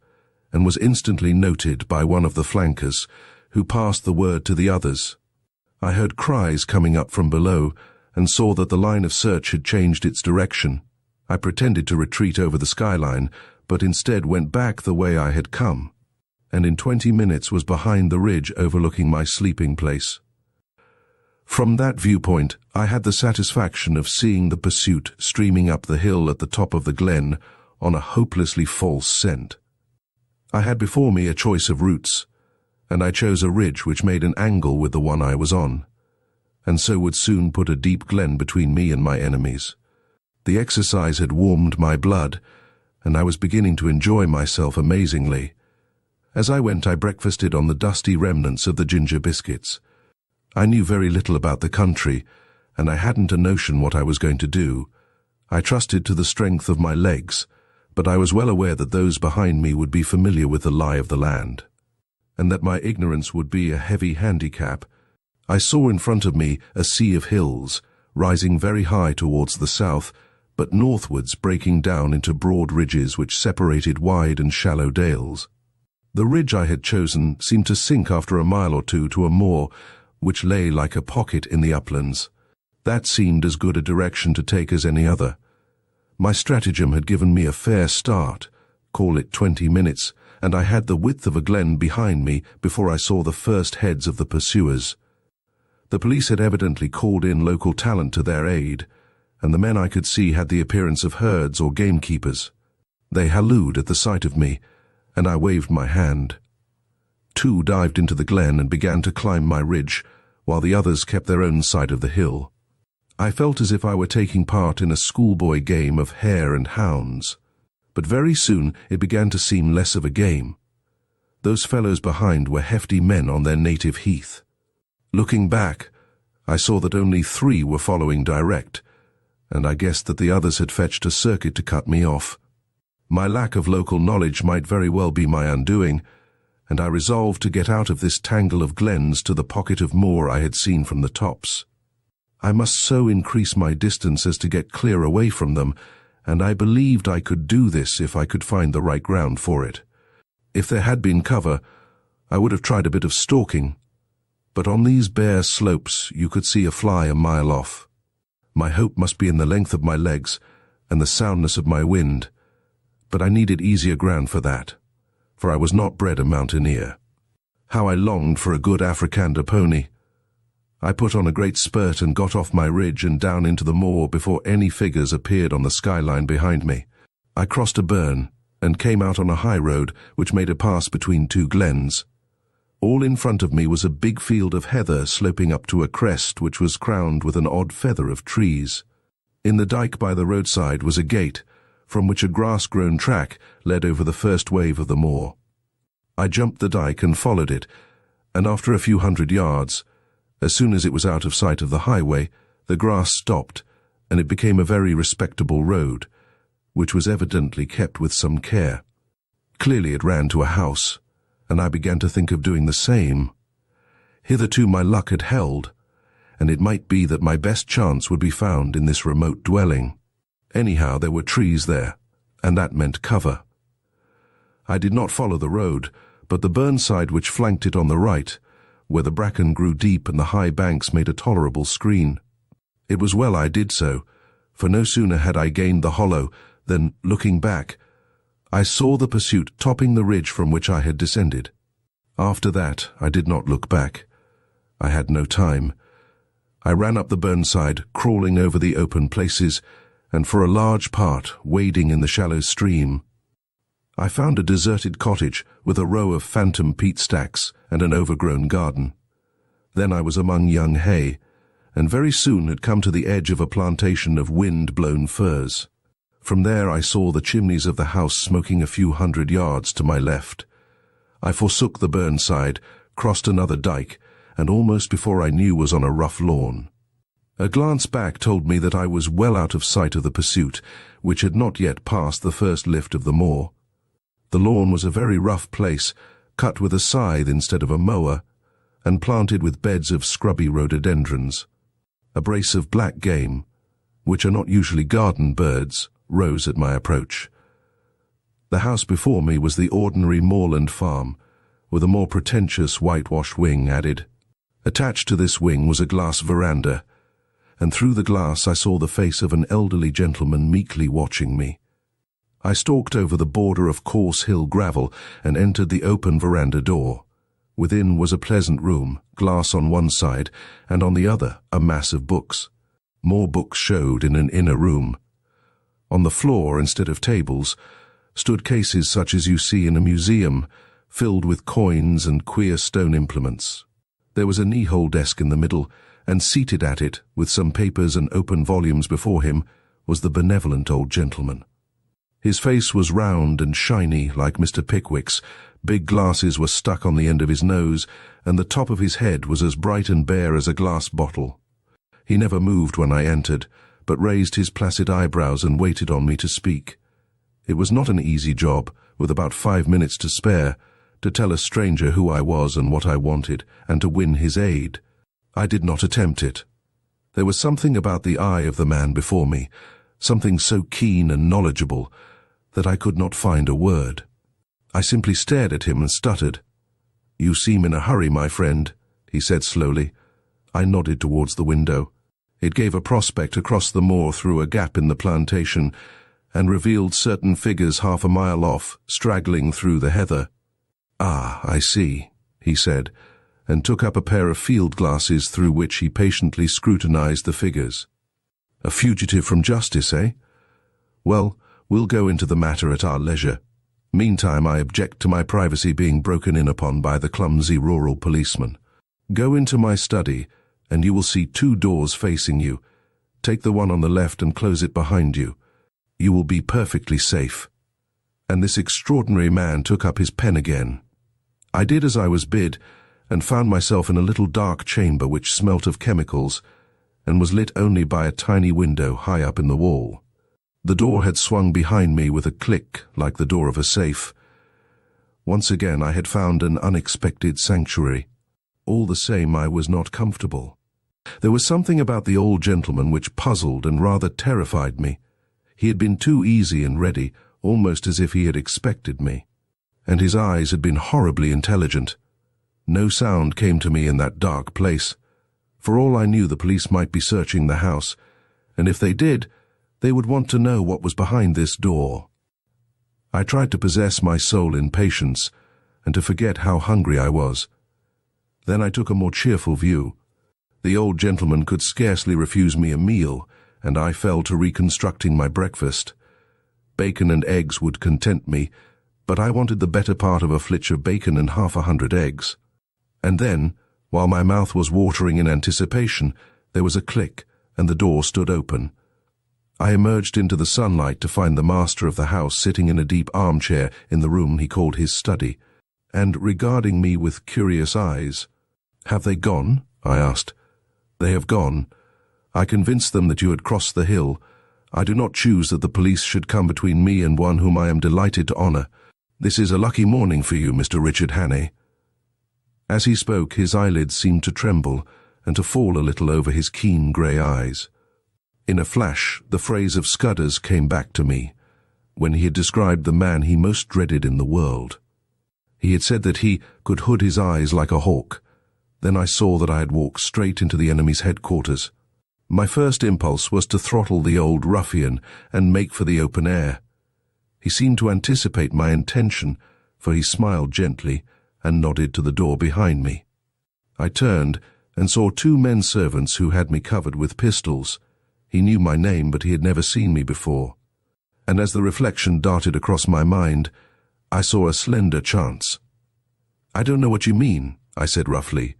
and was instantly noted by one of the flankers, who passed the word to the others. I heard cries coming up from below, and saw that the line of search had changed its direction. I pretended to retreat over the skyline, but instead went back the way I had come, and in 20 minutes was behind the ridge overlooking my sleeping place. From that viewpoint, I had the satisfaction of seeing the pursuit streaming up the hill at the top of the glen on a hopelessly false scent. I had before me a choice of routes, and I chose a ridge which made an angle with the one I was on, and so would soon put a deep glen between me and my enemies. The exercise had warmed my blood, and I was beginning to enjoy myself amazingly. As I went, I breakfasted on the dusty remnants of the ginger biscuits. I knew very little about the country, and I hadn't a notion what I was going to do. I trusted to the strength of my legs, but I was well aware that those behind me would be familiar with the lie of the land, and that my ignorance would be a heavy handicap. I saw in front of me a sea of hills, rising very high towards the south, but northwards breaking down into broad ridges which separated wide and shallow dales. The ridge I had chosen seemed to sink after a mile or two to a moor, which lay like a pocket in the uplands. That seemed as good a direction to take as any other. My stratagem had given me a fair start, call it 20 minutes, and I had the width of a glen behind me before I saw the first heads of the pursuers. The police had evidently called in local talent to their aid, and the men I could see had the appearance of herds or gamekeepers. They hallooed at the sight of me, and I waved my hand. Two dived into the glen and began to climb my ridge, while the others kept their own side of the hill. I felt as if I were taking part in a schoolboy game of hare and hounds, but very soon it began to seem less of a game. Those fellows behind were hefty men on their native heath. Looking back, I saw that only 3 were following direct, and I guessed that the others had fetched a circuit to cut me off. My lack of local knowledge might very well be my undoing, and I resolved to get out of this tangle of glens to the pocket of moor I had seen from the tops. I must so increase my distance as to get clear away from them, and I believed I could do this if I could find the right ground for it. If there had been cover, I would have tried a bit of stalking, but on these bare slopes you could see a fly a mile off. My hope must be in the length of my legs and the soundness of my wind, but I needed easier ground for that, for I was not bred a mountaineer. How I longed for a good Afrikander pony. I put on a great spurt and got off my ridge and down into the moor before any figures appeared on the skyline behind me. I crossed a burn and came out on a high road which made a pass between 2 glens. All in front of me was a big field of heather sloping up to a crest which was crowned with an odd feather of trees. In the dike by the roadside was a gate, from which a grass-grown track led over the first wave of the moor. I jumped the dike and followed it, and after a few hundred yards, as soon as it was out of sight of the highway, the grass stopped, and it became a very respectable road, which was evidently kept with some care. Clearly it ran to a house, and I began to think of doing the same. Hitherto my luck had held, and it might be that my best chance would be found in this remote dwelling. Anyhow, there were trees there, and that meant cover. I did not follow the road, but the burnside which flanked it on the right, where the bracken grew deep and the high banks made a tolerable screen. It was well I did so, for no sooner had I gained the hollow than, looking back, I saw the pursuit topping the ridge from which I had descended. After that, I did not look back. I had no time. I ran up the burnside, crawling over the open places, and for a large part wading in the shallow stream. I found a deserted cottage with a row of phantom peat stacks and an overgrown garden. Then I was among young hay, and very soon had come to the edge of a plantation of wind-blown firs. From there I saw the chimneys of the house smoking a few 100 yards to my left. I forsook the burnside, crossed another dike, and almost before I knew was on a rough lawn. A glance back told me that I was well out of sight of the pursuit, which had not yet passed the first lift of the moor. The lawn was a very rough place, cut with a scythe instead of a mower, and planted with beds of scrubby rhododendrons. A brace of black game, which are not usually garden birds, rose at my approach. The house before me was the ordinary moorland farm, with a more pretentious whitewashed wing added. Attached to this wing was a glass veranda, and through the glass I saw the face of an elderly gentleman meekly watching me. I stalked over the border of coarse hill gravel and entered the open veranda door. Within was a pleasant room, glass on one side, and on the other a mass of books. More books showed in an inner room. On the floor, instead of tables, stood cases such as you see in a museum, filled with coins and queer stone implements. There was a knee-hole desk in the middle, and seated at it, with some papers and open volumes before him, was the benevolent old gentleman. His face was round and shiny like Mr. Pickwick's, big glasses were stuck on the end of his nose, and the top of his head was as bright and bare as a glass bottle. He never moved when I entered, but raised his placid eyebrows and waited on me to speak. It was not an easy job, with about 5 minutes to spare, to tell a stranger who I was and what I wanted, and to win his aid. I did not attempt it. There was something about the eye of the man before me, something so keen and knowledgeable, that I could not find a word. I simply stared at him and stuttered. "You seem in a hurry, my friend," he said slowly. I nodded towards the window. It gave a prospect across the moor through a gap in the plantation, and revealed certain figures half a mile off, straggling through the heather. "Ah, I see," he said, and took up a pair of field glasses through which he patiently scrutinized the figures. "A fugitive from justice, eh? Well, we'll go into the matter at our leisure. Meantime, I object to my privacy being broken in upon by the clumsy rural policeman. Go into my study, and you will see 2 doors facing you. Take the one on the left and close it behind you. You will be perfectly safe." And this extraordinary man took up his pen again. I did as I was bid, and found myself in a little dark chamber which smelt of chemicals, and was lit only by a tiny window high up in the wall. The door had swung behind me with a click like the door of a safe. Once again I had found an unexpected sanctuary. All the same, I was not comfortable. There was something about the old gentleman which puzzled and rather terrified me. He had been too easy and ready, almost as if he had expected me. And his eyes had been horribly intelligent. No sound came to me in that dark place. For all I knew, the police might be searching the house, and if they did, they would want to know what was behind this door. I tried to possess my soul in patience, and to forget how hungry I was. Then I took a more cheerful view. The old gentleman could scarcely refuse me a meal, and I fell to reconstructing my breakfast. Bacon and eggs would content me, but I wanted the better part of a flitch of bacon and half 100 eggs. And then, while my mouth was watering in anticipation, there was a click, and the door stood open. I emerged into the sunlight to find the master of the house sitting in a deep armchair in the room he called his study, and regarding me with curious eyes. "Have they gone?" I asked. "They have gone. I convinced them that you had crossed the hill. I do not choose that the police should come between me and one whom I am delighted to honor. This is a lucky morning for you, Mr. Richard Hannay." As he spoke, his eyelids seemed to tremble and to fall a little over his keen grey eyes. In a flash, the phrase of Scudder's came back to me, when he had described the man he most dreaded in the world. He had said that he could hood his eyes like a hawk. Then I saw that I had walked straight into the enemy's headquarters. My first impulse was to throttle the old ruffian and make for the open air. He seemed to anticipate my intention, for he smiled gently and nodded to the door behind me. I turned and saw two men servants who had me covered with pistols. He knew my name, but he had never seen me before. And as the reflection darted across my mind, I saw a slender chance. "I don't know what you mean," I said roughly.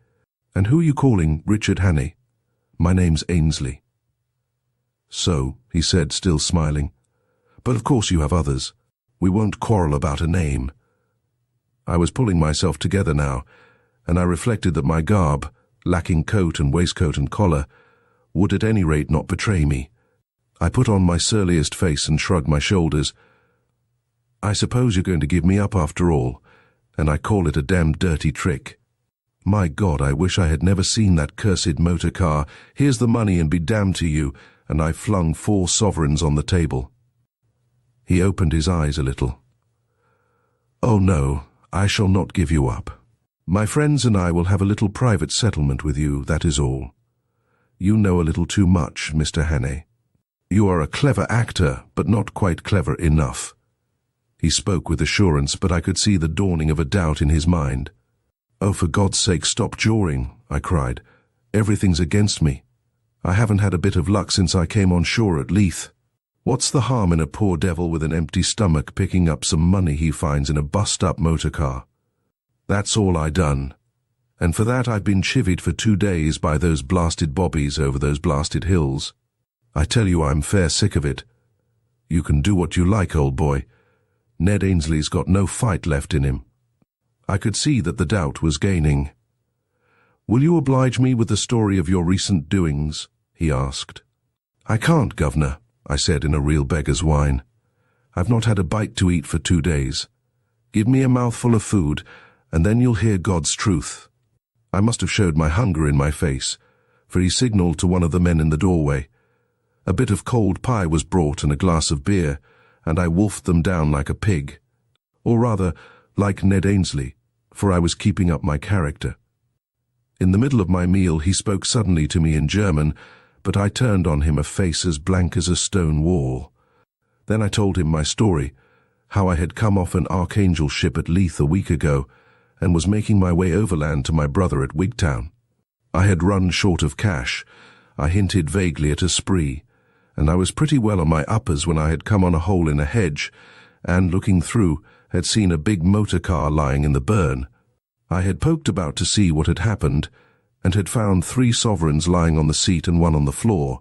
"And who are you calling Richard Hannay?" "My name's Ainsley." "So," he said, still smiling. "But of course you have others. We won't quarrel about a name." I was pulling myself together now, and I reflected that my garb, lacking coat and waistcoat and collar, would at any rate not betray me. I put on my surliest face and shrugged my shoulders. "I suppose you're going to give me up after all, and I call it a damned dirty trick. My God, I wish I had never seen that cursed motor car. Here's the money and be damned to you," and I flung 4 sovereigns on the table. He opened his eyes a little. "Oh no, I shall not give you up. My friends and I will have a little private settlement with you, that is all. You know a little too much, Mr. Hannay. You are a clever actor, but not quite clever enough." He spoke with assurance, but I could see the dawning of a doubt in his mind. "Oh, for God's sake, stop jawing," I cried. "Everything's against me. I haven't had a bit of luck since I came on shore at Leith. What's the harm in a poor devil with an empty stomach picking up some money he finds in a bust-up motor car? That's all I done. And for that I've been chivied for 2 days by those blasted bobbies over those blasted hills. I tell you, I'm fair sick of it. You can do what you like, old boy. Ned Ainsley's got no fight left in him." I could see that the doubt was gaining. "Will you oblige me with the story of your recent doings?" he asked. "I can't, Governor," I said in a real beggar's whine. "I've not had a bite to eat for 2 days. Give me a mouthful of food, and then you'll hear God's truth." I must have showed my hunger in my face, for he signalled to one of the men in the doorway. A bit of cold pie was brought and a glass of beer, and I wolfed them down like a pig. Or rather, like Ned Ainsley, for I was keeping up my character. In the middle of my meal he spoke suddenly to me in German, but I turned on him a face as blank as a stone wall. Then I told him my story, how I had come off an Archangel ship at Leith a week ago, and was making my way overland to my brother at Wigtown. I had run short of cash. I hinted vaguely at a spree, and I was pretty well on my uppers when I had come on a hole in a hedge, and, looking through, had seen a big motor car lying in the burn. I had poked about to see what had happened, and had found 3 sovereigns lying on the seat and 1 on the floor.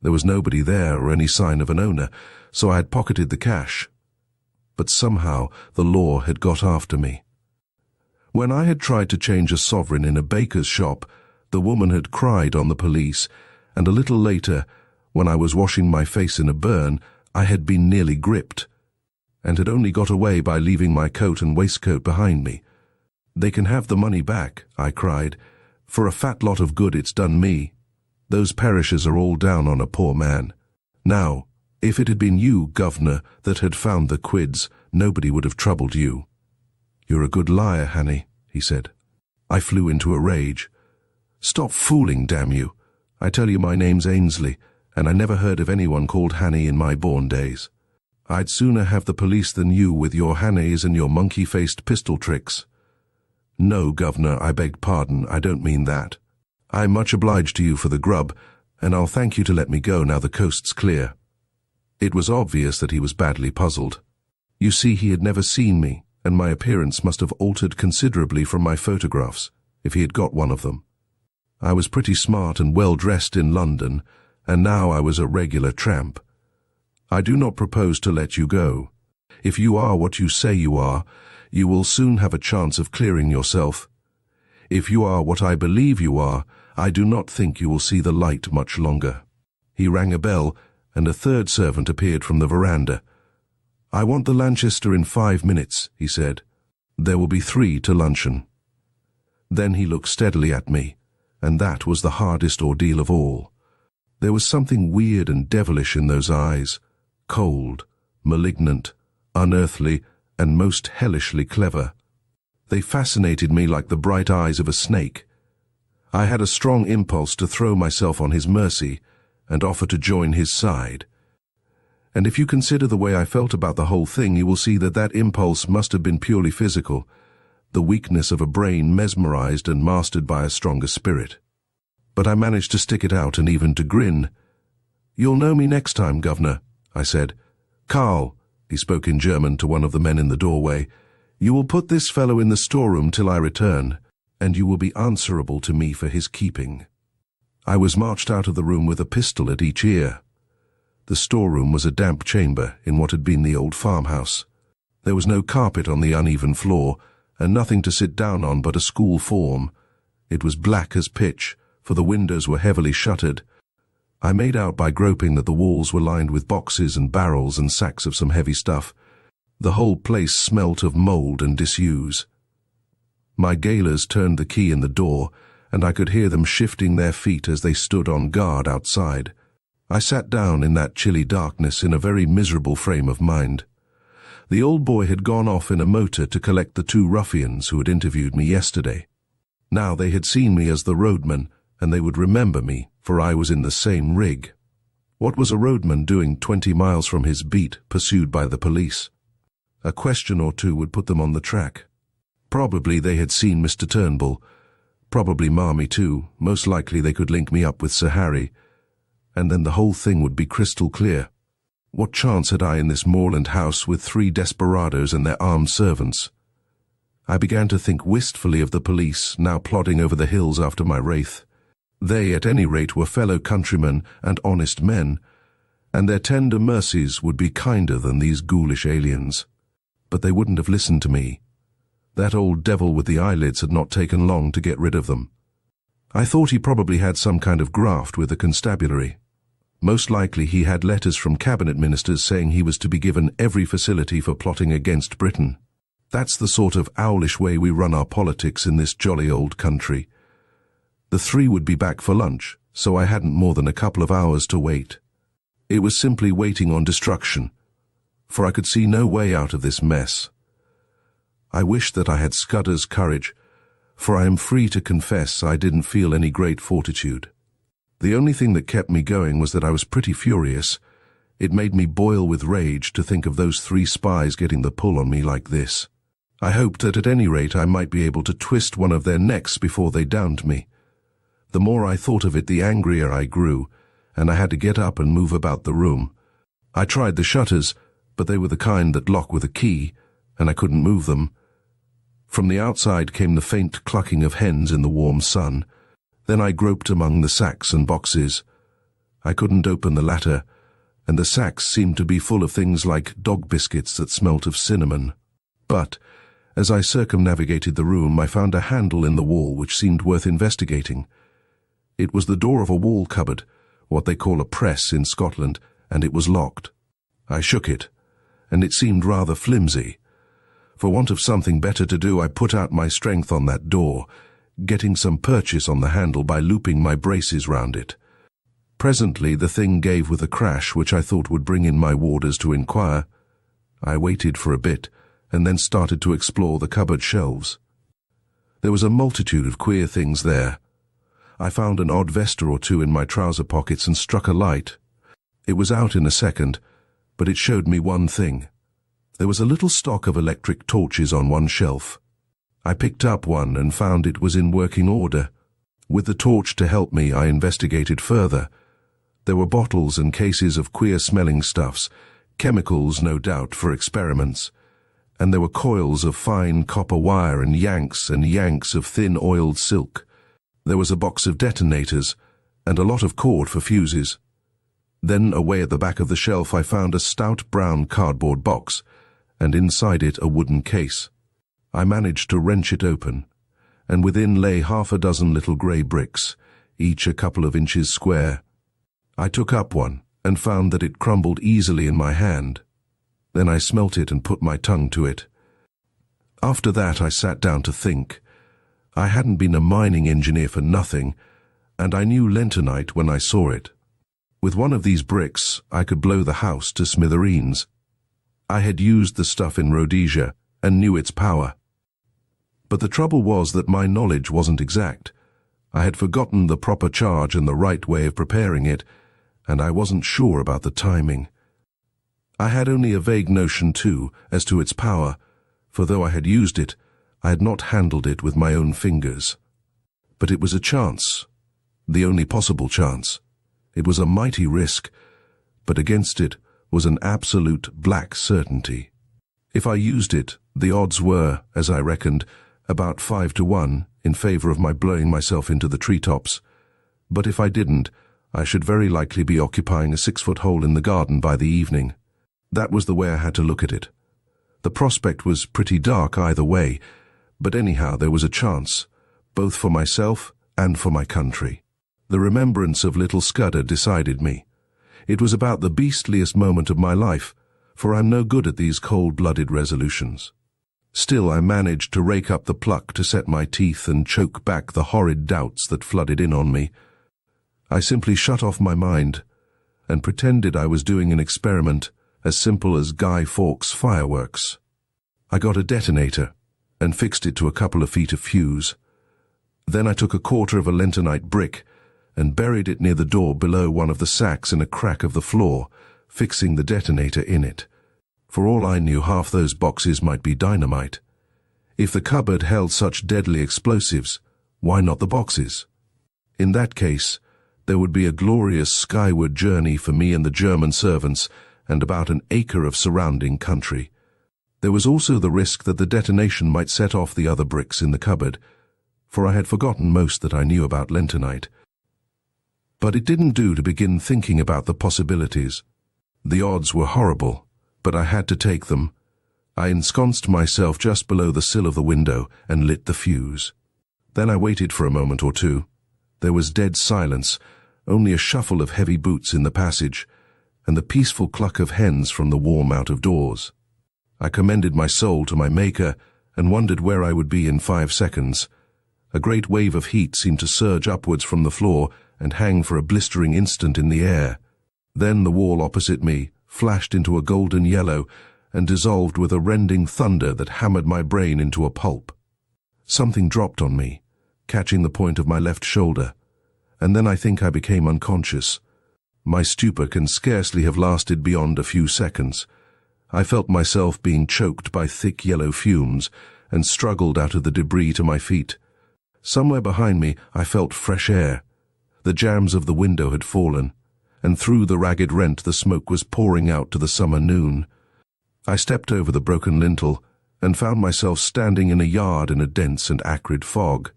There was nobody there or any sign of an owner, so I had pocketed the cash. But somehow the law had got after me. When I had tried to change a sovereign in a baker's shop, the woman had cried on the police, and a little later, when I was washing my face in a burn, I had been nearly gripped, and had only got away by leaving my coat and waistcoat behind me. "They can have the money back," I cried. "For a fat lot of good it's done me. Those parishes are all down on a poor man. Now, if it had been you, Governor, that had found the quids, nobody would have troubled you." "You're a good liar, Hannay," he said. I flew into a rage. "Stop fooling, damn you. I tell you my name's Ainsley, and I never heard of anyone called Hannay in my born days. I'd sooner have the police than you with your Hannays and your monkey-faced pistol tricks." "No, Governor, I beg pardon, I don't mean that. I'm much obliged to you for the grub, and I'll thank you to let me go now the coast's clear." It was obvious that he was badly puzzled. You see, he had never seen me, and my appearance must have altered considerably from my photographs, if he had got one of them. I was pretty smart and well-dressed in London, and now I was a regular tramp. "I do not propose to let you go. If you are what you say you are, you will soon have a chance of clearing yourself. If you are what I believe you are, I do not think you will see the light much longer." He rang a bell, and a 3rd servant appeared from the veranda. "I want the Lanchester in 5 minutes," he said. "There will be 3 to luncheon." Then he looked steadily at me, and that was the hardest ordeal of all. There was something weird and devilish in those eyes, cold, malignant, unearthly, and most hellishly clever. They fascinated me like the bright eyes of a snake. I had a strong impulse to throw myself on his mercy and offer to join his side. And if you consider the way I felt about the whole thing, you will see that that impulse must have been purely physical, the weakness of a brain mesmerized and mastered by a stronger spirit. But I managed to stick it out and even to grin. "You'll know me next time, Governor," I said. "Carl," he spoke in German to one of the men in the doorway, "you will put this fellow in the storeroom till I return, and you will be answerable to me for his keeping." I was marched out of the room with a pistol at each ear. The storeroom was a damp chamber in what had been the old farmhouse. There was no carpet on the uneven floor, and nothing to sit down on but a school form. It was black as pitch, for the windows were heavily shuttered. I made out by groping that the walls were lined with boxes and barrels and sacks of some heavy stuff. The whole place smelt of mold and disuse. My gaolers turned the key in the door, and I could hear them shifting their feet as they stood on guard outside. I sat down in that chilly darkness in a very miserable frame of mind. The old boy had gone off in a motor to collect the two ruffians who had interviewed me yesterday. Now they had seen me as the Roadman, and they would remember me, for I was in the same rig. What was a roadman doing 20 miles from his beat, pursued by the police? A question or two would put them on the track. Probably they had seen Mr. Turnbull, probably Marmee too. Most likely they could link me up with Sir Harry, and then the whole thing would be crystal clear. What chance had I in this moorland house with 3 desperadoes and their armed servants? I began to think wistfully of the police, now plodding over the hills after my wraith. They, at any rate, were fellow countrymen and honest men, and their tender mercies would be kinder than these ghoulish aliens. But they wouldn't have listened to me. That old devil with the eyelids had not taken long to get rid of them. I thought he probably had some kind of graft with the constabulary. Most likely he had letters from cabinet ministers saying he was to be given every facility for plotting against Britain. That's the sort of owlish way we run our politics in this jolly old country. The 3 would be back for lunch, so I hadn't more than a couple of hours to wait. It was simply waiting on destruction, for I could see no way out of this mess. I wished that I had Scudder's courage, for I am free to confess I didn't feel any great fortitude. The only thing that kept me going was that I was pretty furious. It made me boil with rage to think of those 3 spies getting the pull on me like this. I hoped that at any rate I might be able to twist one of their necks before they downed me. The more I thought of it, the angrier I grew, and I had to get up and move about the room. I tried the shutters, but they were the kind that lock with a key, and I couldn't move them. From the outside came the faint clucking of hens in the warm sun. Then I groped among the sacks and boxes. I couldn't open the latter, and the sacks seemed to be full of things like dog biscuits that smelt of cinnamon. But, as I circumnavigated the room, I found a handle in the wall which seemed worth investigating. It was the door of a wall cupboard, what they call a press in Scotland, and it was locked. I shook it, and it seemed rather flimsy. For want of something better to do, I put out my strength on that door, getting some purchase on the handle by looping my braces round it. Presently the thing gave with a crash which I thought would bring in my warders to inquire. I waited for a bit, and then started to explore the cupboard shelves. There was a multitude of queer things there. I found an odd vesta or two in my trouser pockets and struck a light. It was out in a second, but it showed me one thing. There was a little stock of electric torches on one shelf. I picked up one and found it was in working order. With the torch to help me, I investigated further. There were bottles and cases of queer-smelling stuffs, chemicals, no doubt, for experiments. And there were coils of fine copper wire and yanks of thin oiled silk. There was a box of detonators, and a lot of cord for fuses. Then, away at the back of the shelf, I found a stout brown cardboard box, and inside it a wooden case. I managed to wrench it open, and within lay 6 little grey bricks, each a couple of inches square. I took up one, and found that it crumbled easily in my hand. Then I smelt it and put my tongue to it. After that I sat down to think. I hadn't been a mining engineer for nothing, and I knew lentonite when I saw it. With one of these bricks I could blow the house to smithereens. I had used the stuff in Rhodesia and knew its power. But the trouble was that my knowledge wasn't exact. I had forgotten the proper charge and the right way of preparing it, and I wasn't sure about the timing. I had only a vague notion, too, as to its power, for though I had used it, I had not handled it with my own fingers. But it was a chance, the only possible chance. It was a mighty risk, but against it was an absolute black certainty. If I used it, the odds were, as I reckoned, about 5 to 1 in favor of my blowing myself into the treetops. But if I didn't, I should very likely be occupying a 6-foot hole in the garden by the evening. That was the way I had to look at it. The prospect was pretty dark either way, but anyhow there was a chance, both for myself and for my country. The remembrance of little Scudder decided me. It was about the beastliest moment of my life, for I'm no good at these cold-blooded resolutions. Still, I managed to rake up the pluck to set my teeth and choke back the horrid doubts that flooded in on me. I simply shut off my mind and pretended I was doing an experiment as simple as Guy Fawkes fireworks. I got a detonator and fixed it to a couple of feet of fuse. Then I took a quarter of a lentonite brick and buried it near the door below one of the sacks in a crack of the floor, fixing the detonator in it. For all I knew, half those boxes might be dynamite. If the cupboard held such deadly explosives, why not the boxes? In that case, there would be a glorious skyward journey for me and the German servants and about an acre of surrounding country. There was also the risk that the detonation might set off the other bricks in the cupboard, for I had forgotten most that I knew about lentonite. But it didn't do to begin thinking about the possibilities. The odds were horrible, but I had to take them. I ensconced myself just below the sill of the window and lit the fuse. Then I waited for a moment or two. There was dead silence, only a shuffle of heavy boots in the passage, and the peaceful cluck of hens from the warm out-of-doors. I commended my soul to my Maker and wondered where I would be in 5 seconds. A great wave of heat seemed to surge upwards from the floor and hang for a blistering instant in the air. Then the wall opposite me flashed into a golden yellow and dissolved with a rending thunder that hammered my brain into a pulp. Something dropped on me, catching the point of my left shoulder, and then I think I became unconscious. My stupor can scarcely have lasted beyond a few seconds. I felt myself being choked by thick yellow fumes and struggled out of the debris to my feet. Somewhere behind me I felt fresh air. The jambs of the window had fallen, and through the ragged rent the smoke was pouring out to the summer noon. I stepped over the broken lintel and found myself standing in a yard in a dense and acrid fog.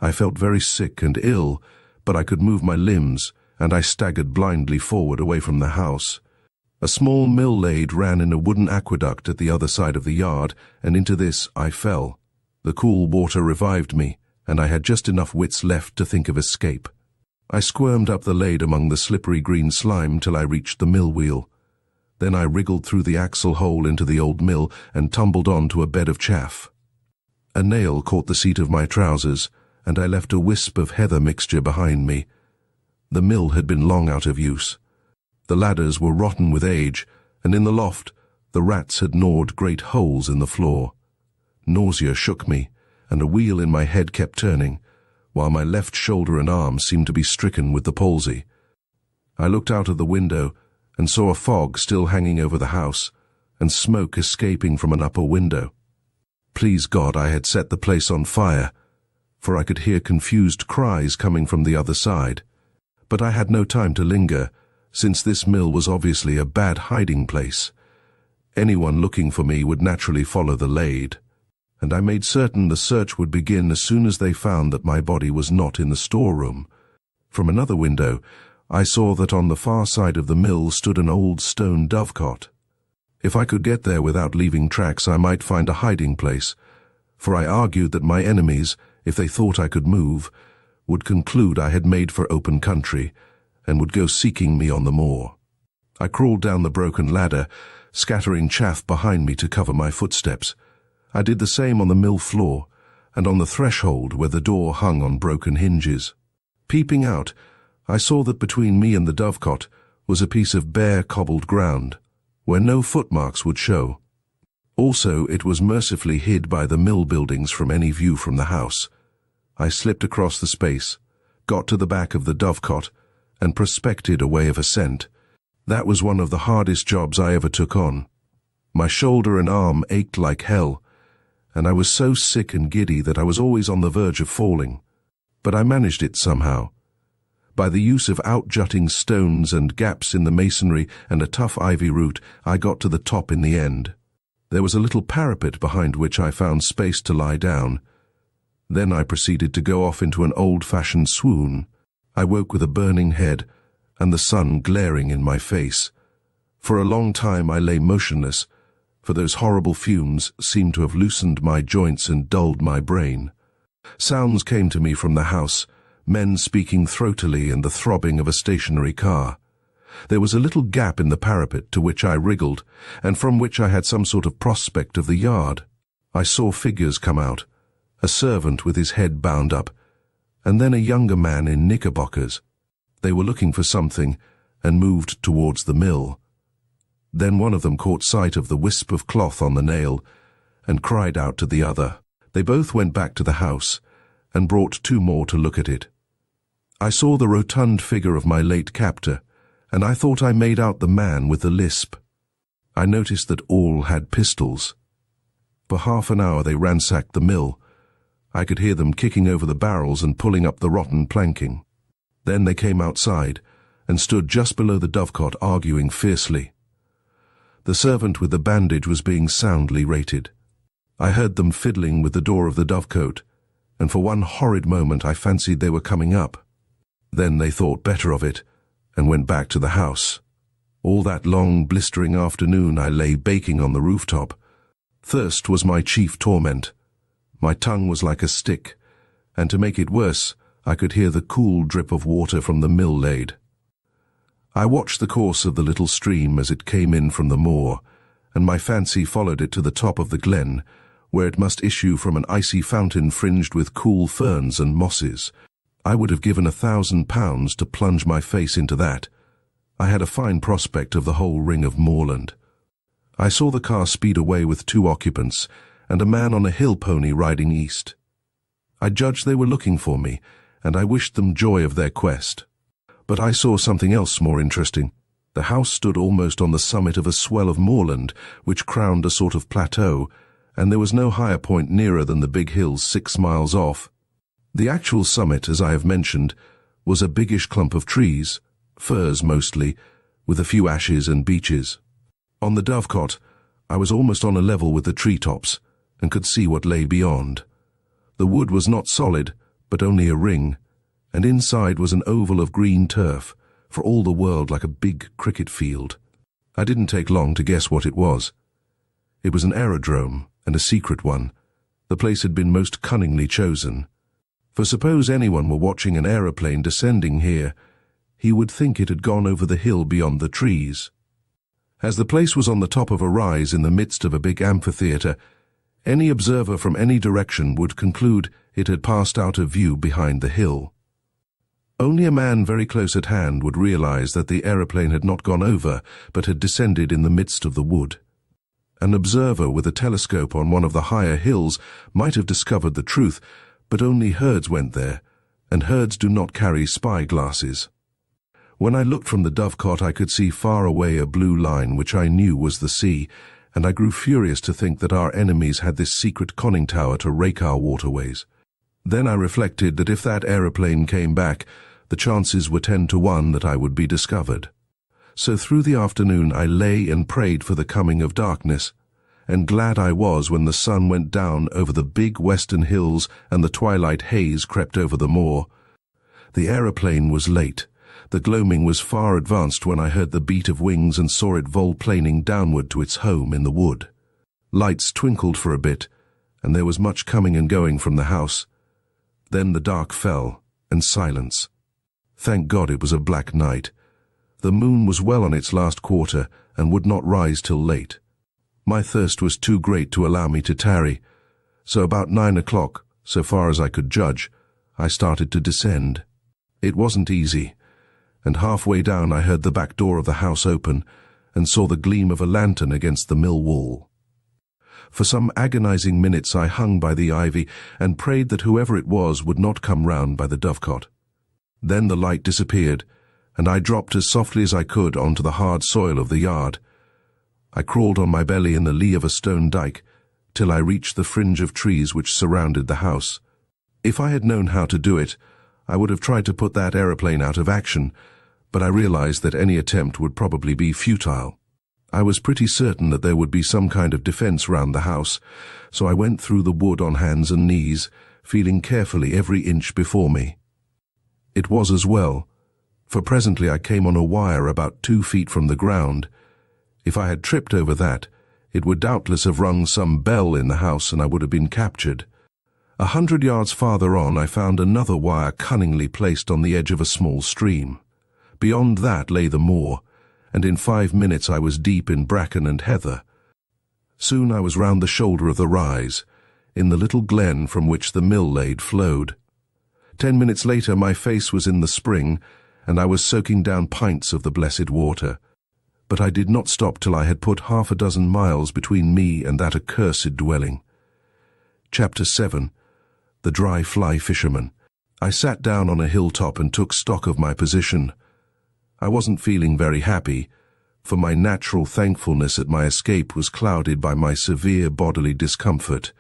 I felt very sick and ill, but I could move my limbs, and I staggered blindly forward away from the house. A small mill lade ran in a wooden aqueduct at the other side of the yard, and into this I fell. The cool water revived me, and I had just enough wits left to think of escape. I squirmed up the lade among the slippery green slime till I reached the mill wheel. Then I wriggled through the axle hole into the old mill and tumbled on to a bed of chaff. A nail caught the seat of my trousers, and I left a wisp of heather mixture behind me. The mill had been long out of use. The ladders were rotten with age, and in the loft the rats had gnawed great holes in the floor. Nausea shook me, and a wheel in my head kept turning, while my left shoulder and arm seemed to be stricken with the palsy. I looked out of the window and saw a fog still hanging over the house, and smoke escaping from an upper window. Please God I had set the place on fire, for I could hear confused cries coming from the other side. But I had no time to linger, since this mill was obviously a bad hiding place. Anyone looking for me would naturally follow the lade, and I made certain the search would begin as soon as they found that my body was not in the storeroom. From another window, I saw that on the far side of the mill stood an old stone dovecot. If I could get there without leaving tracks, I might find a hiding place, for I argued that my enemies, if they thought I could move, would conclude I had made for open country, and would go seeking me on the moor. I crawled down the broken ladder, scattering chaff behind me to cover my footsteps. I did the same on the mill floor, and on the threshold where the door hung on broken hinges. Peeping out, I saw that between me and the dovecot was a piece of bare cobbled ground, where no footmarks would show. Also, it was mercifully hid by the mill buildings from any view from the house. I slipped across the space got to the back of the dovecot, and prospected a way of ascent. That was one of the hardest jobs I ever took on. My shoulder and arm ached like hell, and I was so sick and giddy that I was always on the verge of falling. But I managed it somehow. By the use of out-jutting stones and gaps in the masonry and a tough ivy root, I got to the top in the end. There was a little parapet behind which I found space to lie down. Then I proceeded to go off into an old-fashioned swoon. I woke with a burning head and the sun glaring in my face. For a long time I lay motionless, for those horrible fumes seemed to have loosened my joints and dulled my brain. Sounds came to me from the house, men speaking throatily and the throbbing of a stationary car. There was a little gap in the parapet to which I wriggled, and from which I had some sort of prospect of the yard. I saw figures come out, a servant with his head bound up, and then a younger man in knickerbockers. They were looking for something and moved towards the mill. Then one of them caught sight of the wisp of cloth on the nail and cried out to the other. They both went back to the house and brought two more to look at it. I saw the rotund figure of my late captor, and I thought I made out the man with the lisp. I noticed that all had pistols. For half an hour they ransacked the mill. I could hear them kicking over the barrels and pulling up the rotten planking. Then they came outside and stood just below the dovecot arguing fiercely. The servant with the bandage was being soundly rated. I heard them fiddling with the door of the dovecote, and for one horrid moment I fancied they were coming up. Then they thought better of it and went back to the house. All that long, blistering afternoon I lay baking on the rooftop. Thirst was my chief torment. My tongue was like a stick, and to make it worse, I could hear the cool drip of water from the mill lade. I watched the course of the little stream as it came in from the moor, and my fancy followed it to the top of the glen, where it must issue from an icy fountain fringed with cool ferns and mosses. I would have given £1,000 to plunge my face into that. I had a fine prospect of the whole ring of moorland. I saw the car speed away with two occupants, and a man on a hill pony riding east. I judged they were looking for me, and I wished them joy of their quest. But I saw something else more interesting. The house stood almost on the summit of a swell of moorland, which crowned a sort of plateau, and there was no higher point nearer than the big hills 6 miles off. The actual summit, as I have mentioned, was a biggish clump of trees, firs mostly, with a few ashes and beeches. On the dovecot, I was almost on a level with the treetops, and could see what lay beyond. The wood was not solid, but only a ring, and inside was an oval of green turf, for all the world like a big cricket field. I didn't take long to guess what it was. It was an aerodrome, and a secret one. The place had been most cunningly chosen. For suppose anyone were watching an aeroplane descending here, he would think it had gone over the hill beyond the trees. As the place was on the top of a rise in the midst of a big amphitheatre, any observer from any direction would conclude it had passed out of view behind the hill. Only a man very close at hand would realize that the aeroplane had not gone over, but had descended in the midst of the wood. An observer with a telescope on one of the higher hills might have discovered the truth, but only herds went there, and herds do not carry spy-glasses. When I looked from the dovecot, I could see far away a blue line which I knew was the sea, and I grew furious to think that our enemies had this secret conning tower to rake our waterways. Then I reflected that if that aeroplane came back, the chances were 10 to 1 that I would be discovered. So through the afternoon I lay and prayed for the coming of darkness, and glad I was when the sun went down over the big western hills and the twilight haze crept over the moor. The aeroplane was late. The gloaming was far advanced when I heard the beat of wings and saw it volplaning downward to its home in the wood. Lights twinkled for a bit, and there was much coming and going from the house. Then the dark fell, and silence. Thank God it was a black night. The moon was well on its last quarter, and would not rise till late. My thirst was too great to allow me to tarry, so about 9 o'clock, so far as I could judge, I started to descend. It wasn't easy, and halfway down I heard the back door of the house open, and saw the gleam of a lantern against the mill wall. For some agonizing minutes I hung by the ivy, and prayed that whoever it was would not come round by the dovecot. Then the light disappeared, and I dropped as softly as I could onto the hard soil of the yard. I crawled on my belly in the lee of a stone dike, till I reached the fringe of trees which surrounded the house. If I had known how to do it, I would have tried to put that aeroplane out of action, but I realized that any attempt would probably be futile. I was pretty certain that there would be some kind of defense round the house, so I went through the wood on hands and knees, feeling carefully every inch before me. It was as well, for presently I came on a wire about 2 feet from the ground. If I had tripped over that, it would doubtless have rung some bell in the house and I would have been captured. 100 yards farther on I found another wire cunningly placed on the edge of a small stream. Beyond that lay the moor, and in 5 minutes I was deep in bracken and heather. Soon I was round the shoulder of the rise, in the little glen from which the mill lade flowed. 10 minutes later my face was in the spring, and I was soaking down pints of the blessed water. But I did not stop till I had put 6 miles between me and that accursed dwelling. Chapter 7. The Dry Fly Fisherman. I sat down on a hilltop and took stock of my position. I wasn't feeling very happy, for my natural thankfulness at my escape was clouded by my severe bodily discomfort.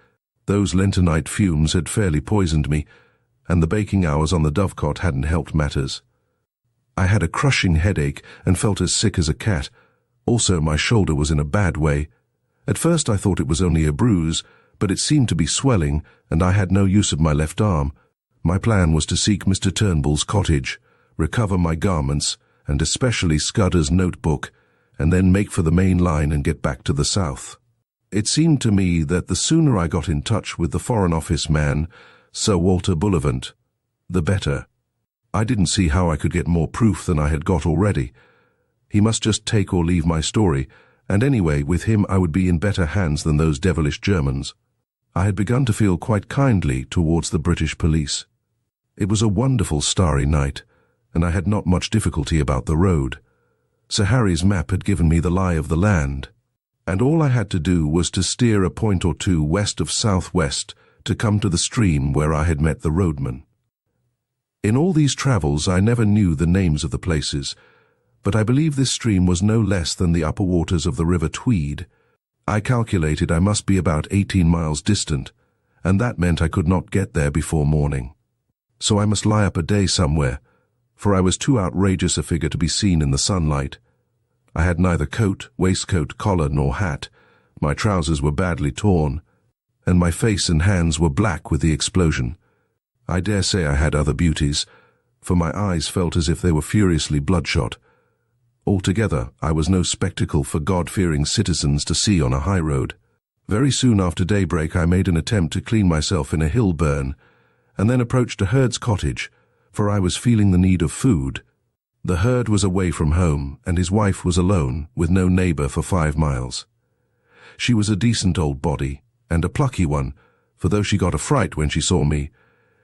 Those lentonite fumes had fairly poisoned me, and the baking hours on the dovecot hadn't helped matters. I had a crushing headache and felt as sick as a cat. Also, my shoulder was in a bad way. At first I thought it was only a bruise, but it seemed to be swelling, and I had no use of my left arm. My plan was to seek Mr. Turnbull's cottage, recover my garments, and especially Scudder's notebook, and then make for the main line and get back to the south. It seemed to me that the sooner I got in touch with the Foreign Office man, Sir Walter Bullivant, the better. I didn't see how I could get more proof than I had got already. He must just take or leave my story, and anyway, with him I would be in better hands than those devilish Germans. I had begun to feel quite kindly towards the British police. It was a wonderful starry night, and I had not much difficulty about the road. Sir Harry's map had given me the lie of the land, and all I had to do was to steer a point or two west of southwest to come to the stream where I had met the roadman. In all these travels I never knew the names of the places, but I believe this stream was no less than the upper waters of the River Tweed. I calculated I must be about 18 miles distant, and that meant I could not get there before morning. So I must lie up a day somewhere, for I was too outrageous a figure to be seen in the sunlight. I had neither coat, waistcoat, collar, nor hat. My trousers were badly torn, and my face and hands were black with the explosion. I dare say I had other beauties, for my eyes felt as if they were furiously bloodshot. Altogether, I was no spectacle for God-fearing citizens to see on a high road. Very soon after daybreak I made an attempt to clean myself in a hill burn, and then approached a herd's cottage, for I was feeling the need of food. The herd was away from home, and his wife was alone, with no neighbour for 5 miles. She was a decent old body, and a plucky one, for though she got a fright when she saw me,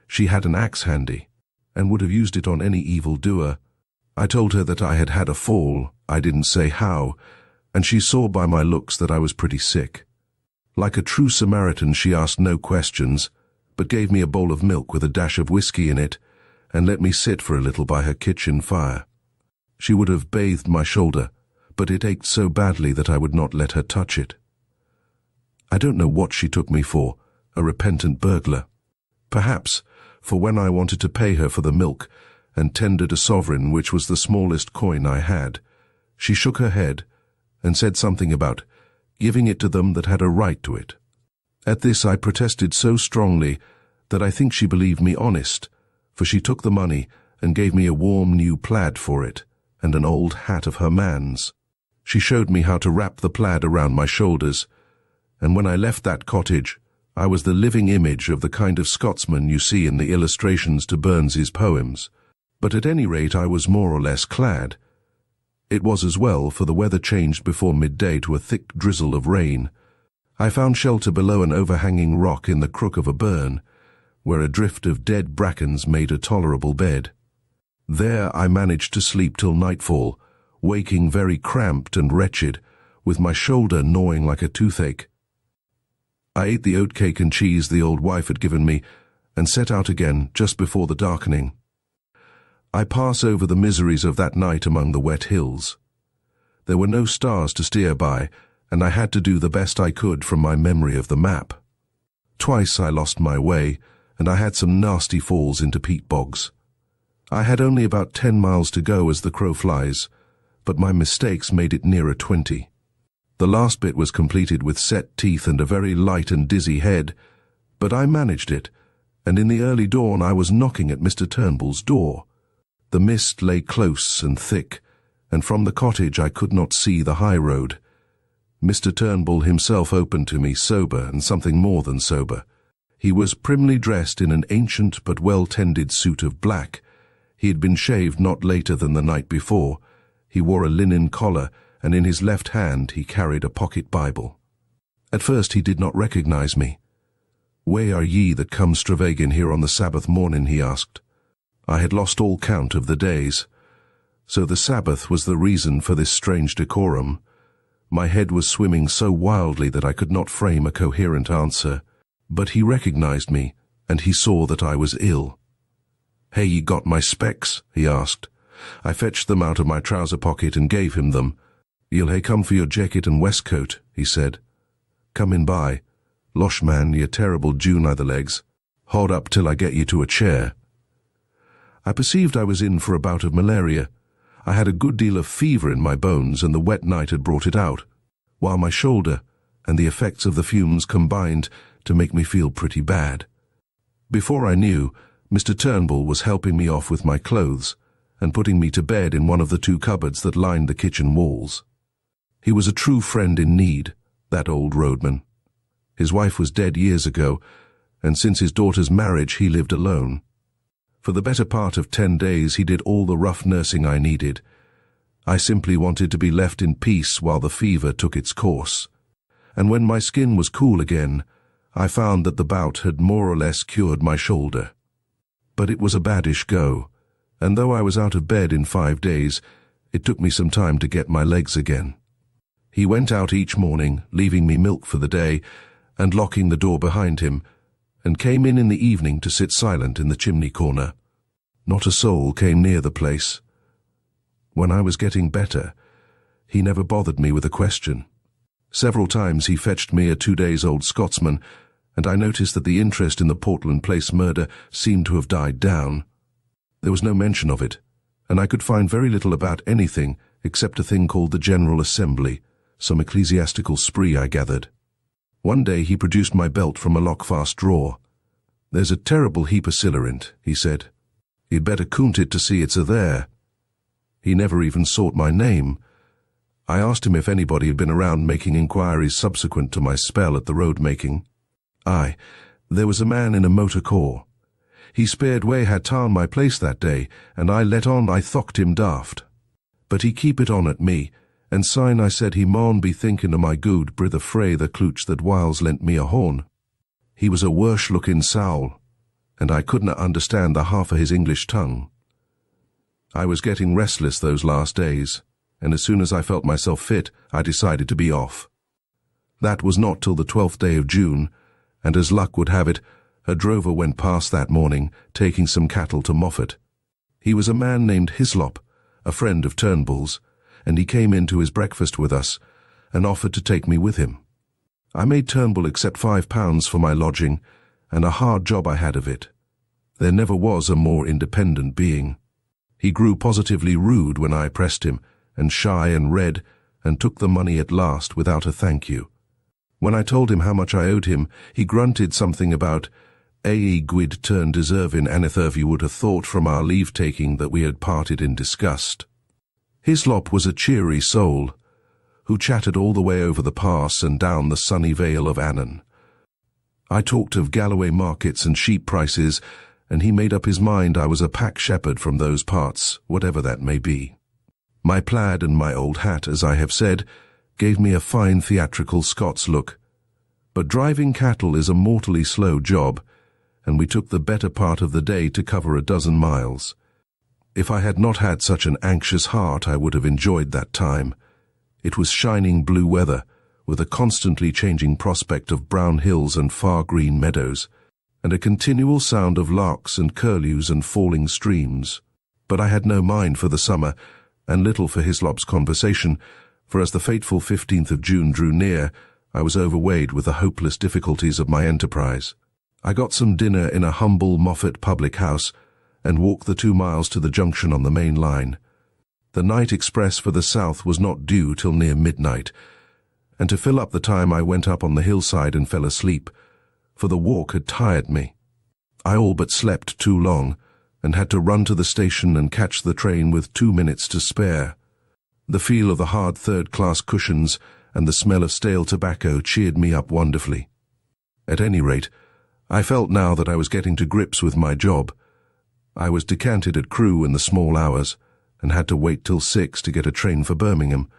she had an axe handy, and would have used it on any evil-doer. I told her that I had had a fall, I didn't say how, and she saw by my looks that I was pretty sick. Like a true Samaritan, she asked no questions, but gave me a bowl of milk with a dash of whiskey in it, and let me sit for a little by her kitchen fire. She would have bathed my shoulder, but it ached so badly that I would not let her touch it. I don't know what she took me for, a repentant burglar. Perhaps, for when I wanted to pay her for the milk, and tendered a sovereign which was the smallest coin I had, she shook her head, and said something about giving it to them that had a right to it. At this I protested so strongly that I think she believed me honest, for she took the money and gave me a warm new plaid for it, and an old hat of her man's. She showed me how to wrap the plaid around my shoulders, and when I left that cottage, I was the living image of the kind of Scotsman you see in the illustrations to Burns's poems. But at any rate I was more or less clad. It was as well, for the weather changed before midday to a thick drizzle of rain. I found shelter below an overhanging rock in the crook of a burn, where a drift of dead brackens made a tolerable bed. There I managed to sleep till nightfall, waking very cramped and wretched, with my shoulder gnawing like a toothache. I ate the oatcake and cheese the old wife had given me, and set out again just before the darkening. I pass over the miseries of that night among the wet hills. There were no stars to steer by, and I had to do the best I could from my memory of the map. Twice I lost my way, and I had some nasty falls into peat bogs. I had only about 10 miles to go as the crow flies, but my mistakes made it nearer 20. The last bit was completed with set teeth and a very light and dizzy head, but I managed it, and in the early dawn I was knocking at Mr. Turnbull's door. The mist lay close and thick, and from the cottage I could not see the high road. Mr. Turnbull himself opened to me, sober and something more than sober. He was primly dressed in an ancient but well-tended suit of black. He had been shaved not later than the night before. He wore a linen collar, and in his left hand he carried a pocket Bible. At first he did not recognize me. "Where are ye that come stravaiging here on the Sabbath morning?" he asked. I had lost all count of the days. So the Sabbath was the reason for this strange decorum. My head was swimming so wildly that I could not frame a coherent answer. But he recognized me, and he saw that I was ill. "Hey, ye got my specs?" he asked. I fetched them out of my trouser pocket and gave him them. "Ye'll hae come for your jacket and waistcoat," he said. "Come in by. Losh man, ye terrible June i' the legs. Hold up till I get ye to a chair." I perceived I was in for a bout of malaria. I had a good deal of fever in my bones, and the wet night had brought it out, while my shoulder and the effects of the fumes combined to make me feel pretty bad. Before I knew, Mr. Turnbull was helping me off with my clothes and putting me to bed in one of the 2 cupboards that lined the kitchen walls. He was a true friend in need, that old Roadman. His wife was dead years ago, and since his daughter's marriage he lived alone. For the better part of 10 days he did all the rough nursing I needed. I simply wanted to be left in peace while the fever took its course. And when my skin was cool again, I found that the bout had more or less cured my shoulder. But it was a baddish go, and though I was out of bed in 5 days, it took me some time to get my legs again. He went out each morning, leaving me milk for the day, and locking the door behind him, and came in the evening to sit silent in the chimney corner. Not a soul came near the place. When I was getting better, he never bothered me with a question. Several times he fetched me a 2-days-old Scotsman, and I noticed that the interest in the Portland Place murder seemed to have died down. There was no mention of it, and I could find very little about anything except a thing called the General Assembly, some ecclesiastical spree, I gathered. One day he produced my belt from a lockfast drawer. "There's a terrible heap of siller in't," he said. "You'd better count it to see it's there." He never even sought my name. I asked him if anybody had been around making inquiries subsequent to my spell at the road-making. Aye, there was a man in a motor car. He spared way had town my place that day, and I let on I thocht him daft. But he keep it on at me, and syne I said he maun be thinking o' my good brither Frey the clooch that whiles lent me a horn. He was a worse-looking sowl, and I couldna understand the half of his English tongue. I was getting restless those last days, and as soon as I felt myself fit, I decided to be off. That was not till the 12th day of June, and as luck would have it, a drover went past that morning, taking some cattle to Moffat. He was a man named Hislop, a friend of Turnbull's, and he came in to his breakfast with us, and offered to take me with him. I made Turnbull accept £5 for my lodging, and a hard job I had of it. There never was a more independent being. He grew positively rude when I pressed him, and shy and red, and took the money at last without a thank you. When I told him how much I owed him, he grunted something about gwyd turn deserving anitherv you would have thought from our leave-taking that we had parted in disgust. Hislop was a cheery soul, who chatted all the way over the pass and down the sunny vale of Annan. I talked of Galloway markets and sheep prices, and he made up his mind I was a pack shepherd from those parts, whatever that may be. My plaid and my old hat, as I have said, gave me a fine theatrical Scots look. But driving cattle is a mortally slow job, and we took the better part of the day to cover 12 miles. If I had not had such an anxious heart, I would have enjoyed that time. It was shining blue weather, with a constantly changing prospect of brown hills and far green meadows, and a continual sound of larks and curlews and falling streams. But I had no mind for the summer, and little for Hislop's conversation, for as the fateful 15th of June drew near, I was overweighed with the hopeless difficulties of my enterprise. I got some dinner in a humble Moffat public house, and walked the 2 miles to the junction on the main line. The night express for the south was not due till near midnight, and to fill up the time I went up on the hillside and fell asleep, for the walk had tired me. I all but slept too long, and had to run to the station and catch the train with 2 minutes to spare. The feel of the hard third-class cushions and the smell of stale tobacco cheered me up wonderfully. At any rate, I felt now that I was getting to grips with my job. I was decanted at Crewe in the small hours, and had to wait till 6 to get a train for Birmingham.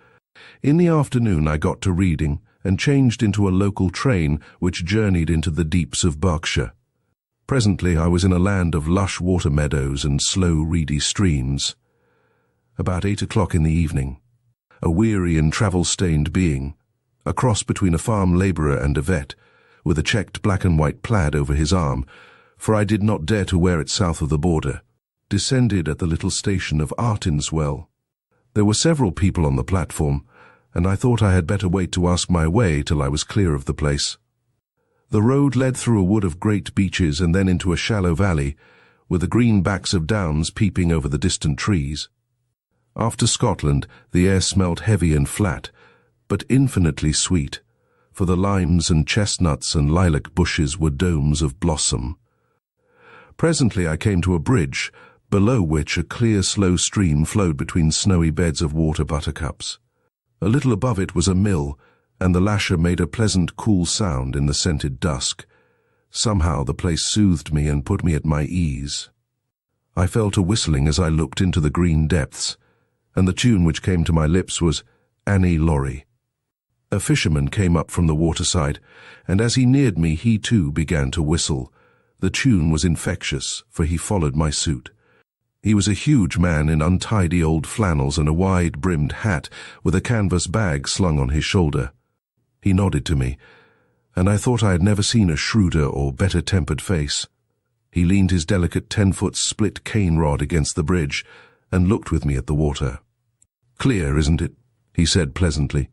In the afternoon I got to Reading, and changed into a local train which journeyed into the deeps of Berkshire. Presently I was in a land of lush water meadows and slow, reedy streams. About 8 o'clock in the evening, a weary and travel-stained being, a cross between a farm labourer and a vet, with a checked black and white plaid over his arm, for I did not dare to wear it south of the border, descended at the little station of Artinswell. There were several people on the platform, and I thought I had better wait to ask my way till I was clear of the place. The road led through a wood of great beeches and then into a shallow valley, with the green backs of downs peeping over the distant trees. After Scotland, the air smelt heavy and flat, but infinitely sweet, for the limes and chestnuts and lilac bushes were domes of blossom. Presently I came to a bridge, below which a clear, slow stream flowed between snowy beds of water buttercups. A little above it was a mill, and the lasher made a pleasant, cool sound in the scented dusk. Somehow the place soothed me and put me at my ease. I fell to whistling as I looked into the green depths, and the tune which came to my lips was Annie Laurie. A fisherman came up from the waterside, and as he neared me he too began to whistle. The tune was infectious, for he followed my suit. He was a huge man in untidy old flannels and a wide-brimmed hat, with a canvas bag slung on his shoulder. He nodded to me, and I thought I had never seen a shrewder or better-tempered face. He leaned his delicate 10-foot split cane rod against the bridge, and looked with me at the water. "Clear, isn't it?" he said pleasantly.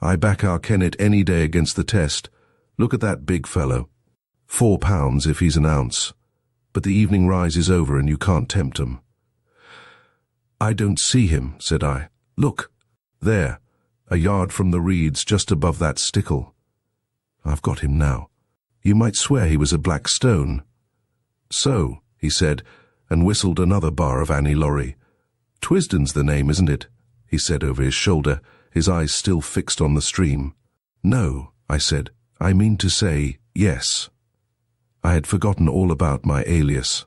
"I back our Kennet any day against the test. Look at that big fellow. 4 pounds if he's an ounce. But the evening rise is over and you can't tempt 'em." "I don't see him," said I. "Look, there, a yard from the reeds just above that stickle. I've got him now. You might swear he was a black stone." "So," he said, and whistled another bar of Annie Laurie. "Twisden's the name, isn't it?" he said over his shoulder, his eyes still fixed on the stream. "No," I said. "I mean to say, yes." I had forgotten all about my alias.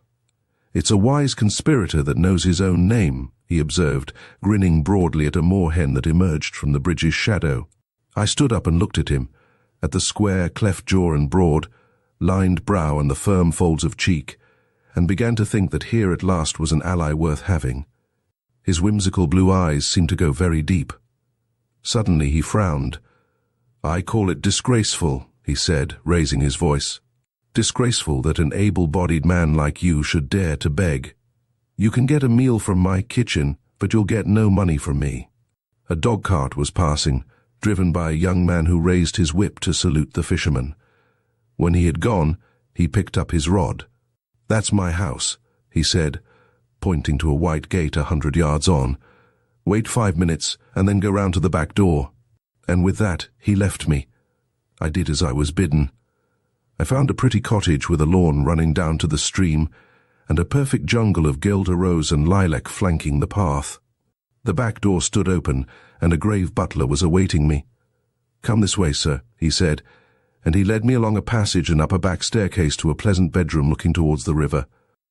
"It's a wise conspirator that knows his own name," he observed, grinning broadly at a moorhen that emerged from the bridge's shadow. I stood up and looked at him, at the square, cleft jaw and broad, lined brow and the firm folds of cheek, and began to think that here at last was an ally worth having. His whimsical blue eyes seemed to go very deep. Suddenly he frowned. "I call it disgraceful," he said, raising his voice. "Disgraceful that an able-bodied man like you should dare to beg. You can get a meal from my kitchen, but you'll get no money from me." A dog-cart was passing, driven by a young man who raised his whip to salute the fisherman. When he had gone, he picked up his rod. "That's my house," he said, pointing to a white gate 100 yards on. "Wait 5 minutes, and then go round to the back door." And with that, he left me. I did as I was bidden. I found a pretty cottage with a lawn running down to the stream, and a perfect jungle of guelder rose and lilac flanking the path. The back door stood open, and a grave butler was awaiting me. "Come this way, sir," he said, and he led me along a passage and up a back staircase to a pleasant bedroom looking towards the river.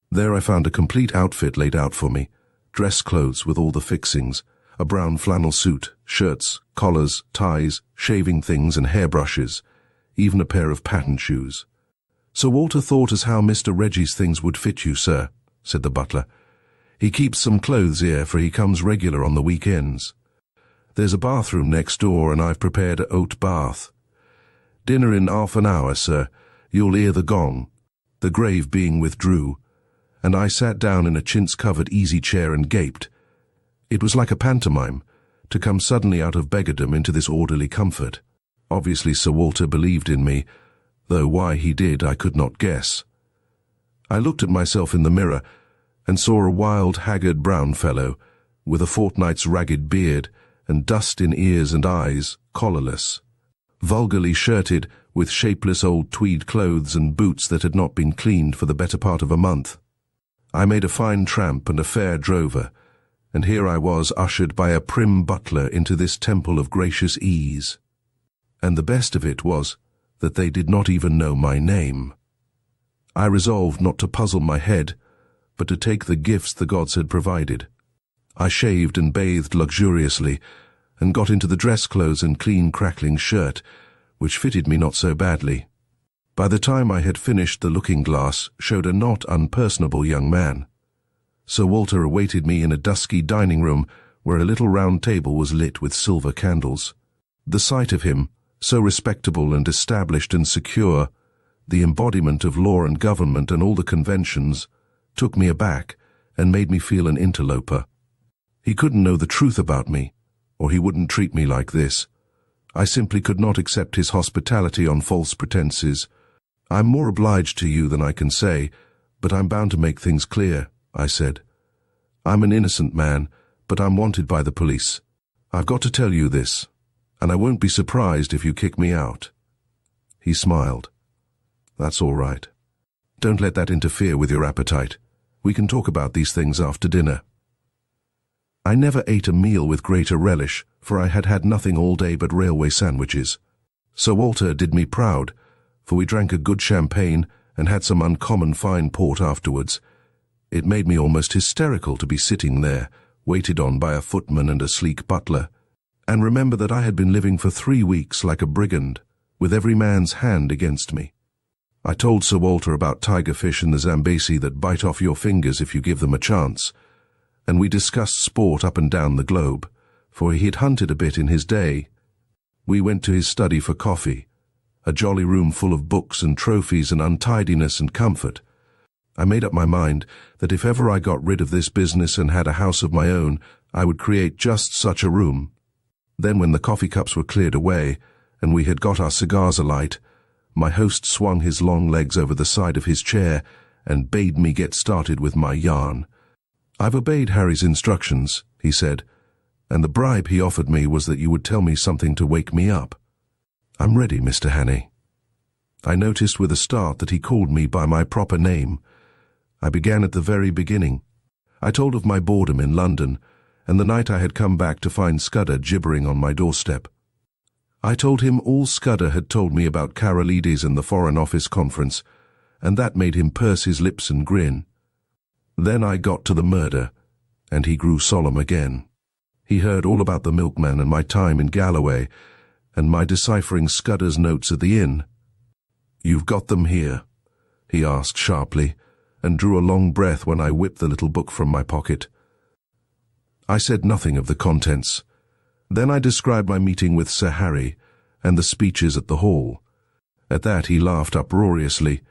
There I found a complete outfit laid out for me, dress clothes with all the fixings, a brown flannel suit, shirts, collars, ties, shaving things and hairbrushes, even a pair of patent shoes. "Sir Walter thought as how Mr. Reggie's things would fit you, sir," said the butler. "He keeps some clothes here, for he comes regular on the weekends. There's a bathroom next door, and I've prepared a oat bath. Dinner in half an hour, sir. You'll hear the gong, the grave being withdrew, and I sat down in a chintz-covered easy chair and gaped. It was like a pantomime, to come suddenly out of beggardom into this orderly comfort. Obviously Sir Walter believed in me, though why he did I could not guess. I looked at myself in the mirror and saw a wild, haggard brown fellow, with a fortnight's ragged beard and dust in ears and eyes, collarless, vulgarly shirted, with shapeless old tweed clothes and boots that had not been cleaned for the better part of a month. I made a fine tramp and a fair drover, and here I was ushered by a prim butler into this temple of gracious ease. And the best of it was that they did not even know my name. I resolved not to puzzle my head, but to take the gifts the gods had provided. I shaved and bathed luxuriously, and got into the dress clothes and clean crackling shirt, which fitted me not so badly. By the time I had finished, the looking-glass showed a not unpersonable young man. Sir Walter awaited me in a dusky dining room where a little round table was lit with silver candles. The sight of him, so respectable and established and secure, the embodiment of law and government and all the conventions, took me aback and made me feel an interloper. He couldn't know the truth about me, or he wouldn't treat me like this. I simply could not accept his hospitality on false pretenses. "I'm more obliged to you than I can say, but I'm bound to make things clear," I said. "I'm an innocent man, but I'm wanted by the police. I've got to tell you this, and I won't be surprised if you kick me out." He smiled. "That's all right. Don't let that interfere with your appetite. We can talk about these things after dinner." I never ate a meal with greater relish, for I had had nothing all day but railway sandwiches. Sir Walter did me proud, for we drank a good champagne and had some uncommon fine port afterwards. It made me almost hysterical to be sitting there, waited on by a footman and a sleek butler, and remember that I had been living for 3 weeks like a brigand, with every man's hand against me. I told Sir Walter about tigerfish in the Zambesi that bite off your fingers if you give them a chance, and we discussed sport up and down the globe, for he had hunted a bit in his day. We went to his study for coffee, a jolly room full of books and trophies and untidiness and comfort. I made up my mind that if ever I got rid of this business and had a house of my own, I would create just such a room. Then when the coffee cups were cleared away, and we had got our cigars alight, my host swung his long legs over the side of his chair and bade me get started with my yarn. "I've obeyed Harry's instructions," he said, "and the bribe he offered me was that you would tell me something to wake me up." "I'm ready, Mr. Hannay." I noticed with a start that he called me by my proper name. I began at the very beginning. I told of my boredom in London, and the night I had come back to find Scudder gibbering on my doorstep. I told him all Scudder had told me about Karolides and the Foreign Office conference, and that made him purse his lips and grin. Then I got to the murder, and he grew solemn again. He heard all about the Milkman and my time in Galloway, and my deciphering Scudder's notes at the inn. "You've got them here?" he asked sharply, and drew a long breath when I whipped the little book from my pocket. I said nothing of the contents. Then I described my meeting with Sir Harry, and the speeches at the hall. At that he laughed uproariously.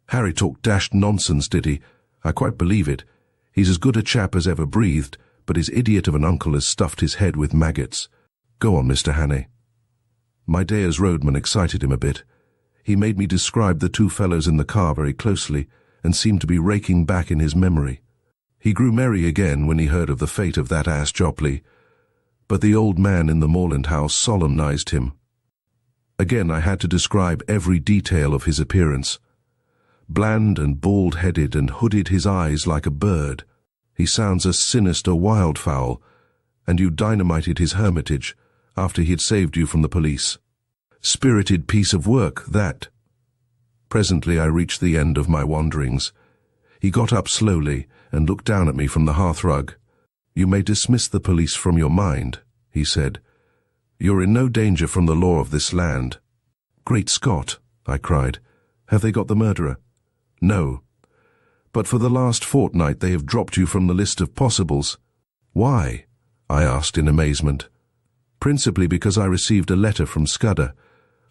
"Harry talked dashed nonsense, did he? I quite believe it. He's as good a chap as ever breathed, but his idiot of an uncle has stuffed his head with maggots. Go on, Mr. Hannay." My day as roadman excited him a bit. He made me describe the two fellows in the car very closely, and seemed to be raking back in his memory. He grew merry again when he heard of the fate of that ass Jopley, but the old man in the moorland house solemnized him. Again I had to describe every detail of his appearance. Bland and bald-headed and hooded his eyes like a bird. He sounds a sinister wildfowl, and you dynamited his hermitage after he had saved you from the police. Spirited piece of work, that. Presently I reached the end of my wanderings. He got up slowly and looked down at me from the hearthrug. "You may dismiss the police from your mind," he said. "You're in no danger from the law of this land." "Great Scott," I cried. "Have they got the murderer?" "No. But for the last fortnight they have dropped you from the list of possibles." "Why?" I asked in amazement. "Principally because I received a letter from Scudder.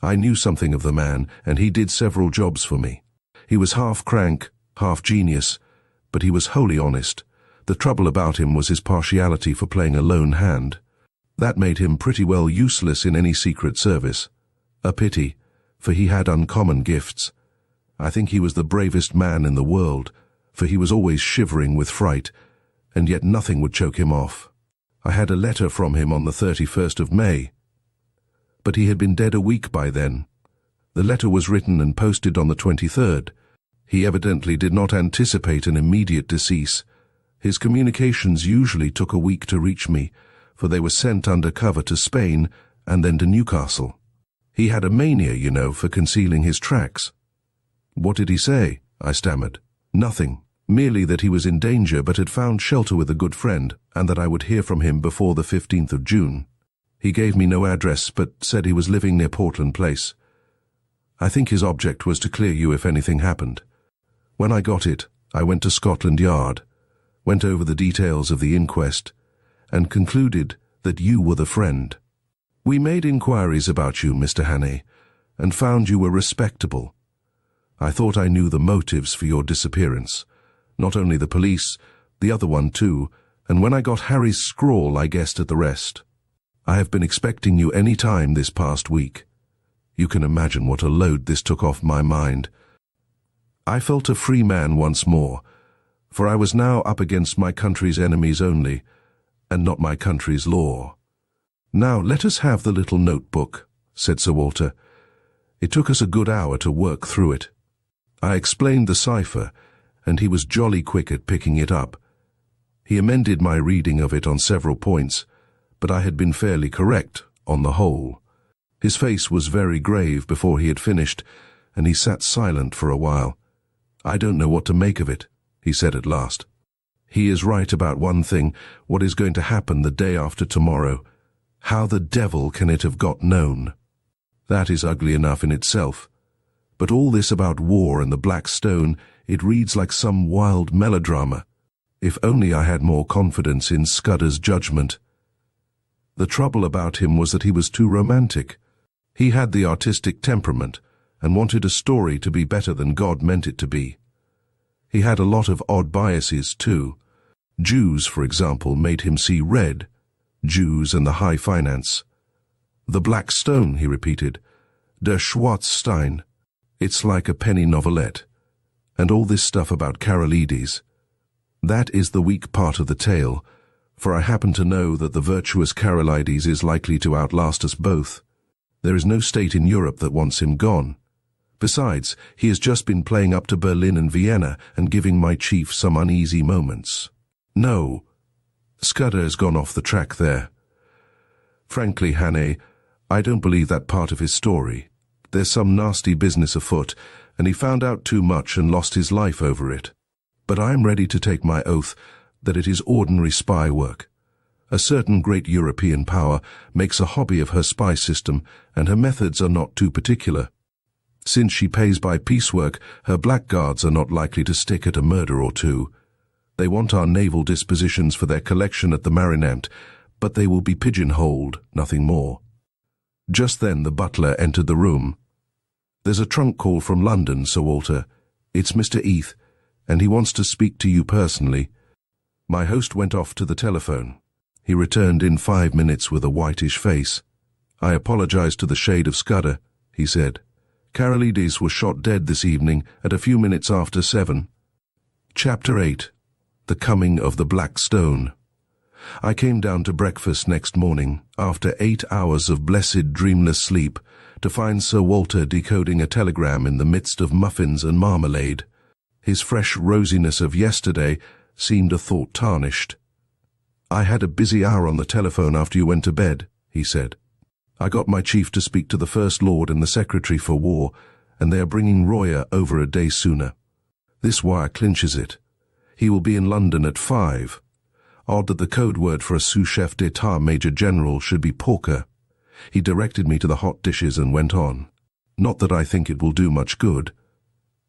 I knew something of the man, and he did several jobs for me. He was half crank, half genius, but he was wholly honest. The trouble about him was his partiality for playing a lone hand. That made him pretty well useless in any secret service. A pity, for he had uncommon gifts. I think he was the bravest man in the world, for he was always shivering with fright, and yet nothing would choke him off. I had a letter from him on the 31st of May. But he had been dead a week by then. The letter was written and posted on the 23rd. He evidently did not anticipate an immediate decease. His communications usually took a week to reach me, for they were sent under cover to Spain and then to Newcastle. He had a mania, you know, for concealing his tracks. What did he say? I stammered. Nothing. Merely that he was in danger but had found shelter with a good friend, and that I would hear from him before the 15th of June. He gave me no address, but said he was living near Portland Place. I think his object was to clear you if anything happened. When I got it, I went to Scotland Yard, went over the details of the inquest, and concluded that you were the friend. We made inquiries about you, Mr. Hannay, and found you were respectable. I thought I knew the motives for your disappearance. Not only the police, the other one too, and when I got Harry's scrawl I guessed at the rest. I have been expecting you any time this past week. You can imagine what a load this took off my mind. I felt a free man once more, for I was now up against my country's enemies only, and not my country's law. Now let us have the little notebook, said Sir Walter. It took us a good hour to work through it. I explained the cipher, and he was jolly quick at picking it up. He amended my reading of it on several points, but I had been fairly correct on the whole. His face was very grave before he had finished, and he sat silent for a while. I don't know what to make of it, he said at last. He is right about one thing, what is going to happen the day after tomorrow. How the devil can it have got known? That is ugly enough in itself. But all this about war and the Black Stone, it reads like some wild melodrama. If only I had more confidence in Scudder's judgment. The trouble about him was that he was too romantic. He had the artistic temperament, and wanted a story to be better than God meant it to be. He had a lot of odd biases, too. Jews, for example, made him see red. Jews and the high finance. The Black Stone, he repeated. Der Schwarzstein. It's like a penny novelette. And all this stuff about Carolides. That is the weak part of the tale, for I happen to know that the virtuous Carolides is likely to outlast us both. There is no state in Europe that wants him gone. Besides, he has just been playing up to Berlin and Vienna and giving my chief some uneasy moments. No, Scudder has gone off the track there. Frankly, Hannay, I don't believe that part of his story. There's some nasty business afoot, and he found out too much and lost his life over it. But I am ready to take my oath that it is ordinary spy work. A certain great European power makes a hobby of her spy system, and her methods are not too particular. Since she pays by piecework, her blackguards are not likely to stick at a murder or two. They want our naval dispositions for their collection at the Marinant, but they will be pigeonholed, nothing more. Just then the butler entered the room. There's a trunk call from London, Sir Walter. It's Mr. Eath, and he wants to speak to you personally. My host went off to the telephone. He returned in 5 minutes with a whitish face. I apologize to the shade of Scudder, he said. Carolides was shot dead this evening at a few minutes after 7. Chapter 8. The Coming of the Black Stone. I came down to breakfast next morning, after 8 hours of blessed dreamless sleep, to find Sir Walter decoding a telegram in the midst of muffins and marmalade. His fresh rosiness of yesterday seemed a thought tarnished. I had a busy hour on the telephone after you went to bed, he said. I got my chief to speak to the First Lord and the Secretary for War, and they are bringing Royer over a day sooner. This wire clinches it. He will be in London at 5. Odd that the code word for a sous-chef d'etat major general should be porker. He directed me to the hot dishes and went on. Not that I think it will do much good.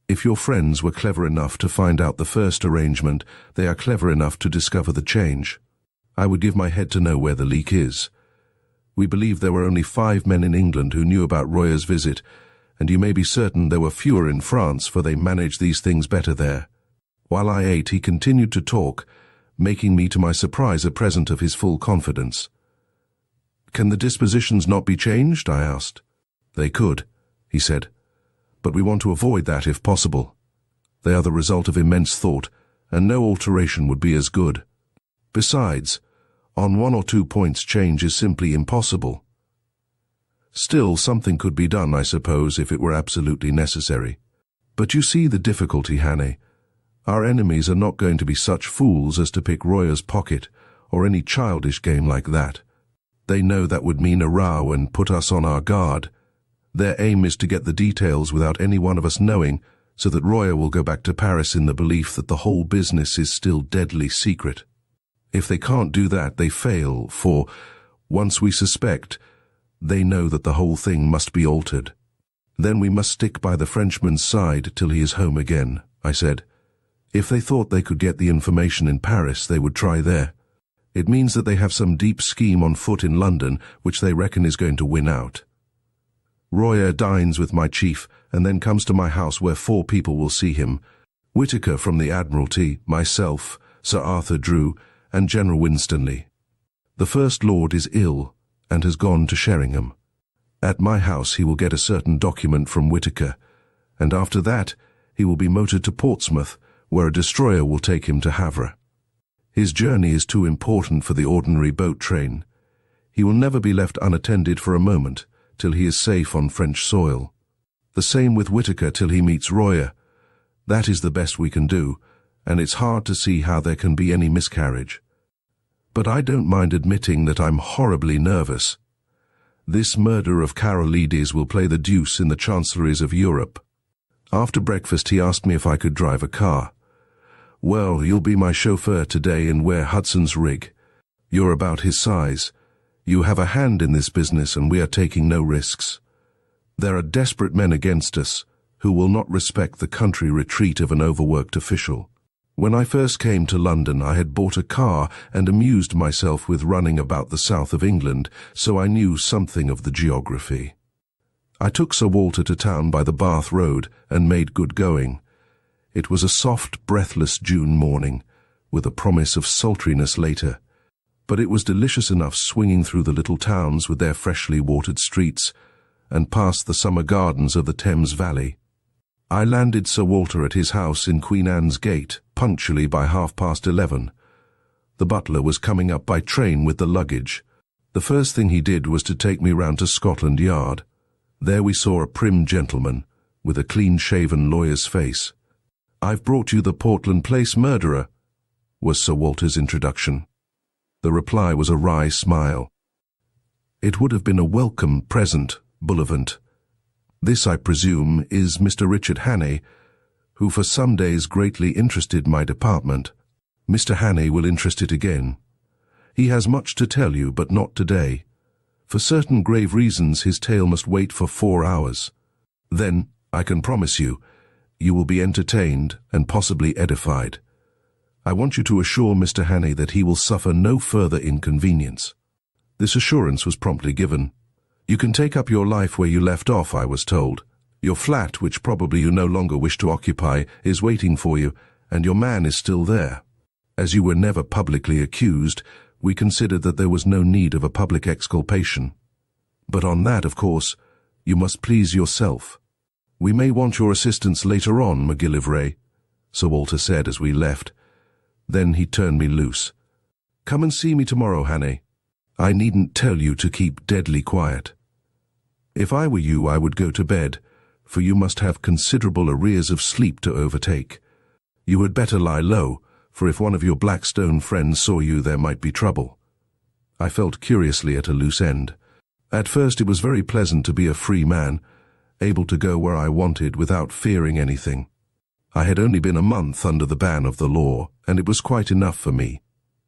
If your friends were clever enough to find out the first arrangement, they are clever enough to discover the change. I would give my head to know where the leak is. We believe there were only 5 men in England who knew about Royer's visit, and you may be certain there were fewer in France, for they manage these things better there. While I ate, he continued to talk, making me to my surprise a present of his full confidence. "Can the dispositions not be changed?" I asked. "They could," he said, "but we want to avoid that if possible. They are the result of immense thought, and no alteration would be as good. Besides, on 1 or 2 points change is simply impossible. Still, something could be done, I suppose, if it were absolutely necessary. But you see the difficulty, Hannay. Our enemies are not going to be such fools as to pick Royer's pocket or any childish game like that. They know that would mean a row and put us on our guard. Their aim is to get the details without any one of us knowing, so that Royer will go back to Paris in the belief that the whole business is still deadly secret. If they can't do that, they fail, for, once we suspect, they know that the whole thing must be altered. Then we must stick by the Frenchman's side till he is home again," I said. "If they thought they could get the information in Paris, they would try there. It means that they have some deep scheme on foot in London which they reckon is going to win out. Royer dines with my chief and then comes to my house where 4 people will see him: Whitaker from the Admiralty, myself, Sir Arthur Drew, and General Winstanley. The First Lord is ill and has gone to Sheringham. At my house he will get a certain document from Whitaker, and after that he will be motored to Portsmouth, where a destroyer will take him to Havre. His journey is too important for the ordinary boat train. He will never be left unattended for a moment till he is safe on French soil. The same with Whitaker till he meets Royer. That is the best we can do, and it's hard to see how there can be any miscarriage. But I don't mind admitting that I'm horribly nervous. This murder of Carolides will play the deuce in the chancelleries of Europe." After breakfast he asked me if I could drive a car. "Well, you'll be my chauffeur today and wear Hudson's rig. You're about his size. You have a hand in this business and we are taking no risks. There are desperate men against us who will not respect the country retreat of an overworked official. When I first came to London, I had bought a car and amused myself with running about the south of England, so I knew something of the geography. I took Sir Walter to town by the Bath Road and made good going. It was a soft, breathless June morning, with a promise of sultriness later, but it was delicious enough swinging through the little towns with their freshly watered streets, and past the summer gardens of the Thames Valley. I landed Sir Walter at his house in Queen Anne's Gate, punctually by 11:30. The butler was coming up by train with the luggage. The first thing he did was to take me round to Scotland Yard. There we saw a prim gentleman, with a clean-shaven lawyer's face. "I've brought you the Portland Place murderer," was Sir Walter's introduction. The reply was a wry smile. "It would have been a welcome present, Bullivant. This, I presume, is Mr. Richard Hannay, who for some days greatly interested my department. Mr. Hannay will interest it again. He has much to tell you, but not today. For certain grave reasons his tale must wait for 4 hours. Then, I can promise you, you will be entertained and possibly edified. I want you to assure Mr. Hannay that he will suffer no further inconvenience." This assurance was promptly given. "You can take up your life where you left off," I was told. "Your flat, which probably you no longer wish to occupy, is waiting for you, and your man is still there. As you were never publicly accused, we considered that there was no need of a public exculpation. But on that, of course, you must please yourself. We may want your assistance later on, MacGillivray," Sir Walter said as we left. Then he turned me loose. "Come and see me tomorrow, Hannay. I needn't tell you to keep deadly quiet. If I were you, I would go to bed, for you must have considerable arrears of sleep to overtake. You had better lie low, for if one of your Blackstone friends saw you, there might be trouble." I felt curiously at a loose end. At first it was very pleasant to be a free man, able to go where I wanted without fearing anything. I had only been a month under the ban of the law, and it was quite enough for me.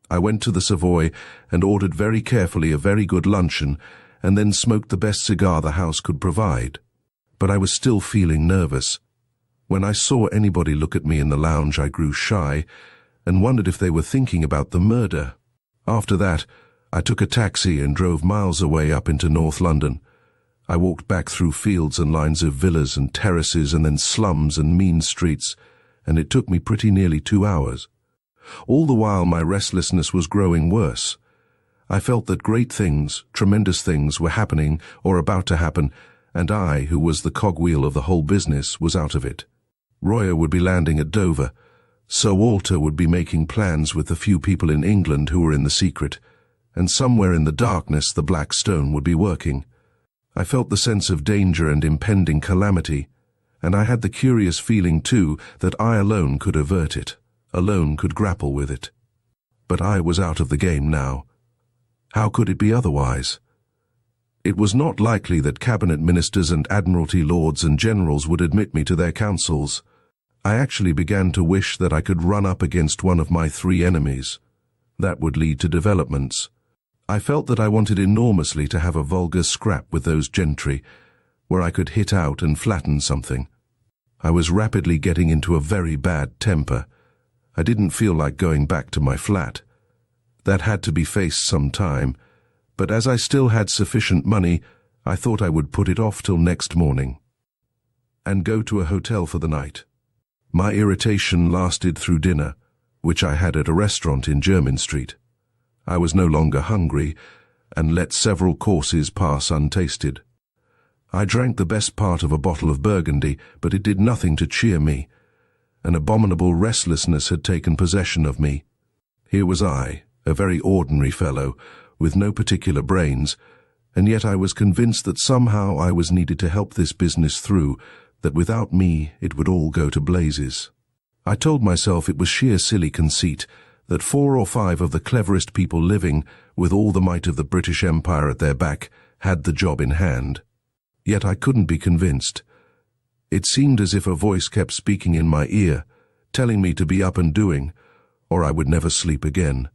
I went to the Savoy and ordered very carefully a very good luncheon, and then smoked the best cigar the house could provide. But I was still feeling nervous. When I saw anybody look at me in the lounge, I grew shy, and wondered if they were thinking about the murder. After that, I took a taxi and drove miles away up into North London. I walked back through fields and lines of villas and terraces and then slums and mean streets, and it took me pretty nearly 2 hours. All the while my restlessness was growing worse. I felt that great things, tremendous things, were happening or about to happen, and I, who was the cogwheel of the whole business, was out of it. Royer would be landing at Dover. Sir Walter would be making plans with the few people in England who were in the secret, and somewhere in the darkness the Black Stone would be working. I felt the sense of danger and impending calamity, and I had the curious feeling, too, that I alone could avert it, alone could grapple with it. But I was out of the game now. How could it be otherwise? It was not likely that cabinet ministers and admiralty lords and generals would admit me to their councils. I actually began to wish that I could run up against one of my 3 enemies. That would lead to developments. I felt that I wanted enormously to have a vulgar scrap with those gentry, where I could hit out and flatten something. I was rapidly getting into a very bad temper. I didn't feel like going back to my flat. That had to be faced some time, but as I still had sufficient money, I thought I would put it off till next morning and go to a hotel for the night. My irritation lasted through dinner, which I had at a restaurant in Jermyn Street. I was no longer hungry, and let several courses pass untasted. I drank the best part of a bottle of Burgundy, but it did nothing to cheer me. An abominable restlessness had taken possession of me. Here was I, a very ordinary fellow, with no particular brains, and yet I was convinced that somehow I was needed to help this business through, that without me it would all go to blazes. I told myself it was sheer silly conceit, that 4 or 5 of the cleverest people living, with all the might of the British Empire at their back, had the job in hand. Yet I couldn't be convinced. It seemed as if a voice kept speaking in my ear, telling me to be up and doing, or I would never sleep again.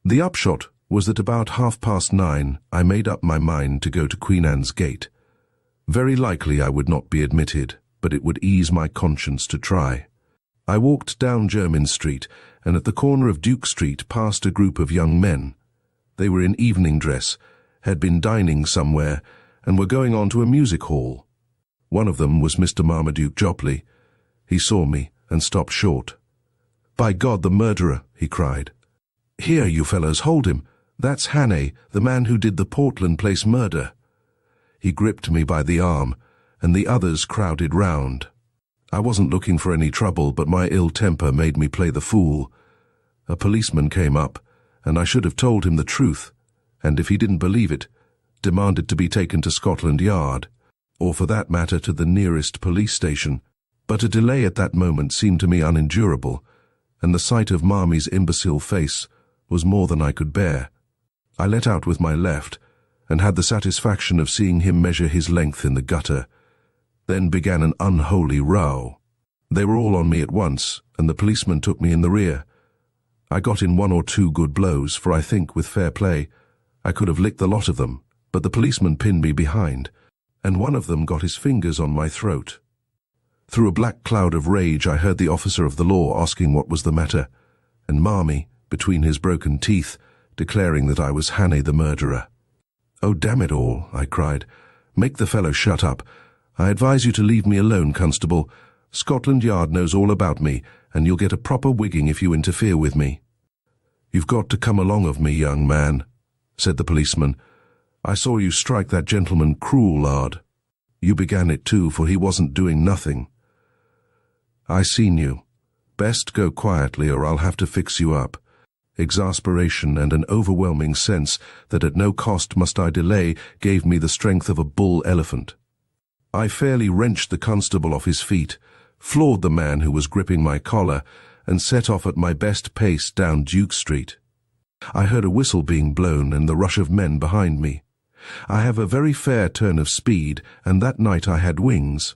The upshot was that about 9:30 I made up my mind to go to Queen Anne's Gate. Very likely I would not be admitted, but it would ease my conscience to try. I walked down Jermyn Street, and at the corner of Duke Street passed a group of young men. They were in evening dress, had been dining somewhere, and were going on to a music hall. One of them was Mr. Marmaduke Jopley. He saw me and stopped short. "By God, the murderer!" he cried. "Here, you fellows, hold him. That's Hannay, the man who did the Portland Place murder." He gripped me by the arm, and the others crowded round. I wasn't looking for any trouble, but my ill temper made me play the fool. A policeman came up, and I should have told him the truth, and if he didn't believe it, demanded to be taken to Scotland Yard, or for that matter to the nearest police station. But a delay at that moment seemed to me unendurable, and the sight of Marmy's imbecile face was more than I could bear. I let out with my left, and had the satisfaction of seeing him measure his length in the gutter. Then began an unholy row. They were all on me at once, and the policeman took me in the rear. I got in 1 or 2 good blows, for I think, with fair play, I could have licked the lot of them, but the policeman pinned me behind, and one of them got his fingers on my throat. Through a black cloud of rage I heard the officer of the law asking what was the matter, and Marmy, between his broken teeth, declaring that I was Hannay the murderer. "Oh, damn it all," I cried. "Make the fellow shut up. I advise you to leave me alone, Constable. Scotland Yard knows all about me, and you'll get a proper wigging if you interfere with me." "You've got to come along of me, young man," said the policeman. "I saw you strike that gentleman cruel, lad. You began it too, for he wasn't doing nothing." "I seen you. Best go quietly, or I'll have to fix you up." Exasperation and an overwhelming sense that at no cost must I delay gave me the strength of a bull elephant. I fairly wrenched the constable off his feet, floored the man who was gripping my collar, and set off at my best pace down Duke Street. I heard a whistle being blown and the rush of men behind me. I have a very fair turn of speed, and that night I had wings.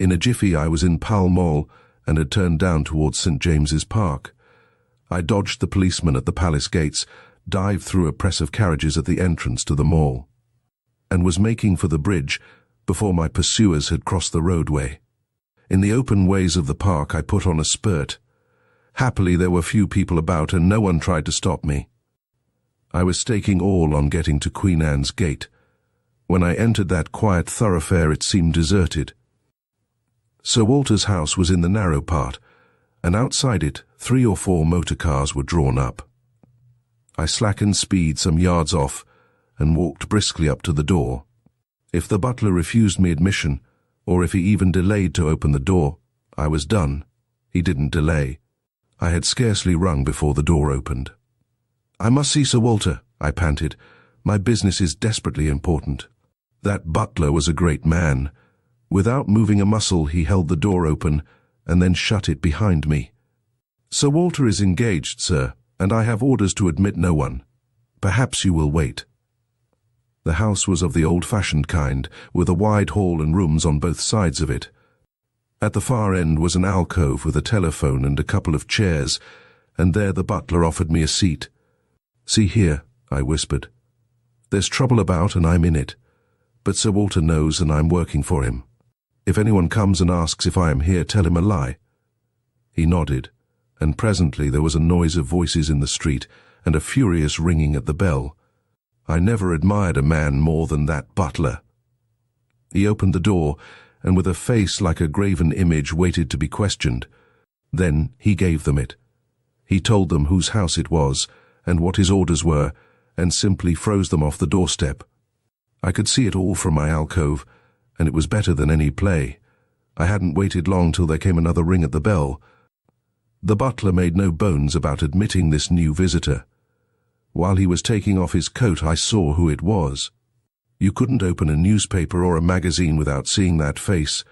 In a jiffy I was in Pall Mall and had turned down towards St. James's Park. I dodged the policeman at the palace gates, dived through a press of carriages at the entrance to the mall, and was making for the bridge before my pursuers had crossed the roadway. In the open ways of the park I put on a spurt. Happily there were few people about, and no one tried to stop me. I was staking all on getting to Queen Anne's Gate. When I entered that quiet thoroughfare it seemed deserted. Sir Walter's house was in the narrow part. and outside it 3 or 4 motor cars were drawn up. I slackened speed some yards off and walked briskly up to the door. If the butler refused me admission, or if he even delayed to open the door, I was done. He didn't delay. I had scarcely rung before the door opened. "I must see Sir Walter," I panted. "My business is desperately important." That butler was a great man. Without moving a muscle, he held the door open and then shut it behind me. "Sir Walter is engaged, sir, and I have orders to admit no one. Perhaps you will wait." The house was of the old-fashioned kind, with a wide hall and rooms on both sides of it. At the far end was an alcove with a telephone and a couple of chairs, and there the butler offered me a seat. "See here," I whispered. "There's trouble about and I'm in it. But Sir Walter knows and I'm working for him. If anyone comes and asks if I am here, tell him a lie." He nodded, and presently there was a noise of voices in the street and a furious ringing at the bell. I never admired a man more than that butler. He opened the door, and with a face like a graven image waited to be questioned. Then he gave them it. He told them whose house it was, and what his orders were, and simply froze them off the doorstep. I could see it all from my alcove, and it was better than any play. I hadn't waited long till there came another ring at the bell. The butler made no bones about admitting this new visitor. While he was taking off his coat, I saw who it was. You couldn't open a newspaper or a magazine without seeing that face,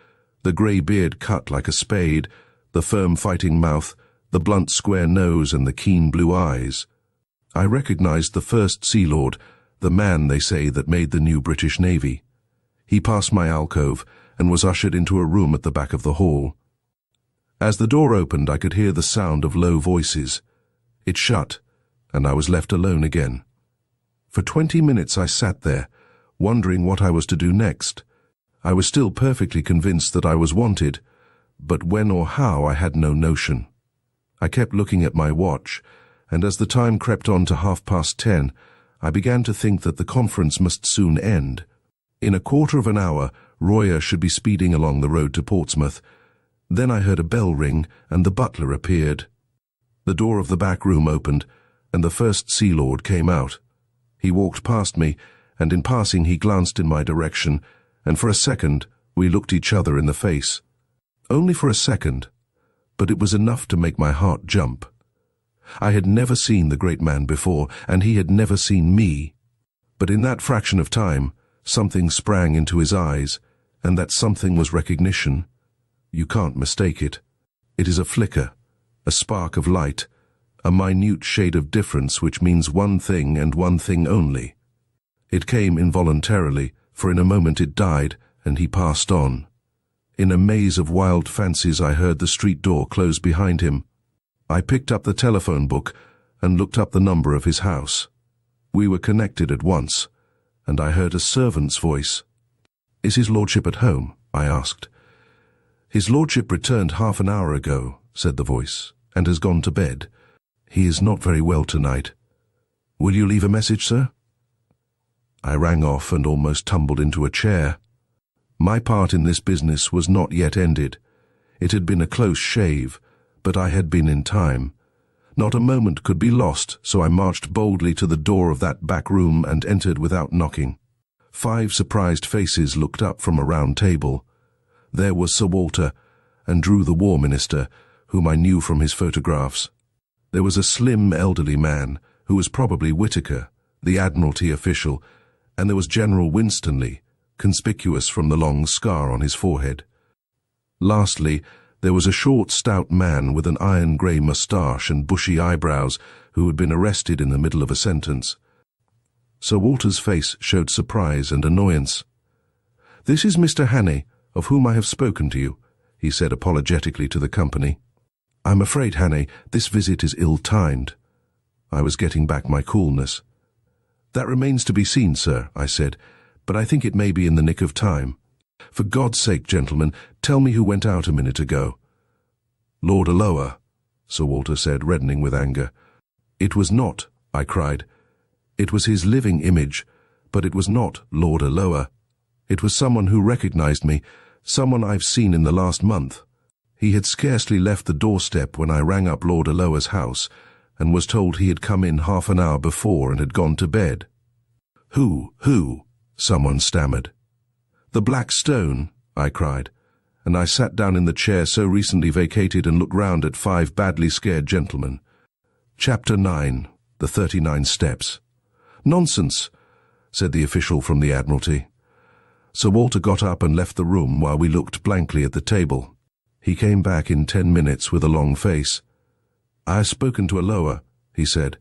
the grey beard cut like a spade, the firm fighting mouth, the blunt square nose and the keen blue eyes. I recognized the first Sea Lord, the man, they say, that made the new British Navy. He passed my alcove and was ushered into a room at the back of the hall. As the door opened, I could hear the sound of low voices. It shut, and I was left alone again. For 20 minutes I sat there, wondering what I was to do next. I was still perfectly convinced that I was wanted, but when or how I had no notion. I kept looking at my watch, and as the time crept on to 10:30, I began to think that the conference must soon end. In a quarter of an hour, Royer should be speeding along the road to Portsmouth. Then I heard a bell ring, and the butler appeared. The door of the back room opened, and the first Sea Lord came out. He walked past me, and in passing he glanced in my direction, and for a second we looked each other in the face. Only for a second, but it was enough to make my heart jump. I had never seen the great man before, and he had never seen me. But in that fraction of time, something sprang into his eyes, and that something was recognition. You can't mistake it. It is a flicker, a spark of light, a minute shade of difference which means one thing and one thing only. It came involuntarily, for in a moment it died, and he passed on. In a maze of wild fancies I heard the street door close behind him. I picked up the telephone book and looked up the number of his house. We were connected at once, and I heard a servant's voice. "Is his lordship at home?" I asked. "His lordship returned half an hour ago," said the voice, "and has gone to bed. He is not very well tonight. Will you leave a message, sir?" I rang off and almost tumbled into a chair. My part in this business was not yet ended. It had been a close shave, but I had been in time. Not a moment could be lost, so I marched boldly to the door of that back room and entered without knocking. 5 surprised faces looked up from a round table. There was Sir Walter, and Drew the War Minister, whom I knew from his photographs. There was a slim elderly man, who was probably Whitaker, the Admiralty official, and there was General Winstanley, conspicuous from the long scar on his forehead. Lastly, there was a short, stout man with an iron-grey moustache and bushy eyebrows who had been arrested in the middle of a sentence. Sir Walter's face showed surprise and annoyance. "This is Mr. Hannay, of whom I have spoken to you," he said apologetically to the company. "I'm afraid, Hannay, this visit is ill-timed." I was getting back my coolness. "That remains to be seen, sir," I said, "but I think it may be in the nick of time. For God's sake, gentlemen, tell me who went out a minute ago." "Lord Alloa," Sir Walter said, reddening with anger. "It was not," I cried. "It was his living image, but it was not Lord Alloa. It was someone who recognized me, someone I've seen in the last month. He had scarcely left the doorstep when I rang up Lord Alloa's house and was told he had come in half an hour before and had gone to bed. Who? Someone stammered. The Black Stone, I cried, and I sat down in the chair so recently vacated and looked round at 5 badly scared gentlemen. Chapter 9. The 39 Steps. Nonsense, said the official from the Admiralty. Sir Walter got up and left the room while we looked blankly at the table. He came back in 10 minutes with a long face. I have spoken to Alloa, he said.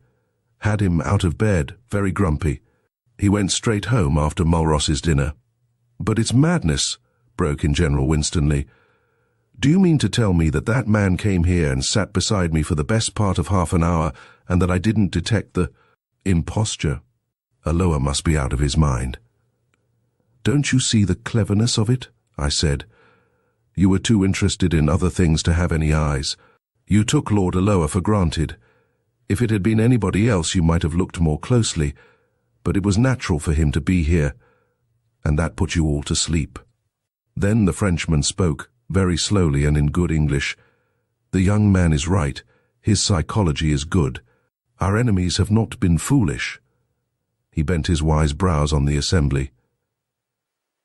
Had him out of bed, very grumpy. He went straight home after Mulross's dinner. But it's madness, broke in General Winstanley. Do you mean to tell me that that man came here and sat beside me for the best part of half an hour and that I didn't detect the imposture? Alloa must be out of his mind. Don't you see the cleverness of it? I said. You were too interested in other things to have any eyes. You took Lord Alloa for granted. If it had been anybody else you might have looked more closely, but it was natural for him to be here, and that put you all to sleep. Then the Frenchman spoke, very slowly and in good English. The young man is right. His psychology is good. Our enemies have not been foolish. He bent his wise brows on the assembly.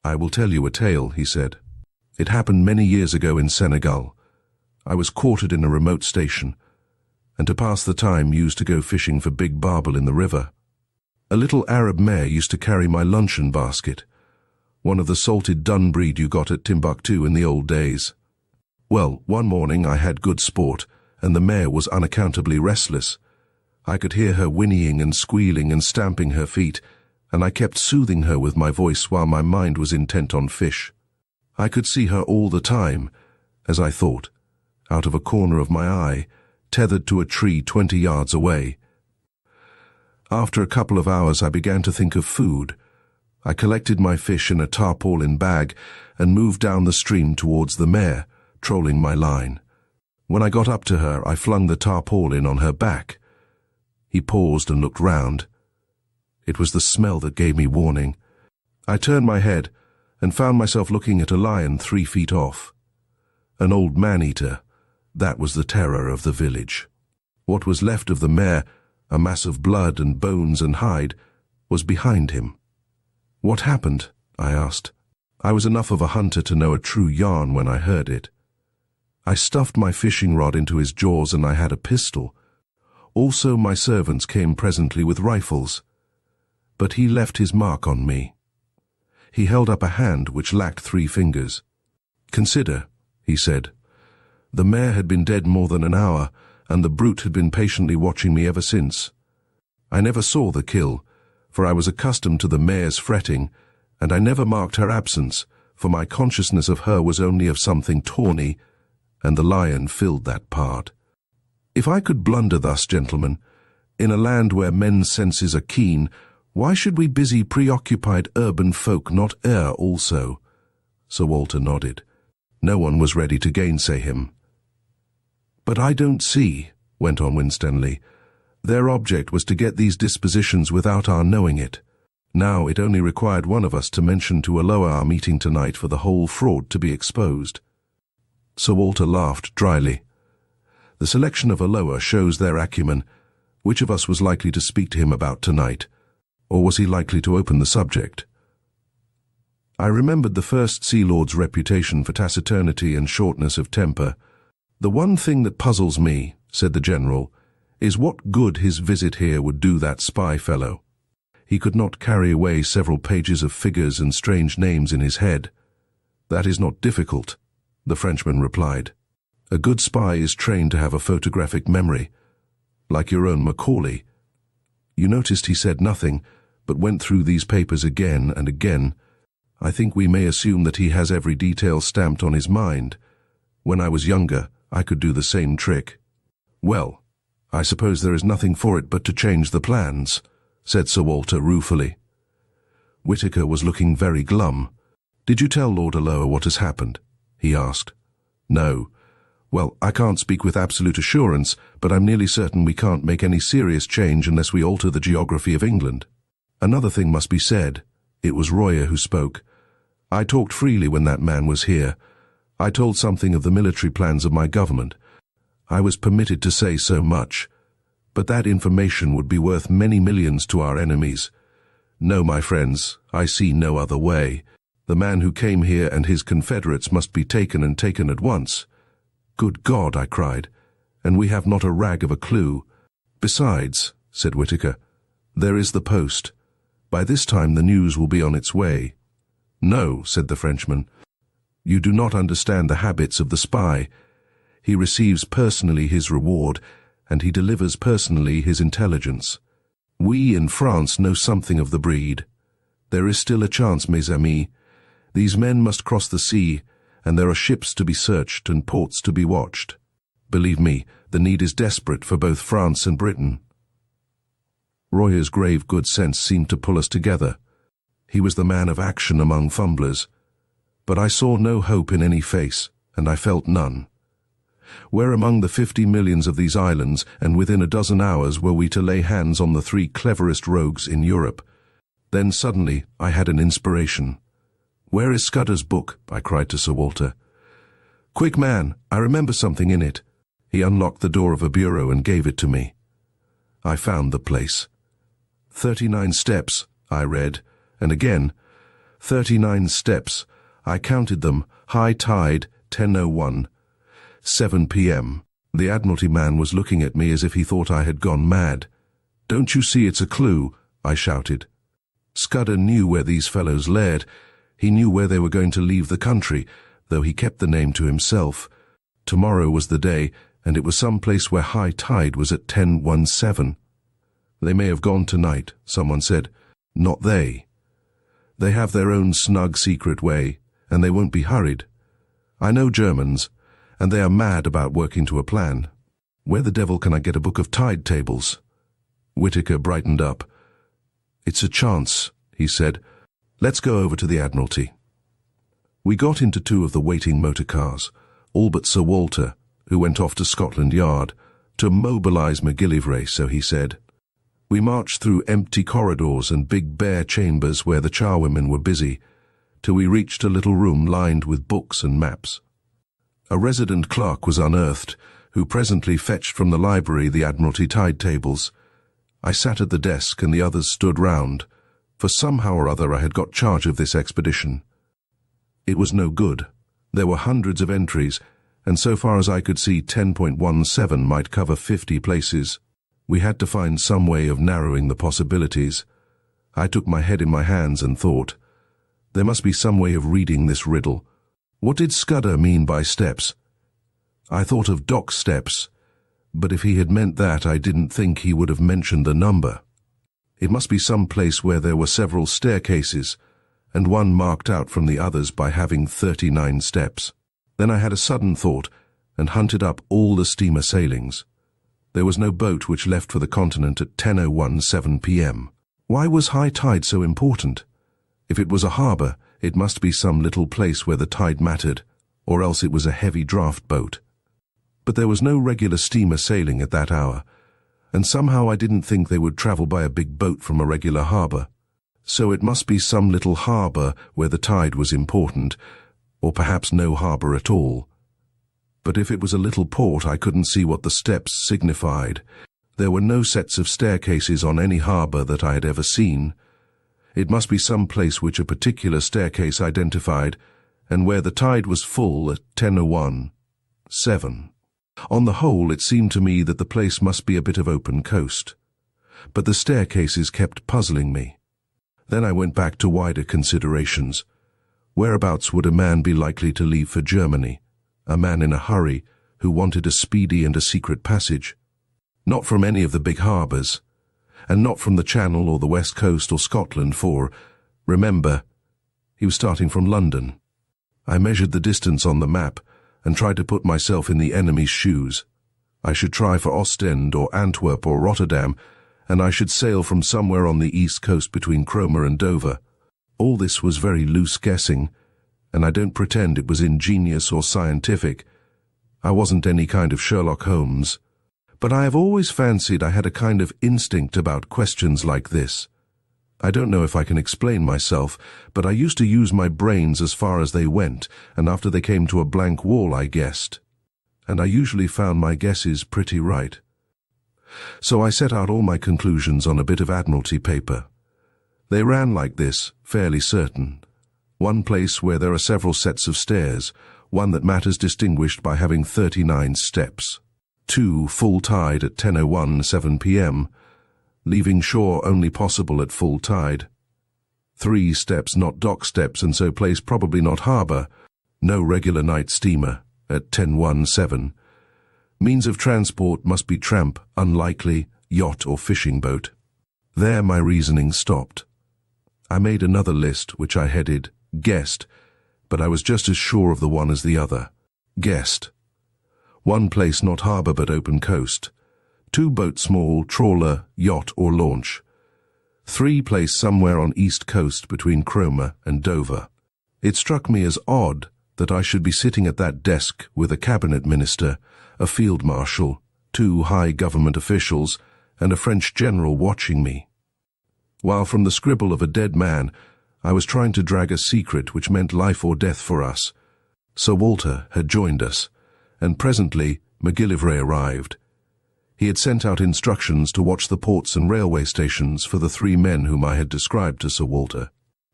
I will tell you a tale, he said. It happened many years ago in Senegal. I was quartered in a remote station, and to pass the time used to go fishing for big barbel in the river. A little Arab mare used to carry my luncheon basket, one of the salted dun breed you got at Timbuktu in the old days. Well, one morning I had good sport, and the mare was unaccountably restless. I could hear her whinnying and squealing and stamping her feet, and I kept soothing her with my voice while my mind was intent on fish. I could see her all the time, as I thought, out of a corner of my eye, tethered to a tree 20 yards away. After a couple of hours I began to think of food. I collected my fish in a tarpaulin bag and moved down the stream towards the mare, trolling my line. When I got up to her, I flung the tarpaulin on her back. He paused and looked round. It was the smell that gave me warning. I turned my head and found myself looking at a lion 3 feet off. An old man-eater. That was the terror of the village. What was left of the mare, a mass of blood and bones and hide, was behind him. What happened? I asked. I was enough of a hunter to know a true yarn when I heard it. I stuffed my fishing rod into his jaws and I had a pistol. Also my servants came presently with rifles. But he left his mark on me. He held up a hand which lacked 3 fingers. Consider, he said. The mare had been dead more than an hour, and the brute had been patiently watching me ever since. I never saw the kill, for I was accustomed to the mare's fretting, and I never marked her absence, for my consciousness of her was only of something tawny, and the lion filled that part. If I could blunder thus, gentlemen, in a land where men's senses are keen, why should we busy preoccupied urban folk not err also? Sir Walter nodded. No one was ready to gainsay him. But I don't see, went on Winstanley. Their object was to get these dispositions without our knowing it. Now it only required one of us to mention to Alloa our meeting tonight for the whole fraud to be exposed. Sir Walter laughed dryly. The selection of Alloa shows their acumen. Which of us was likely to speak to him about tonight? Or was he likely to open the subject? I remembered the First Sea Lord's reputation for taciturnity and shortness of temper. The one thing that puzzles me, said the General, is what good his visit here would do that spy fellow. He could not carry away several pages of figures and strange names in his head. That is not difficult, the Frenchman replied. A good spy is trained to have a photographic memory, like your own Macaulay. You noticed he said nothing, but went through these papers again and again. I think we may assume that he has every detail stamped on his mind. When I was younger, I could do the same trick. Well, I suppose there is nothing for it but to change the plans, said Sir Walter ruefully. Whitaker was looking very glum. Did you tell Lord Alloa what has happened? He asked. No. Well, I can't speak with absolute assurance, but I'm nearly certain we can't make any serious change unless we alter the geography of England. Another thing must be said. It was Royer who spoke. I talked freely when that man was here. I told something of the military plans of my government. I was permitted to say so much, but that information would be worth many millions to our enemies. No, my friends, I see no other way. The man who came here and his confederates must be taken, and taken at once. Good God, I cried, and we have not a rag of a clue. Besides, said Whitaker, there is the post. By this time the news will be on its way. No, said the Frenchman. You do not understand the habits of the spy. He receives personally his reward, and he delivers personally his intelligence. We in France know something of the breed. There is still a chance, mes amis. These men must cross the sea, and there are ships to be searched and ports to be watched. Believe me, the need is desperate for both France and Britain. Royer's grave good sense seemed to pull us together. He was the man of action among fumblers. But I saw no hope in any face, and I felt none. Where among the 50 millions of these islands, and within a dozen hours, were we to lay hands on the 3 cleverest rogues in Europe? Then suddenly I had an inspiration. Where is Scudder's book? I cried to Sir Walter. Quick, man, I remember something in it. He unlocked the door of a bureau and gave it to me. I found the place. 39 steps, I read, and again, 39 steps. I counted them, high tide, 10:01, 7 p.m. The Admiralty man was looking at me as if he thought I had gone mad. Don't you see it's a clue? I shouted. Scudder knew where these fellows laired. He knew where they were going to leave the country, though he kept the name to himself. Tomorrow was the day, and it was some place where high tide was at 10:17. They may have gone tonight, someone said. Not they. They have their own snug secret way, and they won't be hurried. I know Germans, and they are mad about working to a plan. Where the devil can I get a book of tide tables? Whitaker brightened up. It's a chance, he said. Let's go over to the Admiralty. We got into 2 of the waiting motor cars, all but Sir Walter, who went off to Scotland Yard, to mobilize MacGillivray, so he said. We marched through empty corridors and big bare chambers where the charwomen were busy, till we reached a little room lined with books and maps. A resident clerk was unearthed, who presently fetched from the library the Admiralty tide tables. I sat at the desk and the others stood round, for somehow or other I had got charge of this expedition. It was no good. There were hundreds of entries, and so far as I could see 10.17 might cover 50 places. We had to find some way of narrowing the possibilities. I took my head in my hands and thought, there must be some way of reading this riddle. What did Scudder mean by steps? I thought of dock steps, but if he had meant that, I didn't think he would have mentioned the number. It must be some place where there were several staircases, and one marked out from the others by having 39 steps. Then I had a sudden thought, and hunted up all the steamer sailings. There was no boat which left for the continent at 10:07 p.m. Why was high tide so important? If it was a harbour, it must be some little place where the tide mattered, or else it was a heavy draught boat. But there was no regular steamer sailing at that hour, and somehow I didn't think they would travel by a big boat from a regular harbour. So it must be some little harbour where the tide was important, or perhaps no harbour at all. But if it was a little port, I couldn't see what the steps signified. There were no sets of staircases on any harbour that I had ever seen. It must be some place which a particular staircase identified, and where the tide was full at 10:07. On the whole, it seemed to me that the place must be a bit of open coast. But the staircases kept puzzling me. Then I went back to wider considerations. Whereabouts would a man be likely to leave for Germany? A man in a hurry, who wanted a speedy and a secret passage. Not from any of the big harbours, and not from the Channel or the West Coast or Scotland, for, remember, he was starting from London. I measured the distance on the map, and tried to put myself in the enemy's shoes. I should try for Ostend or Antwerp or Rotterdam, and I should sail from somewhere on the east coast between Cromer and Dover. All this was very loose guessing, and I don't pretend it was ingenious or scientific. I wasn't any kind of Sherlock Holmes. But I have always fancied I had a kind of instinct about questions like this. I don't know if I can explain myself, but I used to use my brains as far as they went, and after they came to a blank wall I guessed. And I usually found my guesses pretty right. So I set out all my conclusions on a bit of Admiralty paper. They ran like this, fairly certain. One place where there are several sets of stairs, one that matters distinguished by having 39 steps. 2 full tide at 10:01, 7 p.m., leaving shore only possible at full tide. 3 steps not dock steps and so place probably not harbour. No regular night steamer at 10:17. Means of transport must be tramp, unlikely, yacht or fishing boat. There my reasoning stopped. I made another list which I headed guessed, but I was just as sure of the one as the other. Guessed. 1 place not harbour but open coast. 2 boat small, trawler, yacht or launch. 3 place somewhere on east coast between Cromer and Dover. It struck me as odd that I should be sitting at that desk with a cabinet minister, a field marshal, 2 high government officials, and a French general watching me. While from the scribble of a dead man, I was trying to drag a secret which meant life or death for us. Sir Walter had joined us, and presently MacGillivray arrived. He had sent out instructions to watch the ports and railway stations for the 3 men whom I had described to Sir Walter.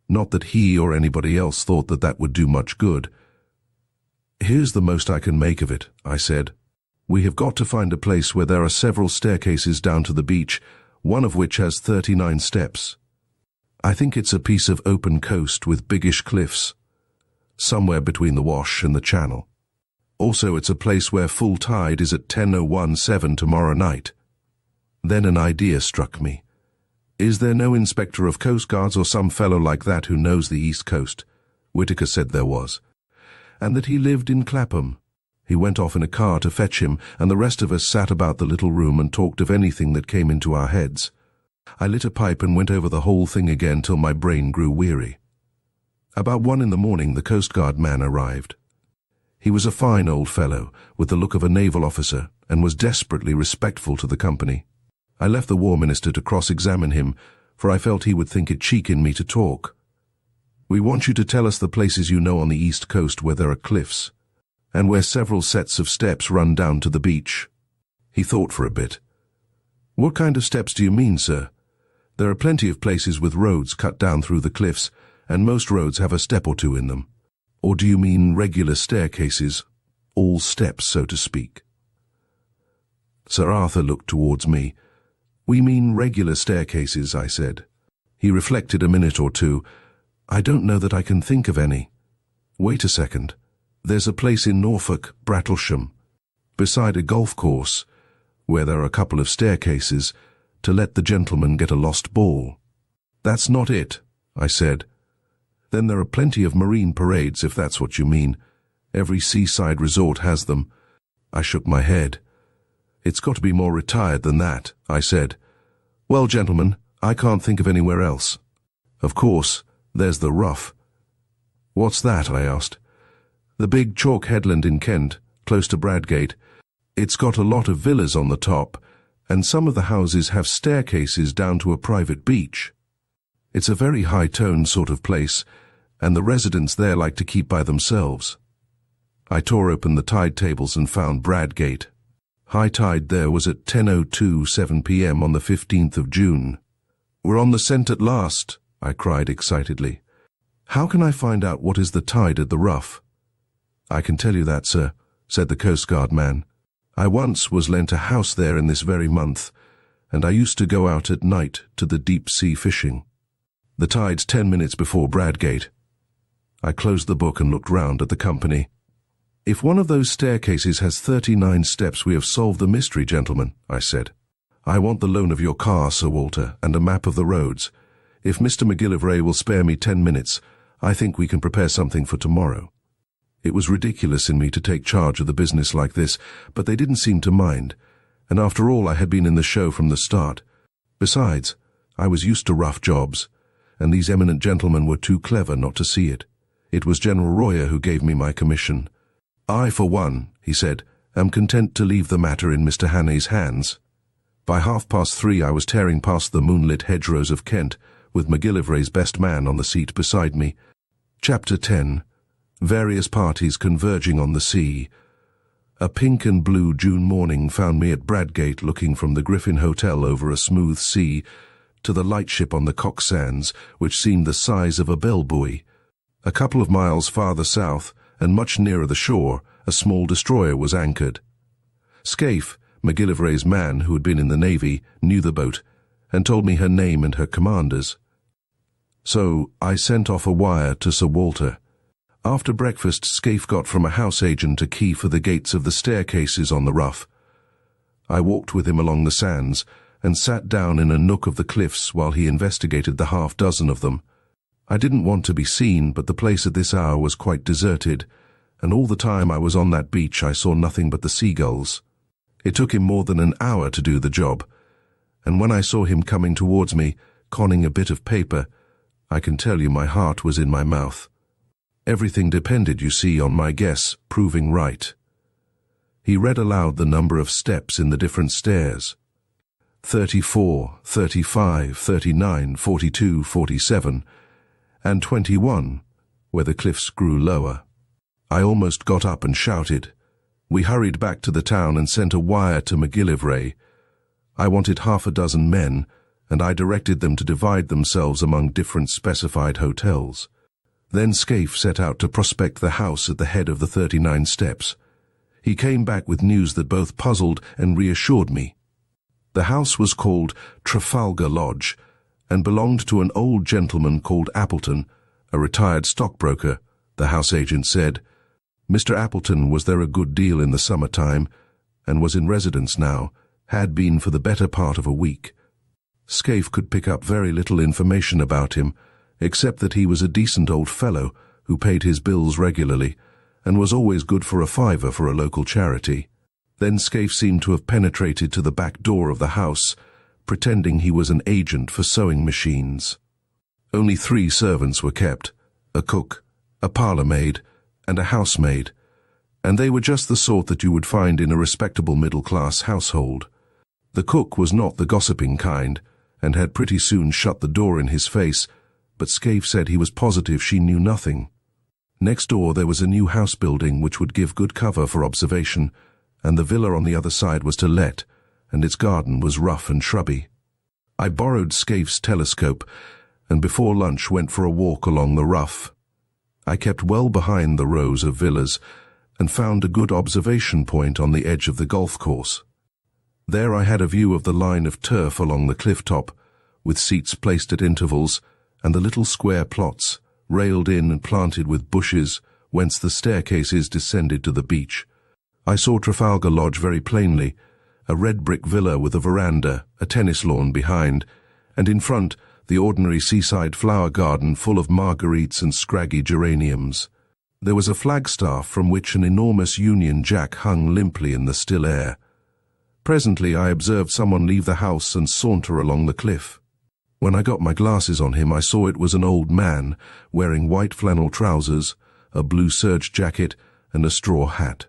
Not that he or anybody else thought that that would do much good. "Here's the most I can make of it," I said. "We have got to find a place where there are several staircases down to the beach, one of which has 39 steps. I think it's a piece of open coast with biggish cliffs, somewhere between the Wash and the Channel. Also, it's a place where full tide is at 10:07 tomorrow night." Then an idea struck me. "Is there no inspector of Coast Guards or some fellow like that who knows the East Coast?" Whitaker said there was. "And that he lived in Clapham. He went off in a car to fetch him, and the rest of us sat about the little room and talked of anything that came into our heads. I lit a pipe and went over the whole thing again till my brain grew weary. About 1 in the morning the Coast Guard man arrived. He was a fine old fellow, with the look of a naval officer, and was desperately respectful to the company. I left the War Minister to cross-examine him, for I felt he would think it cheek in me to talk. "We want you to tell us the places you know on the East Coast where there are cliffs, and where several sets of steps run down to the beach." He thought for a bit. "What kind of steps do you mean, sir? There are plenty of places with roads cut down through the cliffs, and most roads have a step or 2 in them. Or do you mean regular staircases, all steps, so to speak?" Sir Arthur looked towards me. "We mean regular staircases," I said. He reflected a minute or 2. "I don't know that I can think of any. Wait a second. There's a place in Norfolk, Brattlesham, beside a golf course, where there are a couple of staircases, to let the gentleman get a lost ball." "That's not it," I said. "Then there are plenty of marine parades, if that's what you mean. Every seaside resort has them." I shook my head. "It's got to be more retired than that," I said. "Well, gentlemen, I can't think of anywhere else. Of course, there's the Rough." "What's that?" I asked. "The big chalk headland in Kent, close to Bradgate. It's got a lot of villas on the top, and some of the houses have staircases down to a private beach. It's a very high-toned sort of place, and the residents there like to keep by themselves." I tore open the tide tables and found Bradgate. High tide there was at 10:02, 7 p.m. on the 15th of June. "We're on the scent at last," I cried excitedly. "How can I find out what is the tide at the Rough?" "I can tell you that, sir," said the Coast Guard man. "I once was lent a house there in this very month, and I used to go out at night to the deep-sea fishing. The tide's 10 minutes before Bradgate." I closed the book and looked round at the company. "If one of those staircases has 39 steps, we have solved the mystery, gentlemen," I said. "I want the loan of your car, Sir Walter, and a map of the roads. If Mr. MacGillivray will spare me 10 minutes, I think we can prepare something for tomorrow." It was ridiculous in me to take charge of the business like this, but they didn't seem to mind, and after all I had been in the show from the start. Besides, I was used to rough jobs, and these eminent gentlemen were too clever not to see it. It was General Royer who gave me my commission. "I, for one," he said, "am content to leave the matter in Mr. Hannay's hands." By 3:30 I was tearing past the moonlit hedgerows of Kent, with MacGillivray's best man on the seat beside me. Chapter 10. Various parties converging on the sea. A pink and blue June morning found me at Bradgate looking from the Griffin Hotel over a smooth sea to the lightship on the Cock Sands, which seemed the size of a bell buoy. A couple of miles farther south, and much nearer the shore, a small destroyer was anchored. Scaife, MacGillivray's man who had been in the Navy, knew the boat, and told me her name and her commanders. So I sent off a wire to Sir Walter. After breakfast, Scaife got from a house agent a key for the gates of the staircases on the Rough. I walked with him along the sands, and sat down in a nook of the cliffs while he investigated the half-dozen of them. I didn't want to be seen, but the place at this hour was quite deserted, and all the time I was on that beach I saw nothing but the seagulls. It took him more than an hour to do the job, and when I saw him coming towards me, conning a bit of paper, I can tell you my heart was in my mouth. Everything depended, you see, on my guess proving right. He read aloud the number of steps in the different stairs. 34, 35, 39, 42, 47, and 21, where the cliffs grew lower. I almost got up and shouted. We hurried back to the town and sent a wire to MacGillivray. I wanted 6 men, and I directed them to divide themselves among different specified hotels. Then Scaife set out to prospect the house at the head of the 39 steps. He came back with news that both puzzled and reassured me. The house was called Trafalgar Lodge, and belonged to an old gentleman called Appleton, a retired stockbroker, the house agent said. Mr. Appleton was there a good deal in the summer-time, and was in residence now, had been for the better part of a week. Scaife could pick up very little information about him, except that he was a decent old fellow who paid his bills regularly, and was always good for a fiver for a local charity. Then Scaife seemed to have penetrated to the back door of the house, pretending he was an agent for sewing machines. Only 3 servants were kept, a cook, a parlour-maid, and a housemaid, and they were just the sort that you would find in a respectable middle-class household. The cook was not the gossiping kind, and had pretty soon shut the door in his face, but Scaife said he was positive she knew nothing. Next door there was a new house building which would give good cover for observation, and the villa on the other side was to let, and its garden was rough and shrubby. I borrowed Scaife's telescope, and before lunch went for a walk along the Rough. I kept well behind the rows of villas, and found a good observation point on the edge of the golf course. There I had a view of the line of turf along the cliff top, with seats placed at intervals, and the little square plots, railed in and planted with bushes, whence the staircases descended to the beach. I saw Trafalgar Lodge very plainly, a red brick villa with a veranda, a tennis lawn behind, and in front the ordinary seaside flower garden full of marguerites and scraggy geraniums. There was a flagstaff from which an enormous Union Jack hung limply in the still air. Presently I observed someone leave the house and saunter along the cliff. When I got my glasses on him, I saw it was an old man, wearing white flannel trousers, a blue serge jacket, and a straw hat.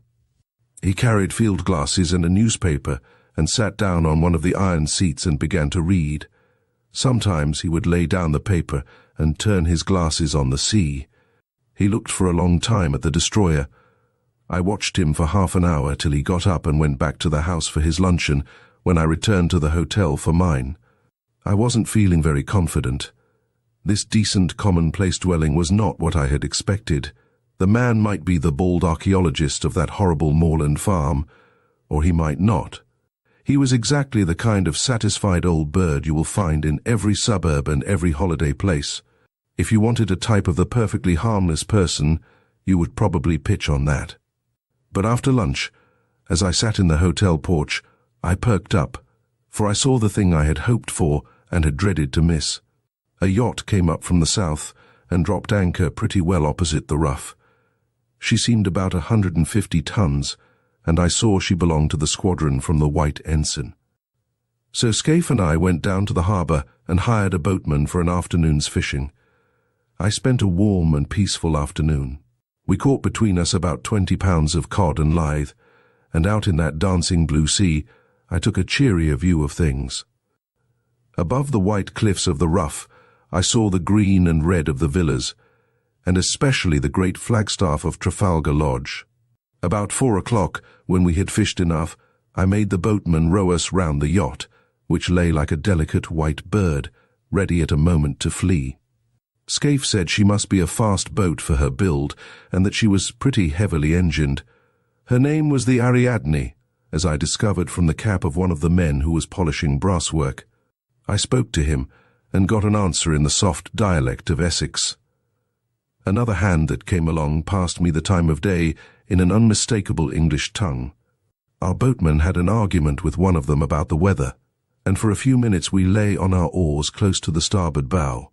He carried field glasses and a newspaper, and sat down on one of the iron seats and began to read. Sometimes he would lay down the paper and turn his glasses on the sea. He looked for a long time at the destroyer. I watched him for half an hour till he got up and went back to the house for his luncheon, when I returned to the hotel for mine. I wasn't feeling very confident. This decent commonplace dwelling was not what I had expected. The man might be the bald archaeologist of that horrible moorland farm, or he might not. He was exactly the kind of satisfied old bird you will find in every suburb and every holiday place. If you wanted a type of the perfectly harmless person, you would probably pitch on that. But after lunch, as I sat in the hotel porch, I perked up, for I saw the thing I had hoped for and had dreaded to miss. A yacht came up from the south and dropped anchor pretty well opposite the Rough. She seemed about 150 tons, and I saw she belonged to the squadron from the White Ensign. So Scaife and I went down to the harbour and hired a boatman for an afternoon's fishing. I spent a warm and peaceful afternoon. We caught between us about 20 pounds of cod and lithe, and out in that dancing blue sea I took a cheerier view of things. Above the white cliffs of the Rough I saw the green and red of the villas, and especially the great flagstaff of Trafalgar Lodge. About 4 o'clock, when we had fished enough, I made the boatman row us round the yacht, which lay like a delicate white bird, ready at a moment to flee. Scaife said she must be a fast boat for her build, and that she was pretty heavily engined. Her name was the Ariadne, as I discovered from the cap of one of the men who was polishing brasswork. I spoke to him, and got an answer in the soft dialect of Essex. Another hand that came along passed me the time of day in an unmistakable English tongue. Our boatman had an argument with one of them about the weather, and for a few minutes we lay on our oars close to the starboard bow.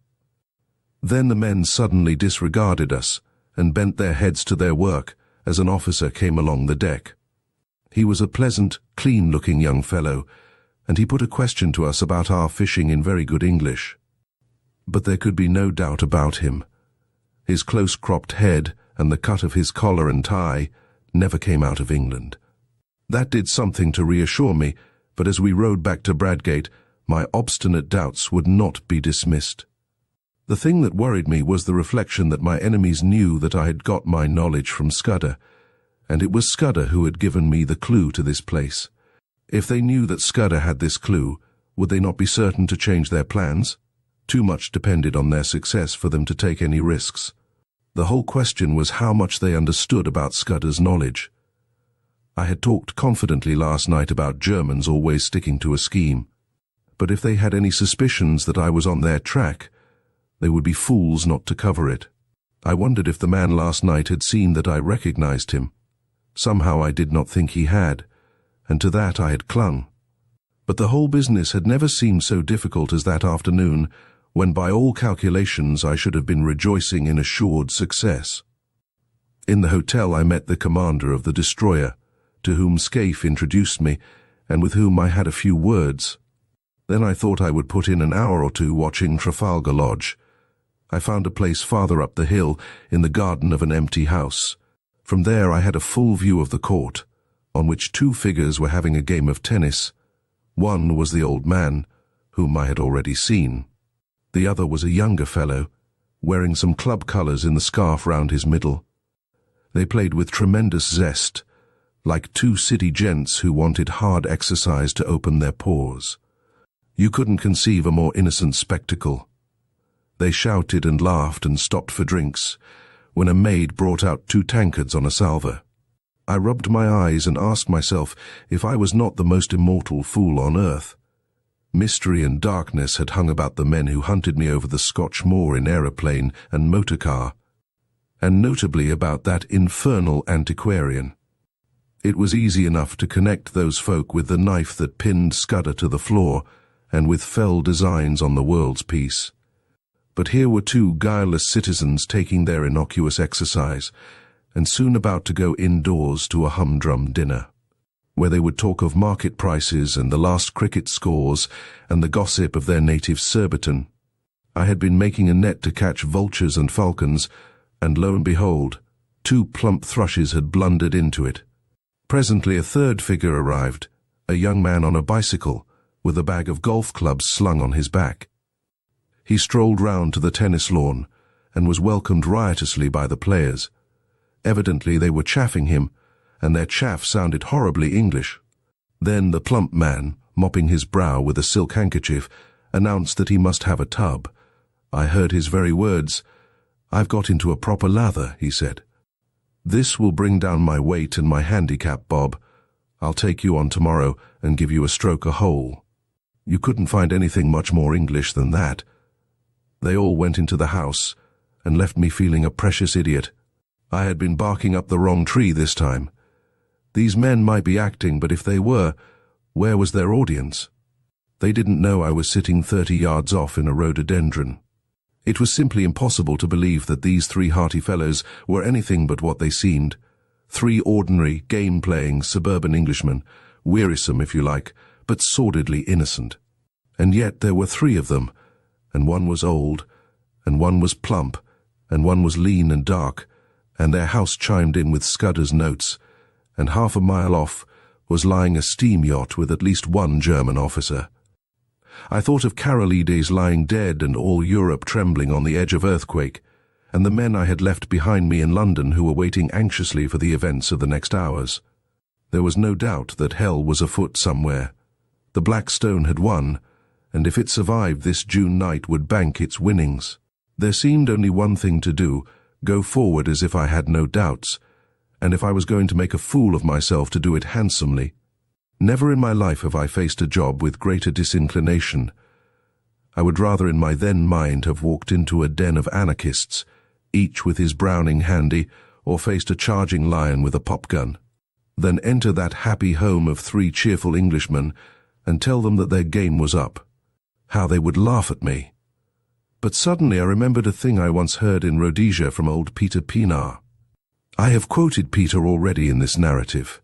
Then the men suddenly disregarded us and bent their heads to their work as an officer came along the deck. He was a pleasant, clean-looking young fellow, and he put a question to us about our fishing in very good English. But there could be no doubt about him. His close-cropped head and the cut of his collar and tie never came out of England. That did something to reassure me, but as we rowed back to Bradgate, my obstinate doubts would not be dismissed. The thing that worried me was the reflection that my enemies knew that I had got my knowledge from Scudder, and it was Scudder who had given me the clue to this place. If they knew that Scudder had this clue, would they not be certain to change their plans? Too much depended on their success for them to take any risks. The whole question was how much they understood about Scudder's knowledge. I had talked confidently last night about Germans always sticking to a scheme, but if they had any suspicions that I was on their track, they would be fools not to cover it. I wondered if the man last night had seen that I recognized him. Somehow I did not think he had, and to that I had clung. But the whole business had never seemed so difficult as that afternoon, when by all calculations I should have been rejoicing in assured success. In the hotel I met the commander of the destroyer, to whom Scaife introduced me, and with whom I had a few words. Then I thought I would put in an hour or two watching Trafalgar Lodge. I found a place farther up the hill, in the garden of an empty house. From there I had a full view of the court, on which two figures were having a game of tennis. One was the old man, whom I had already seen. The other was a younger fellow, wearing some club colours in the scarf round his middle. They played with tremendous zest, like two city gents who wanted hard exercise to open their pores. You couldn't conceive a more innocent spectacle. They shouted and laughed and stopped for drinks, when a maid brought out 2 tankards on a salver. I rubbed my eyes and asked myself if I was not the most immortal fool on earth. Mystery and darkness had hung about the men who hunted me over the Scotch moor in aeroplane and motor car, and notably about that infernal antiquarian. It was easy enough to connect those folk with the knife that pinned Scudder to the floor, and with fell designs on the world's peace. But here were 2 guileless citizens taking their innocuous exercise, and soon about to go indoors to a humdrum dinner, where they would talk of market prices and the last cricket scores and the gossip of their native Surbiton. I had been making a net to catch vultures and falcons, and lo and behold, 2 plump thrushes had blundered into it. Presently a third figure arrived, a young man on a bicycle, with a bag of golf clubs slung on his back. He strolled round to the tennis lawn, and was welcomed riotously by the players. Evidently they were chaffing him, and their chaff sounded horribly English. Then the plump man, mopping his brow with a silk handkerchief, announced that he must have a tub. I heard his very words. "I've got into a proper lather," he said. "This will bring down my weight and my handicap, Bob. I'll take you on tomorrow and give you a stroke a hole." You couldn't find anything much more English than that. They all went into the house, and left me feeling a precious idiot. I had been barking up the wrong tree this time. These men might be acting, but if they were, where was their audience? They didn't know I was sitting 30 yards off in a rhododendron. It was simply impossible to believe that these 3 hearty fellows were anything but what they seemed. 3 ordinary, game-playing, suburban Englishmen, wearisome if you like, but sordidly innocent. And yet there were 3 of them, and one was old, and one was plump, and one was lean and dark, and their house chimed in with Scudder's notes, and half a mile off was lying a steam yacht with at least one German officer. I thought of Carolides lying dead and all Europe trembling on the edge of earthquake, and the men I had left behind me in London who were waiting anxiously for the events of the next hours. There was no doubt that hell was afoot somewhere. The Black Stone had won, and if it survived this June night would bank its winnings. There seemed only one thing to do, go forward as if I had no doubts, and if I was going to make a fool of myself to do it handsomely. Never in my life have I faced a job with greater disinclination. I would rather in my then mind have walked into a den of anarchists, each with his Browning handy, or faced a charging lion with a popgun, than enter that happy home of 3 cheerful Englishmen and tell them that their game was up. How they would laugh at me. But suddenly I remembered a thing I once heard in Rhodesia from old Peter Pienaar. I have quoted Peter already in this narrative.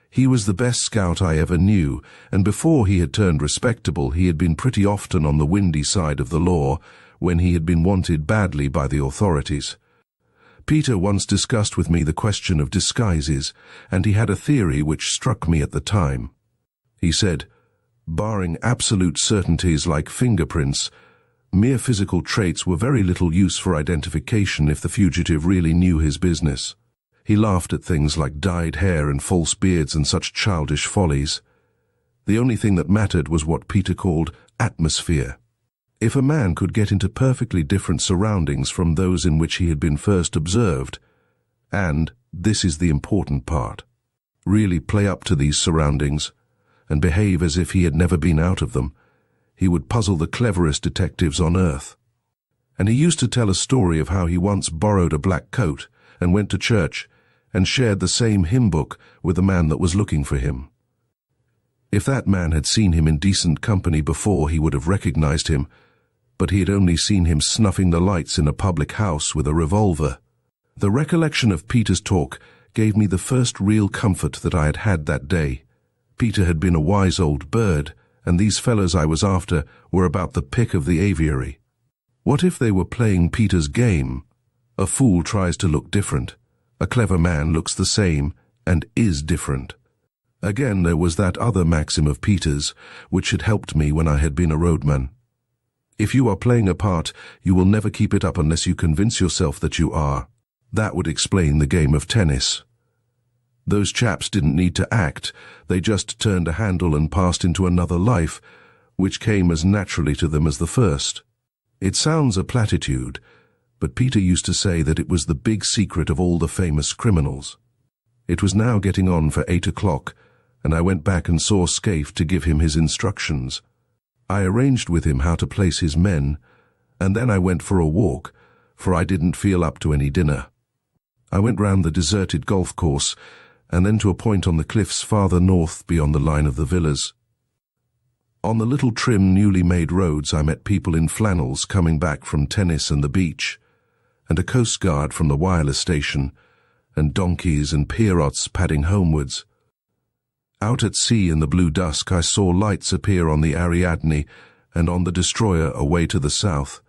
He was the best scout I ever knew, and before he had turned respectable he had been pretty often on the windy side of the law, when he had been wanted badly by the authorities. Peter once discussed with me the question of disguises, and he had a theory which struck me at the time. He said, barring absolute certainties like fingerprints, mere physical traits were very little use for identification if the fugitive really knew his business. He laughed at things like dyed hair and false beards and such childish follies. The only thing that mattered was what Peter called atmosphere. If a man could get into perfectly different surroundings from those in which he had been first observed, and, this is the important part, really play up to these surroundings, and behave as if he had never been out of them, he would puzzle the cleverest detectives on earth. And he used to tell a story of how he once borrowed a black coat and went to church and shared the same hymn book with the man that was looking for him. If that man had seen him in decent company before, he would have recognized him, but he had only seen him snuffing the lights in a public house with a revolver. The recollection of Peter's talk gave me the first real comfort that I had had that day. Peter had been a wise old bird, and these fellows I was after were about the pick of the aviary. What if they were playing Peter's game? A fool tries to look different. A clever man looks the same and is different. Again, there was that other maxim of Peter's, which had helped me when I had been a roadman. If you are playing a part, you will never keep it up unless you convince yourself that you are. That would explain the game of tennis. Those chaps didn't need to act, they just turned a handle and passed into another life, which came as naturally to them as the first. It sounds a platitude, but Peter used to say that it was the big secret of all the famous criminals. It was now getting on for 8 o'clock, and I went back and saw Scaife to give him his instructions. I arranged with him how to place his men, and then I went for a walk, for I didn't feel up to any dinner. I went round the deserted golf course, and then to a point on the cliffs farther north beyond the line of the villas. On the little trim, newly made roads I met people in flannels coming back from tennis and the beach, and a coast guard from the wireless station, and donkeys and Pierrots padding homewards. Out at sea in the blue dusk I saw lights appear on the Ariadne and on the destroyer away to the south,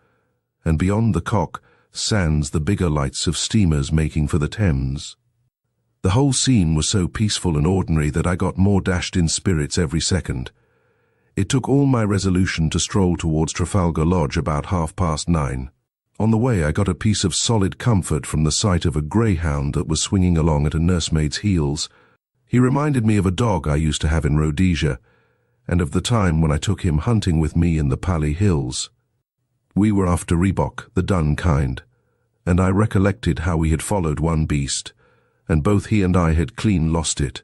and beyond the Cock sands the bigger lights of steamers making for the Thames. The whole scene was so peaceful and ordinary that I got more dashed in spirits every second. It took all my resolution to stroll towards Trafalgar Lodge about 9:30. On the way I got a piece of solid comfort from the sight of a greyhound that was swinging along at a nursemaid's heels. He reminded me of a dog I used to have in Rhodesia, and of the time when I took him hunting with me in the Pali Hills. We were after Reebok, the dun kind, and I recollected how we had followed one beast, and both he and I had clean lost it.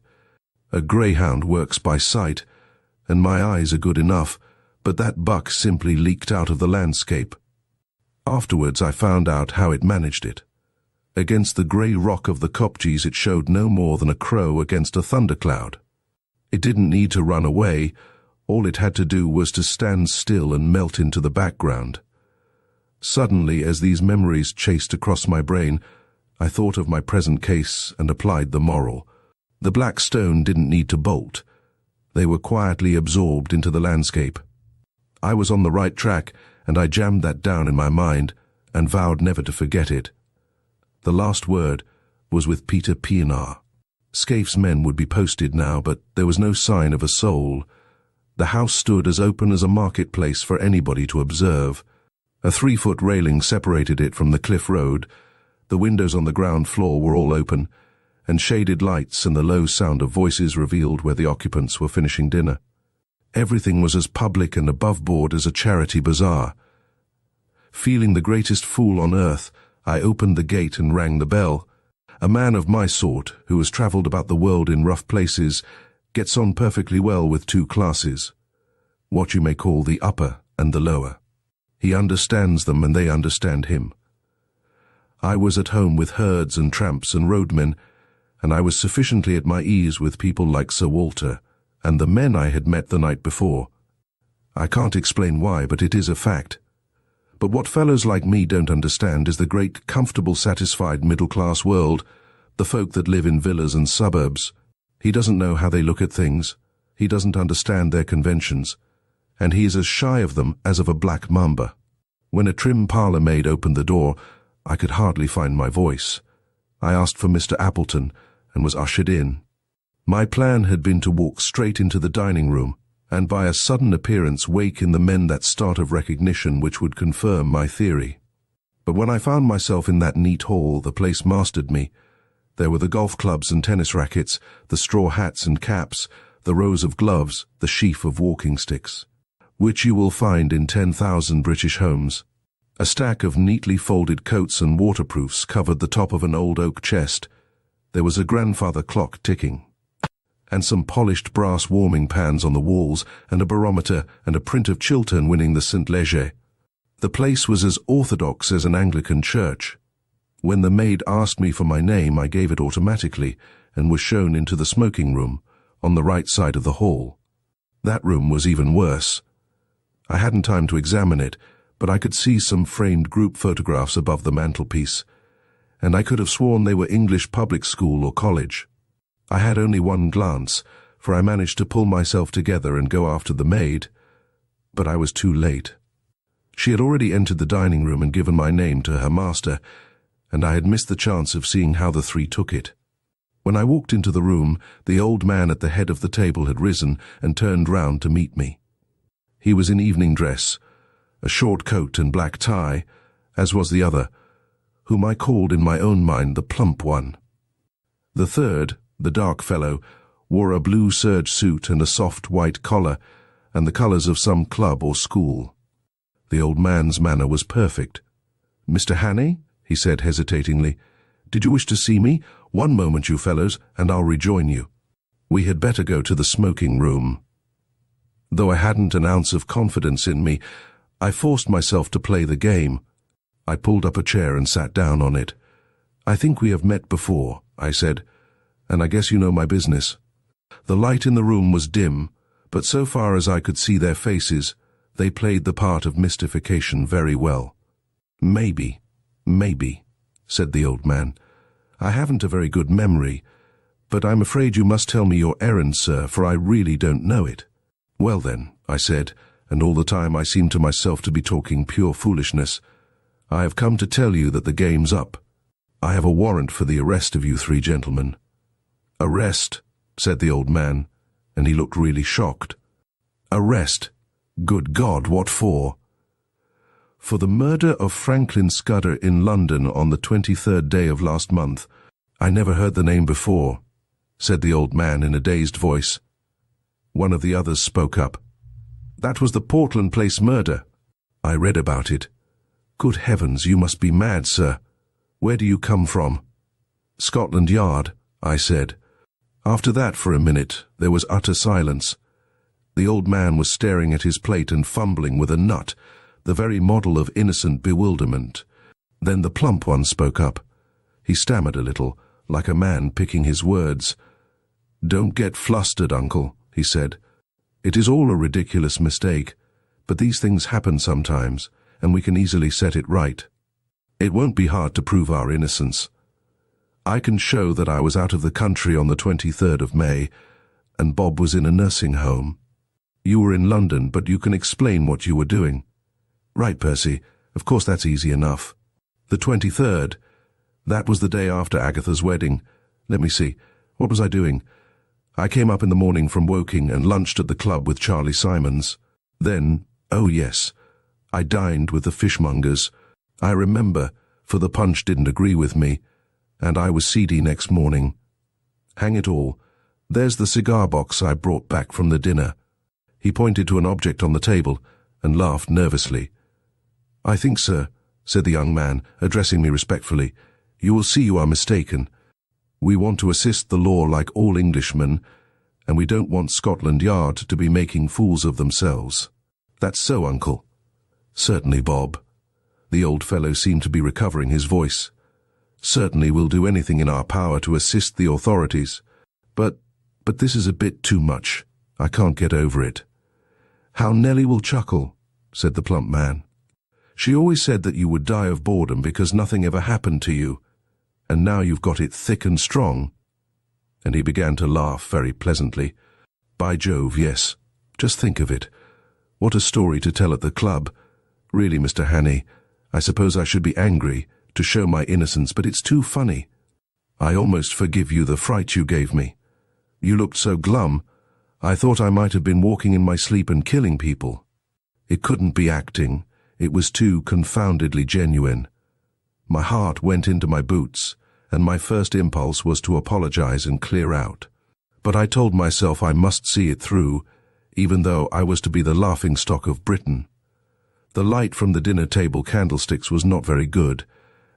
A greyhound works by sight, and my eyes are good enough, but that buck simply leaked out of the landscape. Afterwards I found out how it managed it. Against the grey rock of the kopjes it showed no more than a crow against a thundercloud. It didn't need to run away, all it had to do was to stand still and melt into the background. Suddenly, as these memories chased across my brain, I thought of my present case and applied the moral. The Black Stone didn't need to bolt. They were quietly absorbed into the landscape. I was on the right track, and I jammed that down in my mind and vowed never to forget it. The last word was with Peter Pienaar. Scaife's men would be posted now, but there was no sign of a soul. The house stood as open as a marketplace for anybody to observe. A 3-foot railing separated it from the cliff road. The windows on the ground floor were all open, and shaded lights and the low sound of voices revealed where the occupants were finishing dinner. Everything was as public and above board as a charity bazaar. Feeling the greatest fool on earth, I opened the gate and rang the bell. A man of my sort, who has travelled about the world in rough places, gets on perfectly well with 2 classes, what you may call the upper and the lower. He understands them and they understand him. I was at home with herds and tramps and roadmen, and I was sufficiently at my ease with people like Sir Walter and the men I had met the night before. I can't explain why, but it is a fact. But what fellows like me don't understand is the great, comfortable, satisfied middle-class world, the folk that live in villas and suburbs. He doesn't know how they look at things. He doesn't understand their conventions, and he is as shy of them as of a black mamba. When a trim parlour maid opened the door, I could hardly find my voice. I asked for Mr. Appleton and was ushered in. My plan had been to walk straight into the dining room, and by a sudden appearance wake in the men that start of recognition which would confirm my theory. But when I found myself in that neat hall, the place mastered me. There were the golf clubs and tennis rackets, the straw hats and caps, the rows of gloves, the sheaf of walking sticks, which you will find in 10,000 British homes. A stack of neatly folded coats and waterproofs covered the top of an old oak chest. There was a grandfather clock ticking, and some polished brass warming pans on the walls, and a barometer and a print of Chiltern winning the St. Leger. The place was as orthodox as an Anglican church. When the maid asked me for my name, I gave it automatically and was shown into the smoking room, on the right side of the hall. That room was even worse. I hadn't time to examine it, but I could see some framed group photographs above the mantelpiece, and I could have sworn they were English public school or college. I had only one glance, for I managed to pull myself together and go after the maid, but I was too late. She had already entered the dining room and given my name to her master, and I had missed the chance of seeing how the 3 took it. When I walked into the room, the old man at the head of the table had risen and turned round to meet me. He was in evening dress, a short coat and black tie, as was the other, whom I called in my own mind the plump one. The third, the dark fellow, wore a blue serge suit and a soft white collar, and the colours of some club or school. The old man's manner was perfect. "Mr. Hannay?" he said hesitatingly. "Did you wish to see me? One moment, you fellows, and I'll rejoin you. We had better go to the smoking room." Though I hadn't an ounce of confidence in me, I forced myself to play the game. I pulled up a chair and sat down on it. "I think we have met before," I said, "and I guess you know my business." The light in the room was dim, but so far as I could see their faces, they played the part of mystification very well. Maybe, said the old man. "I haven't a very good memory, but I'm afraid you must tell me your errand, sir, for I really don't know it." "Well then," I said, and all the time I seemed to myself to be talking pure foolishness, "I have come to tell you that the game's up. I have a warrant for the arrest of you 3 gentlemen." "Arrest?" said the old man, and he looked really shocked. "Arrest? Good God, what for?" "For the murder of Franklin Scudder in London on the 23rd day of last month." "I never heard the name before," said the old man in a dazed voice. One of the others spoke up. "That was the Portland Place murder. I read about it." "Good heavens, you must be mad, sir. Where do you come from?" "Scotland Yard," I said. After that, for a minute, there was utter silence. The old man was staring at his plate and fumbling with a nut, the very model of innocent bewilderment. Then the plump one spoke up. He stammered a little, like a man picking his words. "Don't get flustered, uncle," he said. "It is all a ridiculous mistake, but these things happen sometimes, and we can easily set it right. It won't be hard to prove our innocence. I can show that I was out of the country on the 23rd of May, and Bob was in a nursing home. You were in London, but you can explain what you were doing." "Right, Percy. Of course that's easy enough." "The 23rd. That was the day after Agatha's wedding. Let me see. What was I doing? I came up in the morning from Woking and lunched at the club with Charlie Simons. Then, oh yes, I dined with the fishmongers. I remember, for the punch didn't agree with me, and I was seedy next morning. Hang it all, there's the cigar box I brought back from the dinner. He pointed to an object on the table and laughed nervously. I think, sir, said the young man, addressing me respectfully, you will see you are mistaken. We want to assist the law like all Englishmen, and we don't want Scotland Yard to be making fools of themselves. That's so, uncle. Certainly, Bob. The old fellow seemed to be recovering his voice. Certainly we'll do anything in our power to assist the authorities. But this is a bit too much. I can't get over it. How Nellie will chuckle, said the plump man. She always said that you would die of boredom because nothing ever happened to you, and now you've got it thick and strong. And he began to laugh very pleasantly. By Jove, yes. Just think of it. What a story to tell at the club. Really, Mr. Hannay, I suppose I should be angry to show my innocence, but it's too funny. I almost forgive you the fright you gave me. You looked so glum, I thought I might have been walking in my sleep and killing people. It couldn't be acting. It was too confoundedly genuine. My heart went into my boots, and my first impulse was to apologize and clear out. But I told myself I must see it through, even though I was to be the laughingstock of Britain. The light from the dinner table candlesticks was not very good,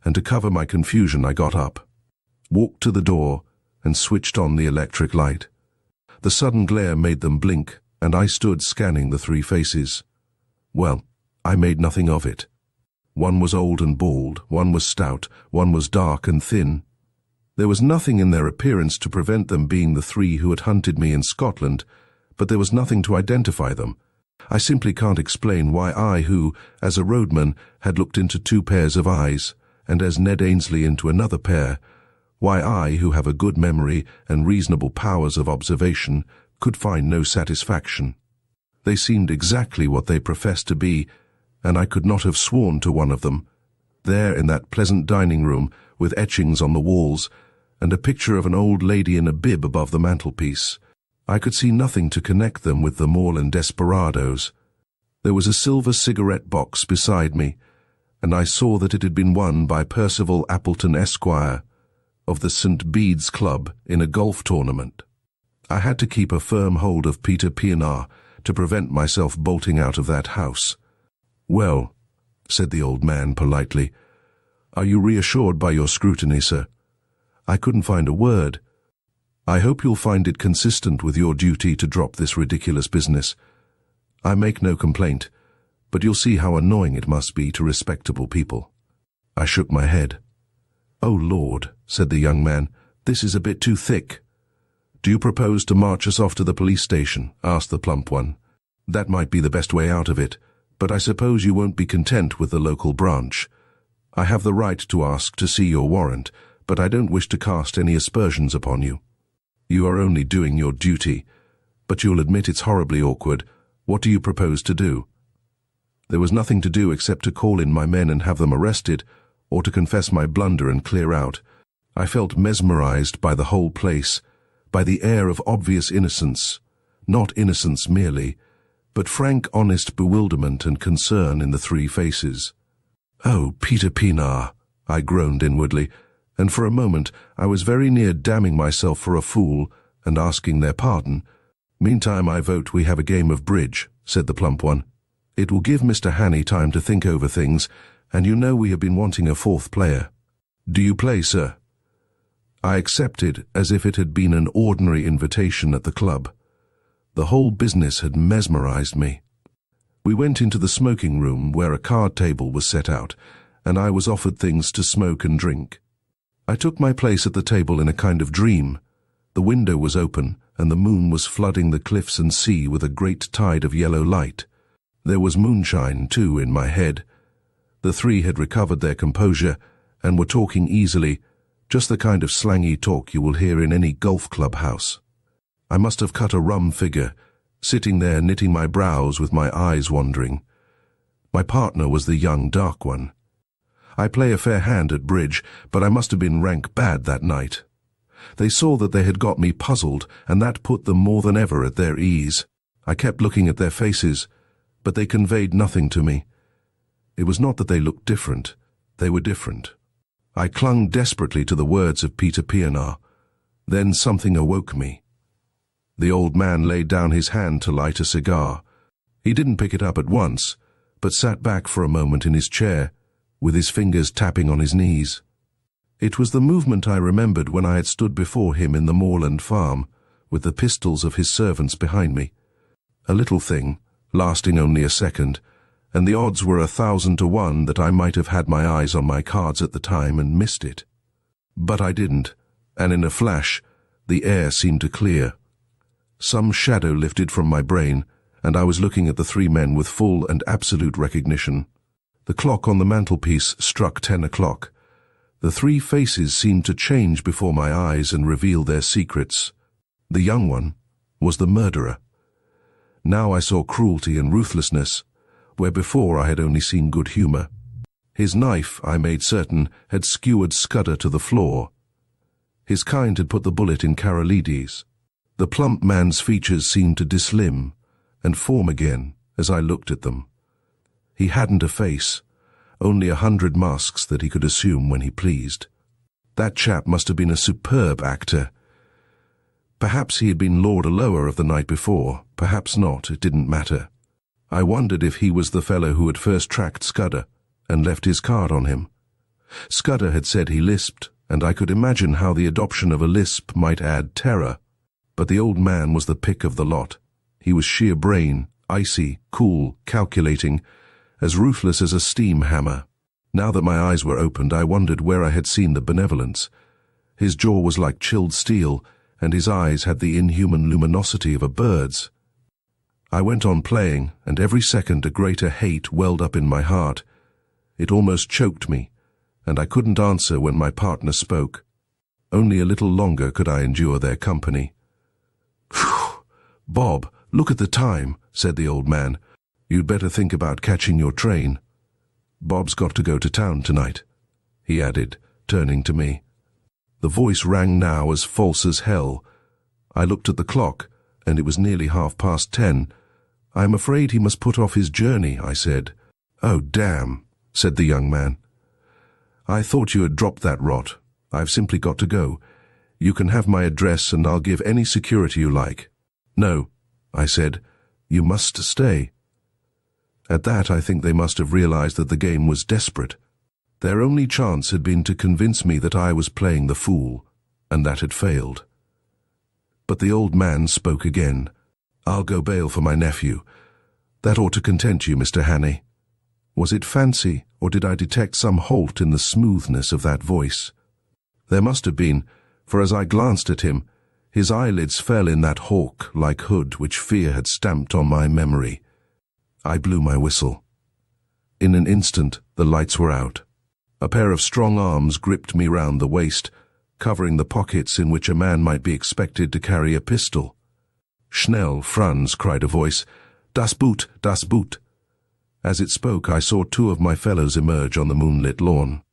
and to cover my confusion I got up, walked to the door, and switched on the electric light. The sudden glare made them blink, and I stood scanning the three faces. Well, I made nothing of it. One was old and bald, one was stout, one was dark and thin. There was nothing in their appearance to prevent them being the three who had hunted me in Scotland, but there was nothing to identify them. I simply can't explain why I, who, as a roadman, had looked into two pairs of eyes, and as Ned Ainsley into another pair, why I, who have a good memory and reasonable powers of observation, could find no satisfaction. They seemed exactly what they professed to be, and I could not have sworn to one of them. There in that pleasant dining room, with etchings on the walls, and a picture of an old lady in a bib above the mantelpiece, I could see nothing to connect them with the moorland desperadoes. There was a silver cigarette box beside me, and I saw that it had been won by Percival Appleton, Esquire, of the St. Bede's Club in a golf tournament. I had to keep a firm hold of Peter Pienaar to prevent myself bolting out of that house. Well, said the old man politely, are you reassured by your scrutiny, sir? I couldn't find a word. I hope you'll find it consistent with your duty to drop this ridiculous business. I make no complaint, but you'll see how annoying it must be to respectable people. I shook my head. Oh, Lord, said the young man, this is a bit too thick. Do you propose to march us off to the police station? Asked the plump one. That might be the best way out of it, but I suppose you won't be content with the local branch. I have the right to ask to see your warrant, but I don't wish to cast any aspersions upon you. You are only doing your duty, but you'll admit it's horribly awkward. What do you propose to do? There was nothing to do except to call in my men and have them arrested, or to confess my blunder and clear out. I felt mesmerized by the whole place, by the air of obvious innocence, not innocence merely, but frank, honest bewilderment and concern in the three faces. Oh, Peter Pienaar, I groaned inwardly, and for a moment I was very near damning myself for a fool and asking their pardon. Meantime I vote we have a game of bridge, said the plump one. It will give Mr. Hannay time to think over things, and you know we have been wanting a fourth player. Do you play, sir? I accepted as if it had been an ordinary invitation at the club. The whole business had mesmerized me. We went into the smoking room where a card table was set out, and I was offered things to smoke and drink. I took my place at the table in a kind of dream. The window was open, and the moon was flooding the cliffs and sea with a great tide of yellow light. There was moonshine, too, in my head. The three had recovered their composure, and were talking easily, just the kind of slangy talk you will hear in any golf club house. I must have cut a rum figure, sitting there knitting my brows with my eyes wandering. My partner was the young dark one. I play a fair hand at bridge, but I must have been rank bad that night. They saw that they had got me puzzled, and that put them more than ever at their ease. I kept looking at their faces, but they conveyed nothing to me. It was not that they looked different. They were different. I clung desperately to the words of Peter Pienaar. Then something awoke me. The old man laid down his hand to light a cigar. He didn't pick it up at once, but sat back for a moment in his chair, with his fingers tapping on his knees. It was the movement I remembered when I had stood before him in the moorland farm, with the pistols of his servants behind me. A little thing, lasting only a second, and the odds were 1,000 to 1 that I might have had my eyes on my cards at the time and missed it. But I didn't, and in a flash, the air seemed to clear. Some shadow lifted from my brain, and I was looking at the three men with full and absolute recognition. The clock on the mantelpiece struck 10 o'clock. The three faces seemed to change before my eyes and reveal their secrets. The young one was the murderer. Now I saw cruelty and ruthlessness, where before I had only seen good humor. His knife, I made certain, had skewered Scudder to the floor. His kind had put the bullet in Karolides. The plump man's features seemed to dislimn and form again as I looked at them. He hadn't a face, only 100 masks that he could assume when he pleased. That chap must have been a superb actor. Perhaps he had been Lord Alloa of the night before, perhaps not, it didn't matter. I wondered if he was the fellow who had first tracked Scudder and left his card on him. Scudder had said he lisped, and I could imagine how the adoption of a lisp might add terror. But the old man was the pick of the lot. He was sheer brain, icy, cool, calculating, as ruthless as a steam hammer. Now that my eyes were opened, I wondered where I had seen the benevolence. His jaw was like chilled steel, and his eyes had the inhuman luminosity of a bird's. I went on playing, and every second a greater hate welled up in my heart. It almost choked me, and I couldn't answer when my partner spoke. Only a little longer could I endure their company. "Phew! Bob, look at the time," said the old man. "You'd better think about catching your train. Bob's got to go to town tonight," he added, turning to me. The voice rang now as false as hell. I looked at the clock, and it was nearly 10:30. "I'm afraid he must put off his journey," I said. "Oh, damn," said the young man. "I thought you had dropped that rot. I've simply got to go. You can have my address, and I'll give any security you like." "No," I said. "You must stay." At that, I think they must have realized that the game was desperate. Their only chance had been to convince me that I was playing the fool, and that had failed. But the old man spoke again. "I'll go bail for my nephew. That ought to content you, Mr. Hannay." Was it fancy, or did I detect some halt in the smoothness of that voice? There must have been, for as I glanced at him, his eyelids fell in that hawk-like hood which fear had stamped on my memory. I blew my whistle. In an instant, the lights were out. A pair of strong arms gripped me round the waist, covering the pockets in which a man might be expected to carry a pistol. "Schnell, Franz," cried a voice. "Das Boot, das Boot." As it spoke, I saw two of my fellows emerge on the moonlit lawn.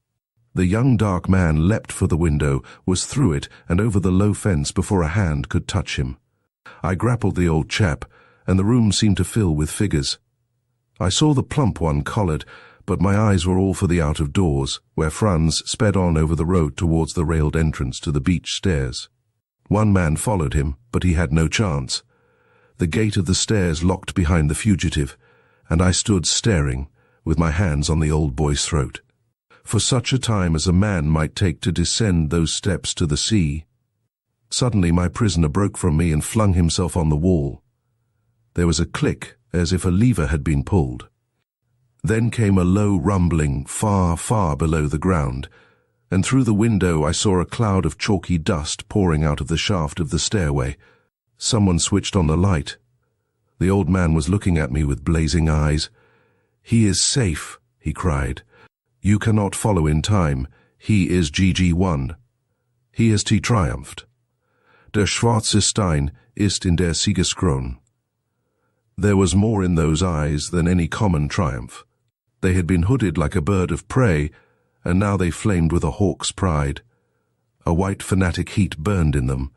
The young dark man leapt for the window, was through it and over the low fence before a hand could touch him. I grappled the old chap, and the room seemed to fill with figures. I saw the plump one collared, but my eyes were all for the out-of-doors, where Franz sped on over the road towards the railed entrance to the beach stairs. One man followed him, but he had no chance. The gate of the stairs locked behind the fugitive, and I stood staring, with my hands on the old boy's throat. For such a time as a man might take to descend those steps to the sea. Suddenly my prisoner broke from me and flung himself on the wall. There was a click, as if a lever had been pulled. Then came a low rumbling, far, far below the ground, and through the window I saw a cloud of chalky dust pouring out of the shaft of the stairway. Someone switched on the light. The old man was looking at me with blazing eyes. "He is safe," he cried. "You cannot follow in time. He is GG1. He has triumphed. Der schwarze Stein ist in der Siegeskrone." There was more in those eyes than any common triumph. They had been hooded like a bird of prey, and now they flamed with a hawk's pride. A white fanatic heat burned in them,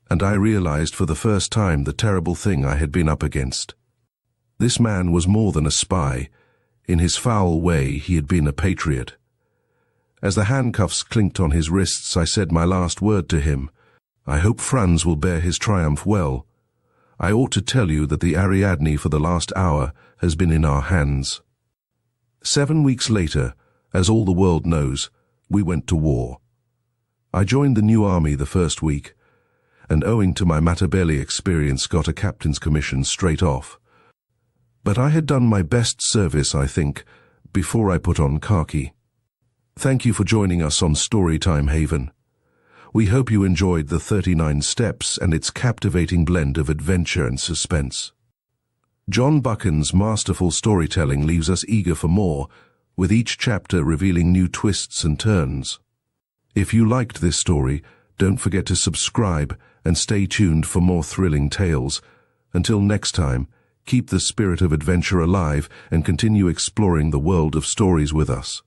and I realized for the first time the terrible thing I had been up against. This man was more than a spy. In his foul way, he had been a patriot. As the handcuffs clinked on his wrists, I said my last word to him. I hope Franz will bear his triumph well. I ought to tell you that the Ariadne for the last hour has been in our hands. 7 weeks later, as all the world knows, we went to war. I joined the new army the first week, and owing to my Matabele experience got a captain's commission straight off. But I had done my best service, I think, before I put on khaki. Thank you for joining us on Storytime Haven. We hope you enjoyed the 39 Steps and its captivating blend of adventure and suspense. John Buchan's masterful storytelling leaves us eager for more, with each chapter revealing new twists and turns. If you liked this story, don't forget to subscribe and stay tuned for more thrilling tales. Until next time, keep the spirit of adventure alive and continue exploring the world of stories with us.